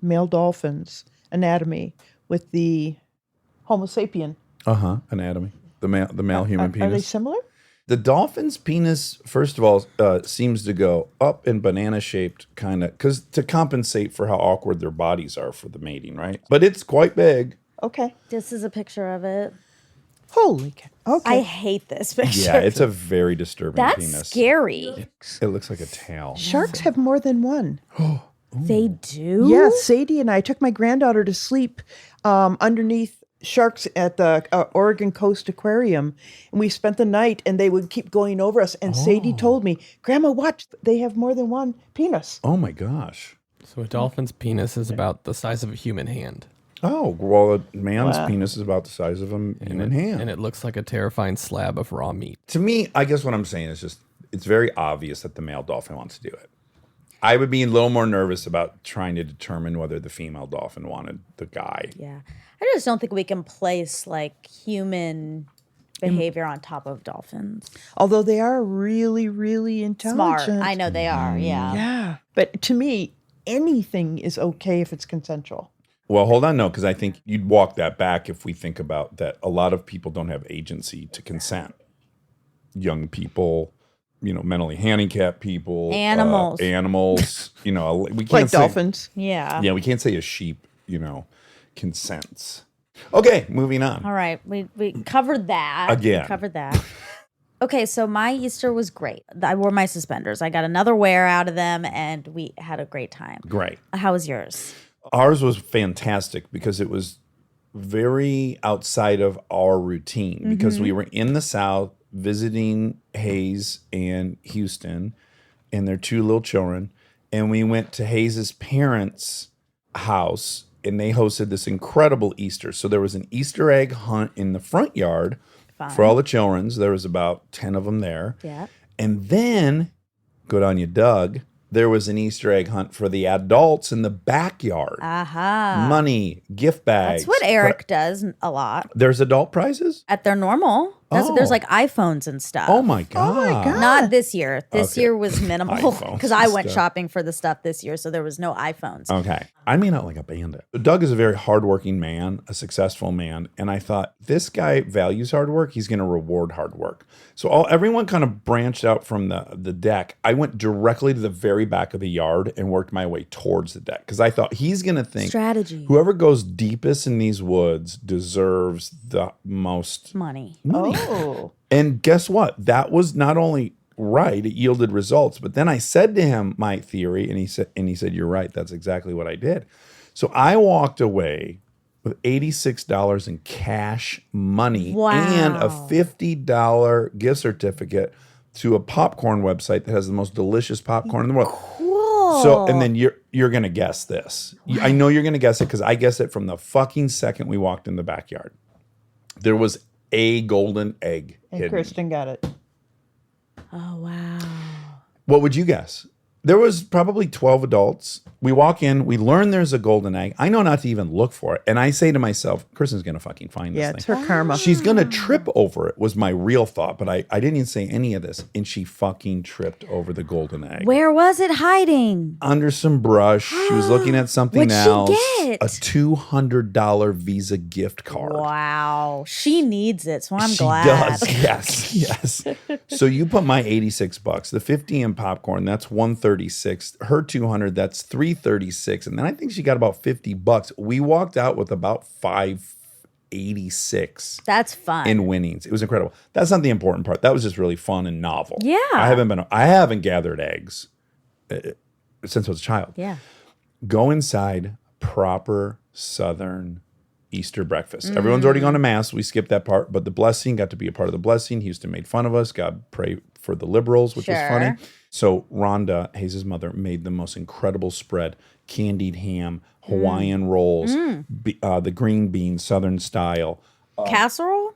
male dolphins' anatomy with the Homo sapien, Anatomy. The male human penis. are they similar? The dolphin's penis, first of all, seems to go up and banana-shaped, kind of, because to compensate for how awkward their bodies are for the mating, right? But it's quite big. Okay. This is a picture of it. Holy cow. Okay. I hate this picture. Yeah, it's a very disturbing That's penis. scary. It looks like a tail. Sharks have more than one. They do? Yeah, Sadie and I took my granddaughter to sleep underneath sharks at the Oregon Coast Aquarium, and we spent the night, and they would keep going over us. And Sadie told me, "Grandma, watch! They have more than one penis." Oh my gosh. So a dolphin's penis is about the size of a human hand. Oh, well, a man's penis is about the size of a human hand. And it looks like a terrifying slab of raw meat. To me, I guess what I'm saying is just, it's very obvious that the male dolphin wants to do it. I would be a little more nervous about trying to determine whether the female dolphin wanted the guy. Yeah. I just don't think we can place like human behavior on top of dolphins. Although they are really, really intelligent. Smart. I know they are. Yeah. Yeah. But to me, anything is okay if it's consensual. Well, hold on, no, because I think you'd walk that back if we think about that a lot of people don't have agency to consent. Young people, mentally handicapped people. Animals. We can't Like say, dolphins. Yeah. Yeah, we can't say a sheep, consents. Okay, moving on. All right. We covered that. Again. We covered that. Okay, so my Easter was great. I wore my suspenders. I got another wear out of them, and we had a great time. Great. How was yours? Ours was fantastic because it was very outside of our routine because we were in the South visiting Hayes and Houston and their two little children. And we went to Hayes's parents' house and they hosted this incredible Easter. So there was an Easter egg hunt in the front yard for all the children. There was about 10 of them there. Yeah. And then, good on you, Doug, there was an Easter egg hunt for the adults in the backyard. Aha. Money, gift bags. That's what Eric does a lot. There's adult prizes? At their normal. There's like iPhones and stuff. Oh my God. Not this year. This Okay. year was minimal iPhones because I and went stuff. shopping for the stuff this year, so there was no iPhones. Okay. I mean, not like a bandit. Doug is a very hardworking man, a successful man. And I thought, this guy values hard work. He's going to reward hard work. So everyone kind of branched out from the deck. I went directly to the very back of the yard and worked my way towards the deck because I thought he's going to think Strategy. whoever goes deepest in these woods deserves the most Money. Oh. And guess what? That was not only right, it yielded results. But then I said to him my theory, and he said, "You're right. That's exactly what I did." So I walked away with $86 in cash money and a $50 gift certificate to a popcorn website that has the most delicious popcorn in the world. Cool. So, and then you're gonna guess this. I know you're gonna guess it because I guessed it from the fucking second we walked in the backyard. There was a golden egg And hidden. Kristen got it. Oh, wow. What would you guess? There was probably 12 adults. We walk in, we learn there's a golden egg. I know not to even look for it. And I say to myself, Kristen's going to fucking find this Yeah, thing. it's her karma. She's going to trip over it was my real thought. But I didn't even say any of this. And she fucking tripped over the golden egg. Where was it hiding? Under some brush. She was looking at something What'd she else. get? A $200 Visa gift card. Wow. She needs it, so I'm She glad. does. Yes. So you put my $86, the 50 in popcorn, that's $136. Her $200, that's $336. And then I think she got about $50. We walked out with about $586 That's fun. in winnings. It was incredible. That's not the important part. That was just really fun and novel. Yeah. I haven't gathered eggs since I was a child. Yeah. Go inside, proper Southern Easter breakfast. Everyone's already gone to Mass. We skipped that part, but the blessing got to be a part of the blessing. Houston made fun of us. God pray for the liberals, which was funny. So Rhonda, Hayes' mother, made the most incredible spread. Candied ham, Hawaiian rolls, the green beans, Southern style. Casserole?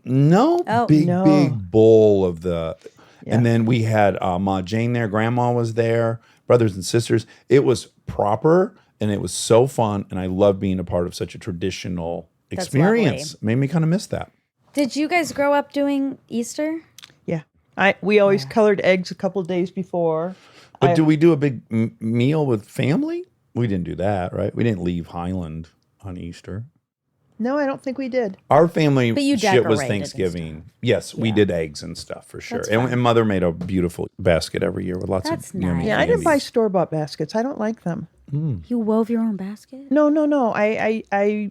No, Oh. big No. bowl of the... And then we had Ma Jane there. Grandma was there. brothers and sisters. It was proper and it was so fun. And I love being a part of such a traditional experience. Made me kind of miss that. Did you guys grow up doing Easter? Yeah. We always colored eggs a couple of days before. But do we do a big meal with family? We didn't do that, right? We didn't leave Highland on Easter. No, I don't think we did. Our family But you shit was decorated and Thanksgiving. Yes, we Yeah. did eggs and stuff for sure. That's And, fun. and Mother made a beautiful basket every year with lots That's of yummy nice. Yeah, I didn't buy candies. store-bought baskets. I don't like them. You wove your own basket? No. I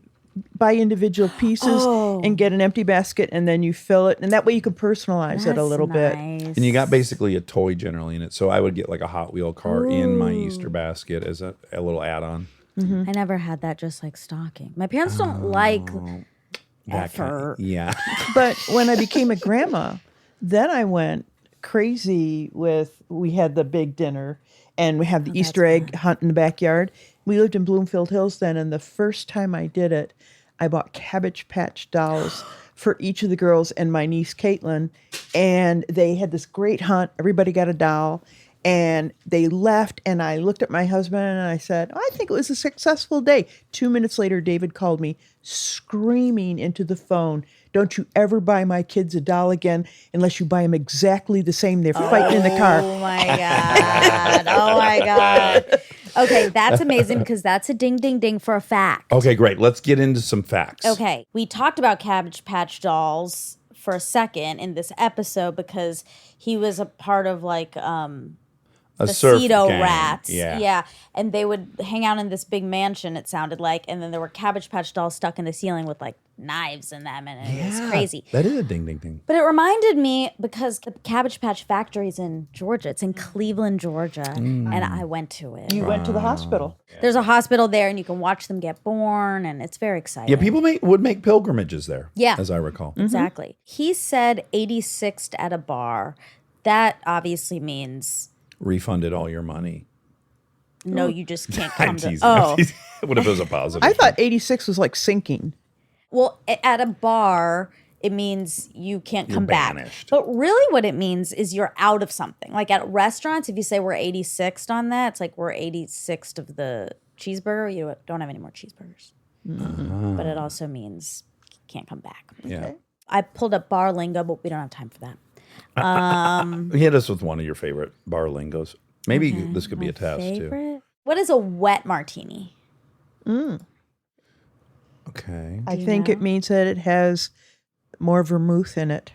buy individual pieces and get an empty basket, and then you fill it, and that way you can personalize it a little bit. nice. And you got basically a toy generally in it. So I would get like a Hot Wheel car in my Easter basket as a little add-on. I never had that, just like stocking. My parents don't like That kind- effort. yeah. But when I became a grandma, then I went crazy we had the big dinner, and we had the Easter egg hunt in the backyard. We lived in Bloomfield Hills then, and the first time I did it, I bought Cabbage Patch dolls for each of the girls and my niece Caitlin, and they had this great hunt. Everybody got a doll, and they left, and I looked at my husband and I said, I think it was a successful day. 2 minutes later, David called me screaming into the phone, don't you ever buy my kids a doll again unless you buy them exactly the same. They're fighting in the car. Oh my God. Oh my God. Okay, that's amazing because that's a ding, ding, ding for a fact. Okay, great. Let's get into some facts. Okay, we talked about Cabbage Patch dolls for a second in this episode because he was a part of like A the surf Cedo gang. rats. Yeah. And they would hang out in this big mansion, it sounded like, and then there were Cabbage Patch dolls stuck in the ceiling with like knives in them, and it was crazy. That is a ding, ding, ding. But it reminded me because the Cabbage Patch factory's in Georgia. It's in Cleveland, Georgia, and I went to it. You went to the hospital. There's a hospital there, and you can watch them get born, and it's very exciting. Yeah, people would make pilgrimages there. Yeah. As I recall. Exactly. He said 86th at a bar. That obviously means Refunded all your money. no, you just can't I'm come to. teasing. Oh, What if it was a positive? I thought 86 was like sinking. well, at a bar, it means you can't come back. banished. But really, what it means is you're out of something. Like at restaurants, if you say we're 86th on that, it's like we're 86th of the cheeseburger. You don't have any more cheeseburgers. But it also means you can't come back. Yeah. I pulled up bar lingo, but we don't have time for that. Hit us with one of your favorite bar lingos. Maybe this could be a test too. Favorite? What is a wet martini? Okay. I think it means that it has more vermouth in it.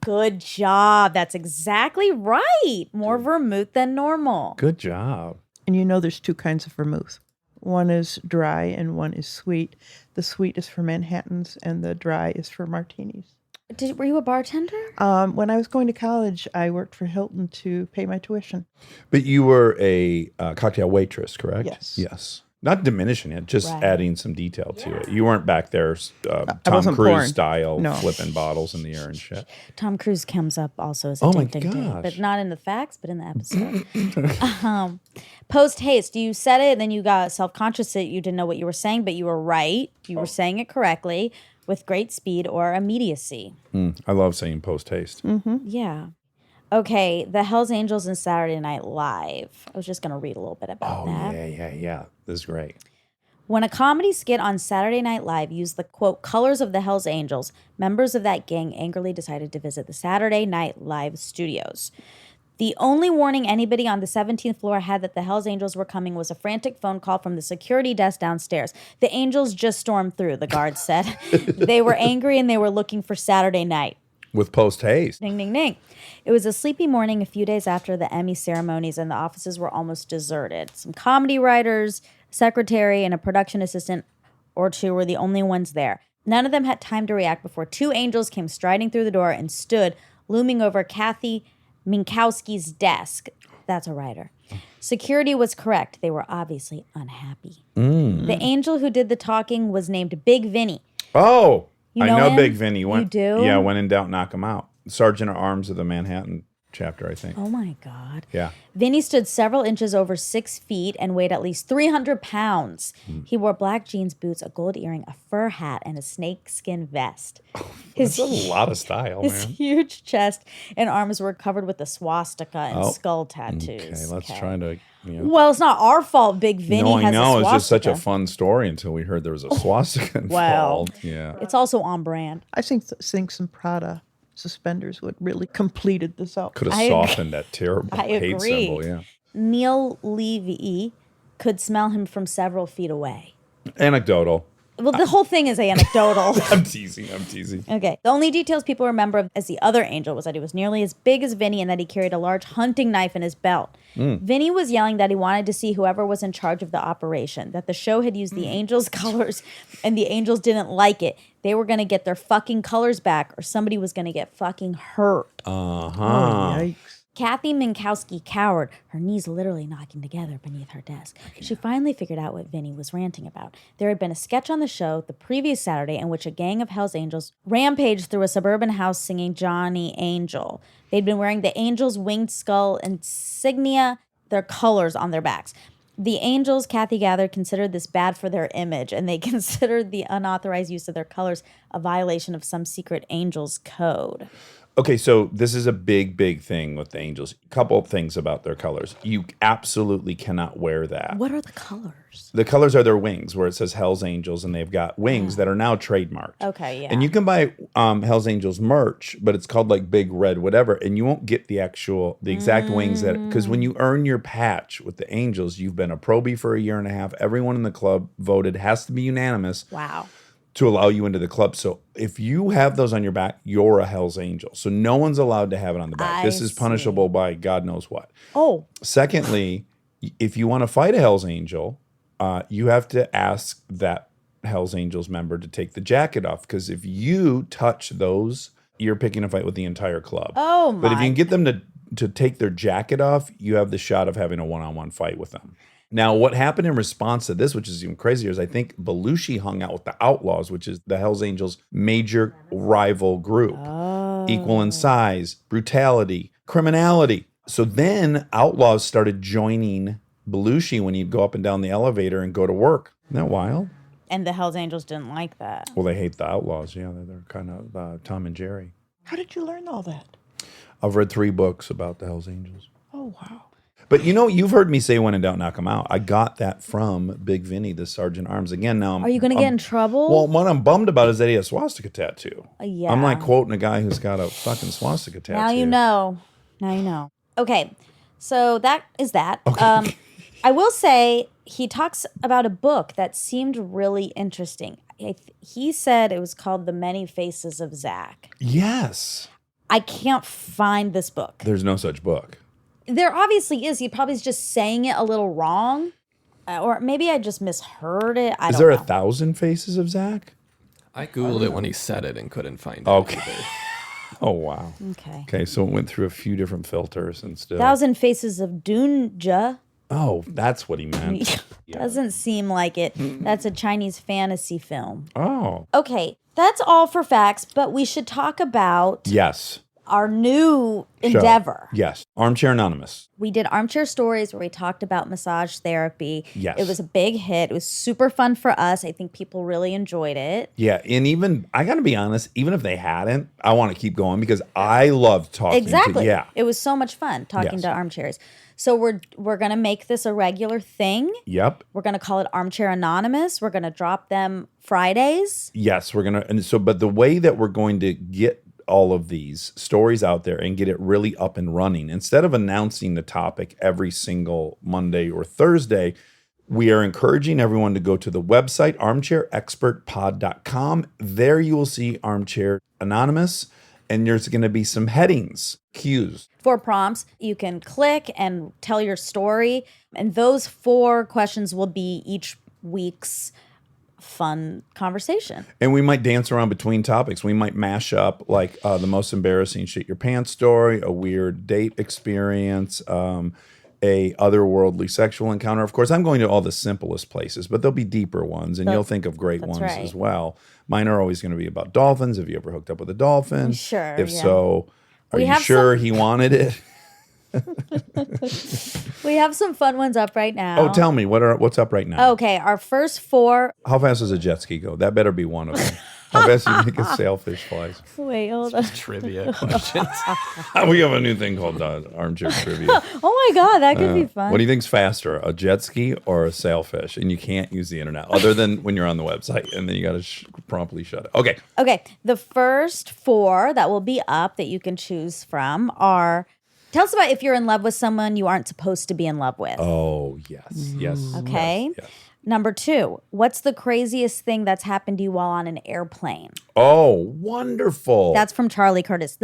Good job. That's exactly right. More vermouth than normal. Good job. And you know there's two kinds of vermouth. One is dry and one is sweet. The sweet is for Manhattans and the dry is for martinis. Were you a bartender? When I was going to college, I worked for Hilton to pay my tuition. But you were a cocktail waitress, correct? Yes. Yes. Not diminishing it, just Right. adding some detail to it. You weren't back there Tom wasn't Cruise porn. style No. flipping bottles in the air and shit. Tom Cruise comes up also as a Oh my ding, ding, ding, gosh. but not in the facts, but in the episode. Post haste, you said it, and then you got self-conscious that you didn't know what you were saying, but you were right. You were saying it correctly with great speed or immediacy. I love saying post haste. Yeah. Okay, the Hells Angels and Saturday Night Live. I was just going to read a little bit about Oh, that. yeah. This is great. When a comedy skit on Saturday Night Live used the, quote, colors of the Hells Angels, members of that gang angrily decided to visit the Saturday Night Live studios. The only warning anybody on the 17th floor had that the Hells Angels were coming was a frantic phone call from the security desk downstairs. The Angels just stormed through, the guards said. They were angry and they were looking for Saturday night. With post haste. Ding, ding, ding. It was a sleepy morning a few days after the Emmy ceremonies, and the offices were almost deserted. Some comedy writers, secretary, and a production assistant or two were the only ones there. None of them had time to react before two angels came striding through the door and stood looming over Kathy Minkowski's desk. That's a writer. Security was correct. They were obviously unhappy. The angel who did the talking was named Big Vinny. Oh, You I know know him? Big Vinny. You do? Yeah, when in doubt, knock him out. Sergeant at Arms of the Manhattan chapter, I think. Oh my God. Yeah. Vinny stood several inches over 6 feet and weighed at least 300 pounds. He wore black jeans, boots, a gold earring, a fur hat, and a snakeskin vest. That's a lot of style, His man. huge chest and arms were covered with a swastika and skull tattoos. Okay, let's try to. Well, it's not our fault Big Vinny No, I has know. a It's just such a swastika. fun story until we heard there was a swastika Well, involved. Yeah. it's also on brand. I think some Prada suspenders would really completed this out. Could have I agree. softened that terrible I hate agree. symbol. Yeah. Neil Levy could smell him from several feet away. Anecdotal. Well, the whole thing is anecdotal. I'm teasing. Okay. The only details people remember of as the other angel was that he was nearly as big as Vinny and that he carried a large hunting knife in his belt. Vinny was yelling that he wanted to see whoever was in charge of the operation, that the show had used the angels' colors and the angels didn't like it. They were going to get their fucking colors back or somebody was going to get fucking hurt. Yikes. Kathy Minkowski cowered, her knees literally knocking together beneath her desk. She finally figured out what Vinny was ranting about. There had been a sketch on the show the previous Saturday in which a gang of Hell's Angels rampaged through a suburban house singing Johnny Angel. They'd been wearing the Angels' winged skull insignia, their colors on their backs. The Angels, Kathy gathered, considered this bad for their image, and they considered the unauthorized use of their colors a violation of some secret Angels code. Okay, so this is a big thing with the Angels. Couple of things about their colors. You absolutely cannot wear that. What are the colors? The colors are their wings, where it says Hell's Angels, and they've got wings that are now trademarked. Okay, yeah. And you can buy Hell's Angels merch, but it's called like Big Red whatever, and you won't get the exact wings that, because when you earn your patch with the Angels, you've been a probie for a year and a half. Everyone in the club voted, has to be unanimous. Wow. To allow you into the club. So if you have those on your back, you're a Hell's Angel. So no one's allowed to have it on the back. This is punishable by God knows what. Oh. Secondly, if you want to fight a Hell's Angel, you have to ask that Hell's Angels member to take the jacket off. Because if you touch those, you're picking a fight with the entire club. Oh, my. But if you can get them to take their jacket off, you have the shot of having a one-on-one fight with them. Now, what happened in response to this, which is even crazier, is I think Belushi hung out with the Outlaws, which is the Hells Angels' major rival group. Equal in size, brutality, criminality. So then Outlaws started joining Belushi when he'd go up and down the elevator and go to work. Isn't that wild? And the Hells Angels didn't like that. Well, they hate the Outlaws. Yeah, they're kind of Tom and Jerry. How did you learn all that? I've read 3 books about the Hells Angels. Oh, wow. But you've heard me say when in doubt, knock them out. I got that from Big Vinny, the Sergeant Arms. Again, now Are you going to get in trouble? Well, what I'm bummed about is that he has a swastika tattoo. Yeah. I'm like quoting a guy who's got a fucking swastika tattoo. Now you know. Now you know. Okay. So that is that. Okay. I will say he talks about a book that seemed really interesting. He said it was called The Many Faces of Zach. Yes. I can't find this book. There's no such book. There obviously is. He probably is just saying it a little wrong. Or maybe I just misheard it. I Is don't there know. 1,000 faces of Zach? I Googled it when he said it and couldn't find it. Okay. either. Oh, wow. Okay. Okay, so it went through a few different filters and still. 1,000 Faces of Dunja. Oh, that's what he meant. Doesn't seem like it. That's a Chinese fantasy film. Oh. Okay, that's all for facts, but we should talk about Yes. our new Show. endeavor. Yes. Armchair Anonymous. We did Armchair Stories where we talked about massage therapy. Yes. It was a big hit. It was super fun for us. I think people really enjoyed it. Yeah, and even, I got to be honest, even if they hadn't, I want to keep going because I love talking Exactly. to, yeah. It was so much fun talking Yes. to armchairs. So we're going to make this a regular thing. Yep. We're going to call it Armchair Anonymous. We're going to drop them Fridays. Yes, we're going to, and so, but the way that we're going to get all of these stories out there and get it really up and running, instead of announcing the topic every single Monday or Thursday, we are encouraging everyone to go to the website, armchairexpertpod.com. There you will see Armchair Anonymous, and there's going to be some headings, cues. 4 prompts. You can click and tell your story. And those 4 questions will be each week's fun conversation. And we might dance around between topics. We might mash up like the most embarrassing shit your pants story, a weird date experience, a otherworldly sexual encounter. Of course, I'm going to all the simplest places, but there'll be deeper ones, and you'll think of great ones right. as well. Mine are always going to be about dolphins. Have you ever hooked up with a dolphin? Sure, If yeah. so, We you have sure he wanted it? We have some fun ones up right now. Oh, tell me what's up right now? Okay, our first 4. How fast does a jet ski go? That better be one of them. How fast do you think a sailfish flies? Wait, hold on. Trivia questions. We have a new thing called Armchair Trivia. Oh my God, that could be fun. What do you think's faster, a jet ski or a sailfish? And you can't use the internet other than when you're on the website, and then you got to promptly shut it. Okay. Okay, the first 4 that will be up that you can choose from are, tell us about if you're in love with someone you aren't supposed to be in love with. Oh, yes. Okay. Yes. Number 2, what's the craziest thing that's happened to you while on an airplane? Oh, wonderful. That's from Charlie Curtis.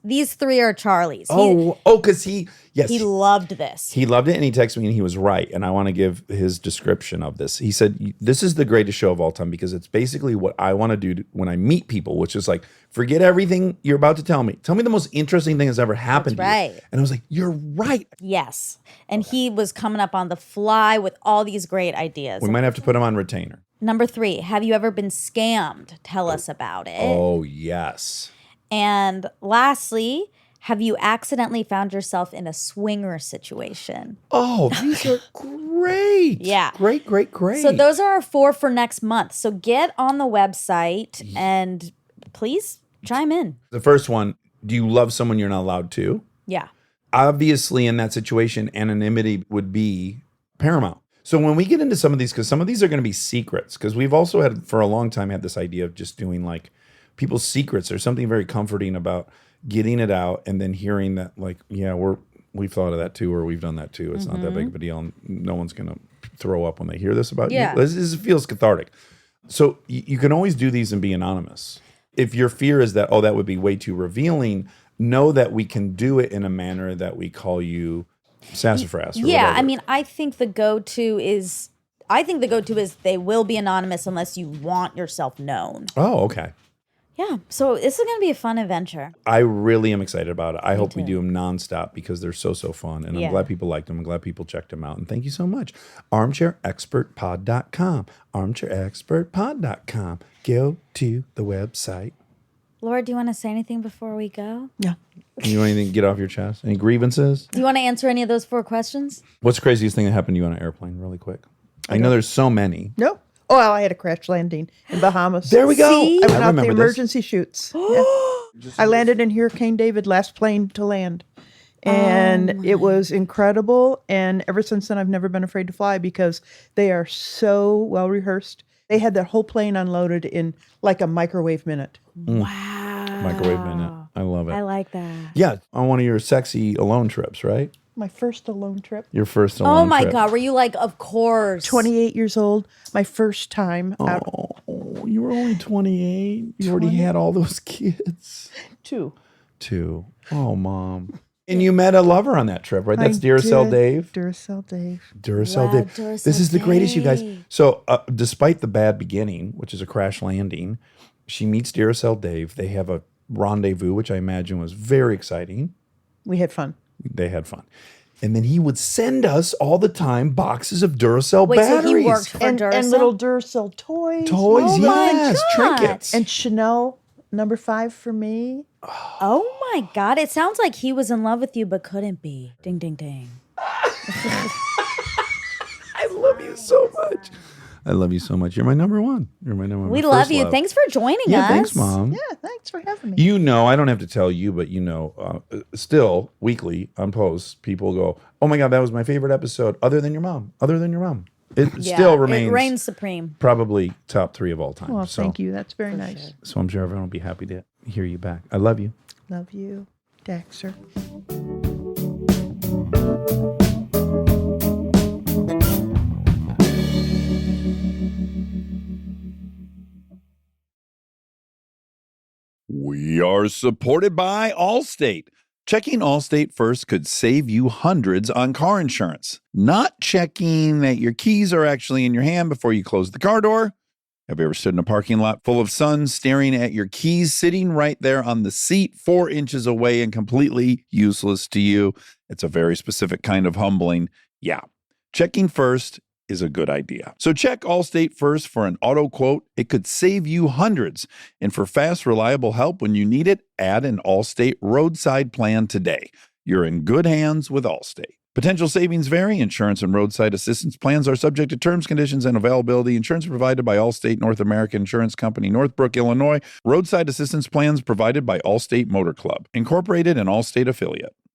These 3 are Charlie's. Because he loved this. He loved it, and he texted me, and he was right. And I want to give his description of this. He said, this is the greatest show of all time because it's basically what I want to do when I meet people, which is like, forget everything you're about to tell me. Tell me the most interesting thing that's ever happened to you. And I was like, you're right. Yes. And he was coming up on the fly with all these great ideas. We might have to put him on retainer. Number 3, have you ever been scammed? Tell us about it. Oh, yes. And lastly, have you accidentally found yourself in a swinger situation? Oh, these are great. Yeah. Great. So those are our 4 for next month. So get on the website and please chime in. The first one, do you love someone you're not allowed to? Yeah. Obviously, in that situation, anonymity would be paramount. So when we get into some of these, because some of these are going to be secrets, because we've also had, for a long time, had this idea of just doing like people's secrets. There's something very comforting about getting it out and then hearing that, like, yeah, we've thought of that too, or we've done that too. It's not that big of a deal. And no one's going to throw up when they hear this about you. This feels cathartic. So you can always do these and be anonymous. If your fear is that, that would be way too revealing, know that we can do it in a manner that we call you sassafras. Or whatever. I mean, I think the go-to is they will be anonymous unless you want yourself known. Oh, okay. Yeah. So this is going to be a fun adventure. I really am excited about it. I hope we do them nonstop because they're so fun. And I'm glad people liked them. I'm glad people checked them out. And thank you so much. ArmchairExpertPod.com. ArmchairExpertPod.com. Go to the website. Laura, do you want to say anything before we go? Yeah. You want anything to get off your chest? Any grievances? Do you want to answer any of those 4 questions? What's the craziest thing that happened to you on an airplane, really quick? I know there's so many. No. Oh, well, I had a crash landing in Bahamas. There we go. See? I went out the remember this. emergency chutes. Yeah. I landed in Hurricane David, last plane to land. And it was incredible. And ever since then, I've never been afraid to fly because they are so well rehearsed. They had their whole plane unloaded in like a microwave minute. Wow. Microwave minute. I love it. I like that. Yeah, on one of your sexy alone trips, right? My first alone trip. Your first alone Oh my trip. God. Were you like, of course. 28 years old. My first time out. Oh, you were only 28. You already had all those kids. 2. Oh, Mom. And you met a lover on that trip, right? That's Duracell Dave. Duracell Dave. Duracell Wow, Dave. Duracell This is the greatest, you guys. Dave. So, despite the bad beginning, which is a crash landing, she meets Duracell Dave. They have a rendezvous, which I imagine was very exciting. We had fun. They had fun. And then he would send us all the time boxes of Duracell Wait, batteries. so he worked for And Duracell? little Duracell toys. Toys, Oh my yes, God. trinkets. And Chanel number 5 for me. Oh my God. It sounds like he was in love with you, but couldn't be. Ding, ding, ding. I love you so much. I love you so much. You're my number one. You're my number one. We my love first you. Thanks for joining Yeah, us. thanks, Mom. Yeah, thanks for having me. You know, I don't have to tell you, but you know, still weekly on posts, people go, "Oh my God, that was my favorite episode." Other than your mom. It still remains. It reigns supreme. Probably top 3 of all time. Well, so, thank you. That's very nice. sure. So I'm sure everyone will be happy to hear you back. I love you. Love you, Daxter. We are supported by Allstate. Checking Allstate first could save you hundreds on car insurance. Not checking that your keys are actually in your hand before you close the car door. Have you ever stood in a parking lot full of sun staring at your keys sitting right there on the seat 4 inches away and completely useless to you? It's a very specific kind of humbling. Yeah. Checking first is a good idea. So check Allstate first for an auto quote. It could save you hundreds. And for fast, reliable help when you need it, add an Allstate roadside plan today. You're in good hands with Allstate. Potential savings vary. Insurance and roadside assistance plans are subject to terms, conditions, and availability. Insurance provided by Allstate North American Insurance Company, Northbrook, Illinois. Roadside assistance plans provided by Allstate Motor Club, Incorporated, an Allstate affiliate.